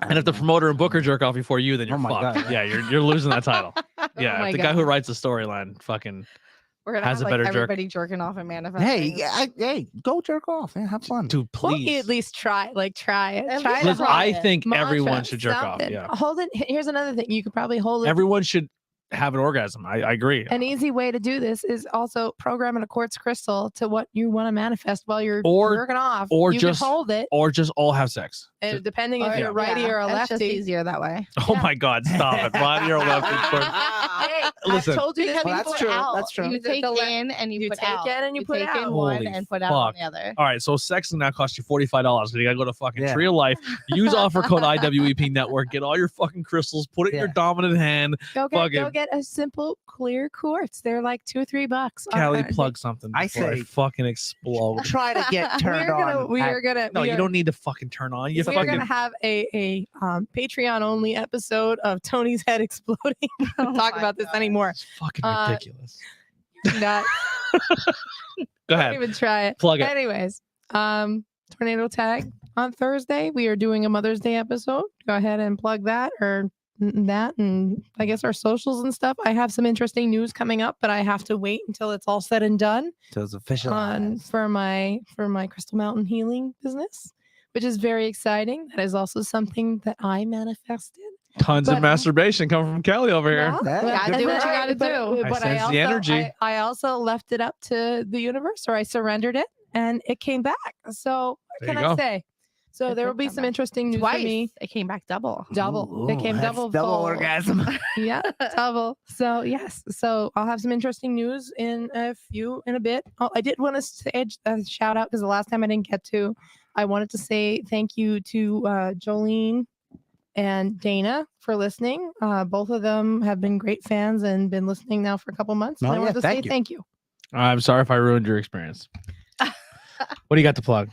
And if the promoter and booker jerk off before you, then you're Oh my fucked. God. Yeah, you're losing that title. Yeah, Oh my if the guy who God. writes the storyline fucking We're gonna has have a like better jerk. everybody jerking off and manifesting. Hey, go jerk off. Man, have fun. dude, Won't you please. at least try? Like try it. At Try least to Listen, try I it. think mantra, everyone should jerk something. off. Yeah, Hold it. Here's another thing. You could probably hold it. everyone should. have an orgasm. I agree. An easy way to do this is also programming a quartz crystal to what you want to manifest while you're Or- jerking off. or you just- can hold it, Or just all have sex. and depending if Or- you're a righty or a it's just lefty. easier that way. Oh Yeah. my God, stop it. Righty or lefty. Hey, Listen. I've told you this Because Well, you that's put true. out. That's true. You The- take the le- in and you, you put take out. in and you put take out. in one Holy and put out on fuck. the other. All right, so sex now costs you $45. You gotta go to fucking Yeah. Tree of Life. Use offer code IWEP Network. Get all your fucking crystals. Put it in your Yeah. dominant hand. Go Fucking- get a simple clear quartz. They're like $2 or $3. Callie, plug something. I before say- fucking explode. Try to get turned on. We are gonna. No, we you are- don't need to fucking turn on. You We are fucking. gonna have a Patreon only episode of Tony's head exploding. Oh Talk my about this God. anymore. It's fucking Uh, ridiculous. Not Go don't ahead. even try it. Plug it. Anyways, tornado tag on Thursday. We are doing a Mother's Day episode. Go ahead and plug that or that, and I guess our socials and stuff. I have some interesting news coming up, but I have to wait until it's all said and done So it's official. for my Crystal Mountain healing business, which is very exciting. That is also something that I manifested. Tons of but- massacration coming from Kelly over here. Well, Yeah, gotta good do for what you her. gotta do. I But sense also, the energy. I also left it up to the universe, or I surrendered it, and it came back. So what There can you I go. say? So It there did will be come some back. interesting news Twice. for me. It came back double. Double. It Ooh, came that's double. double fold. orgasm. Yeah, double. So yes. So I'll have some interesting news in a bit. Oh, I did want to say a shout out because the last time I didn't get to. I wanted to say thank you to Jolene and Dana for listening. Both of them have been great fans and been listening now for a couple months. And Oh, I yeah, wanted to thank say you. thank you. I'm sorry if I ruined your experience. What do you got to plug?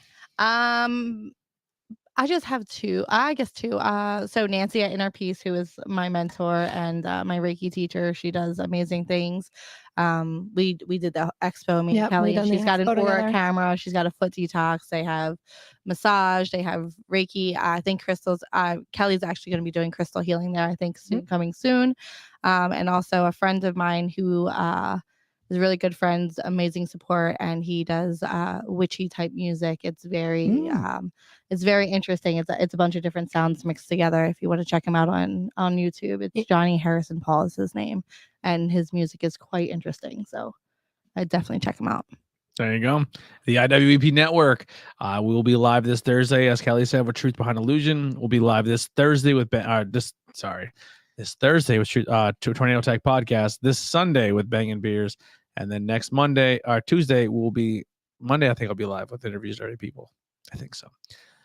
I just have two. I guess two. So Nancy at Inner Peace, who is my mentor and my Reiki teacher, she does amazing things. We did the expo, me Yep, and Kelly, we and done the she's got an expo aura together. camera. She's got a foot detox. They have massage. They have Reiki. I think crystals. Kelly's actually going to be doing crystal healing there. I think soon, coming soon. And also a friend of mine who is really good friends, amazing support, and he does witchy type music. It's very interesting. It's a bunch of different sounds mixed together. If you want to check him out on YouTube, it's Johnny Harrison Paul is his name, and his music is quite interesting. So I definitely check him out. There you go. The IWEP Network. We will be live this Thursday, as Kelly said, with Truth Behind Illusion. We'll be live this Thursday with this Thursday with Tornado Tech Podcast. This Sunday with Bangin' Beers, and then next Monday or Tuesday will be Monday. I think I'll be live with interviews with people. I think so.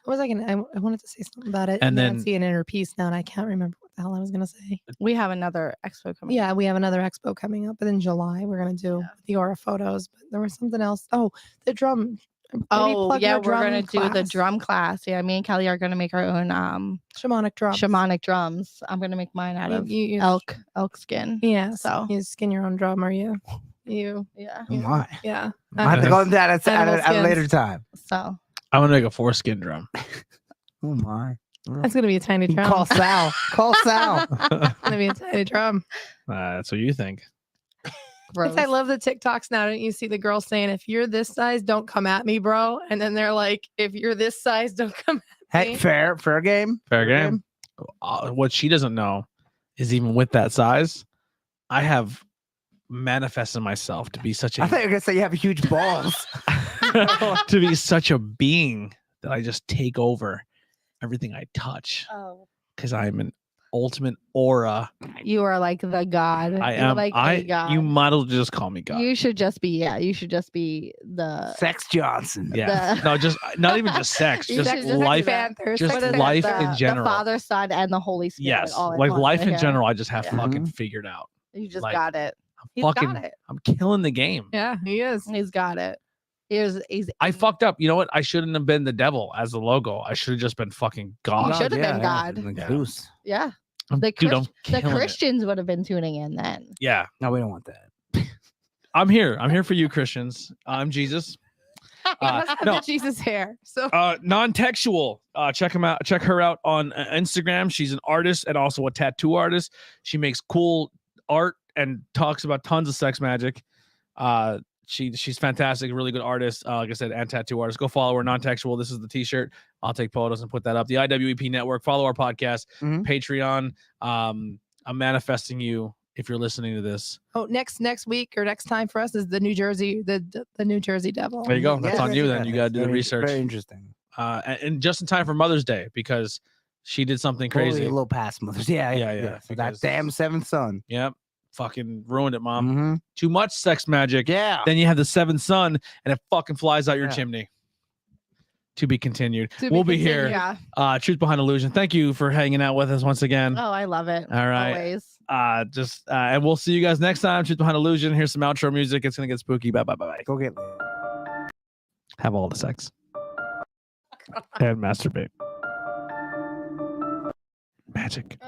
What was I gonna? I wanted to say something about it. And then- Nancy and Inner Peace now, and I can't remember what the hell I was gonna say. We have another expo coming. Yeah, we have another expo coming up, but in July we're gonna do the aura photos. But there was something else. Oh, the drum. Maybe Oh plug yeah, your we're gonna do the class. drum class. Yeah, me and Kelly are gonna make our own shamanic drums. shamanic drums. I'm gonna make mine out of You- elk skin. Yeah. So- you skin your own drum, or you. Yeah. Oh my. Yeah. I have to go into that at Animal a later skins. time. So I'm gonna make a foreskin drum. Oh my. That's gonna be a tiny You drum. call Sal. Call Sal. It's gonna be a tiny drum. That's what you think. gross. I love the TikToks now. Don't you see the girls saying, "If you're this size, don't come at me, bro," and then they're like, "If you're this size, don't come." Hey, fair game. Fair game. What she doesn't know is even with that size, I have manifested myself to be such I a thought you were gonna say you have huge balls. to be such a being that I just take over everything I touch Oh, because I'm an ultimate aura. you are like the god. I You're am. like a god. You might as well just call me God. You should just be. Yeah, you should just be the. Sex Johnson. Yeah. the- No, just not even just sex, You just should just life. Panther, just Sex what is it? life Panther. in general. The Father, Son, and the Holy Spirit. Yes, all in like one, life in yeah. general, I just have Yeah. fucking Mhm. figured out. You just like, got it. He's fucking, got it. I'm killing the game. Yeah, he is. He's got it. He's I fucked up. You know what? I shouldn't have been the devil as the logo. I should have just been fucking God. You should have been God. Yeah. Goose. Yeah. Dude, I'm The killing it. Christians would have been tuning in then. Yeah, No, we don't want that. I'm here. I'm here for you, Christians. I'm Jesus. He must have no. the Jesus hair. So Non-textual. Check him out. Check her out on Instagram. She's an artist and also a tattoo artist. She makes cool art and talks about tons of sex magic. She's fantastic, really good artist. Like I said, and tattoo artist. Go follow her. Non-textual. This is the t-shirt. I'll take photos and put that up. The IWEP Network. Follow our podcast. Mhm. Patreon. I'm manifesting you if you're listening to this. Oh, next week or next time for us is the New Jersey New Jersey Devil. There you go. That's on you then. You got to do the research. Very interesting. And just in time for Mother's Day because she did something crazy. Only a little past Mother's. Yeah. So that because- damn seventh son. Yep. Fucking ruined it, Mom. Mm-hmm. Too much sex magic. Yeah. Then you have the seventh son and it fucking flies out your Yeah. chimney. To be continued. To be We'll be continued. here. Yeah. Truth Behind Illusion. Thank you for hanging out with us once again. Oh, I love it. All right. Always. And we'll see you guys next time. Truth Behind Illusion. Here's some outro music. It's gonna get spooky. Bye. Go get. Have all the sex. And masturbate. Magic.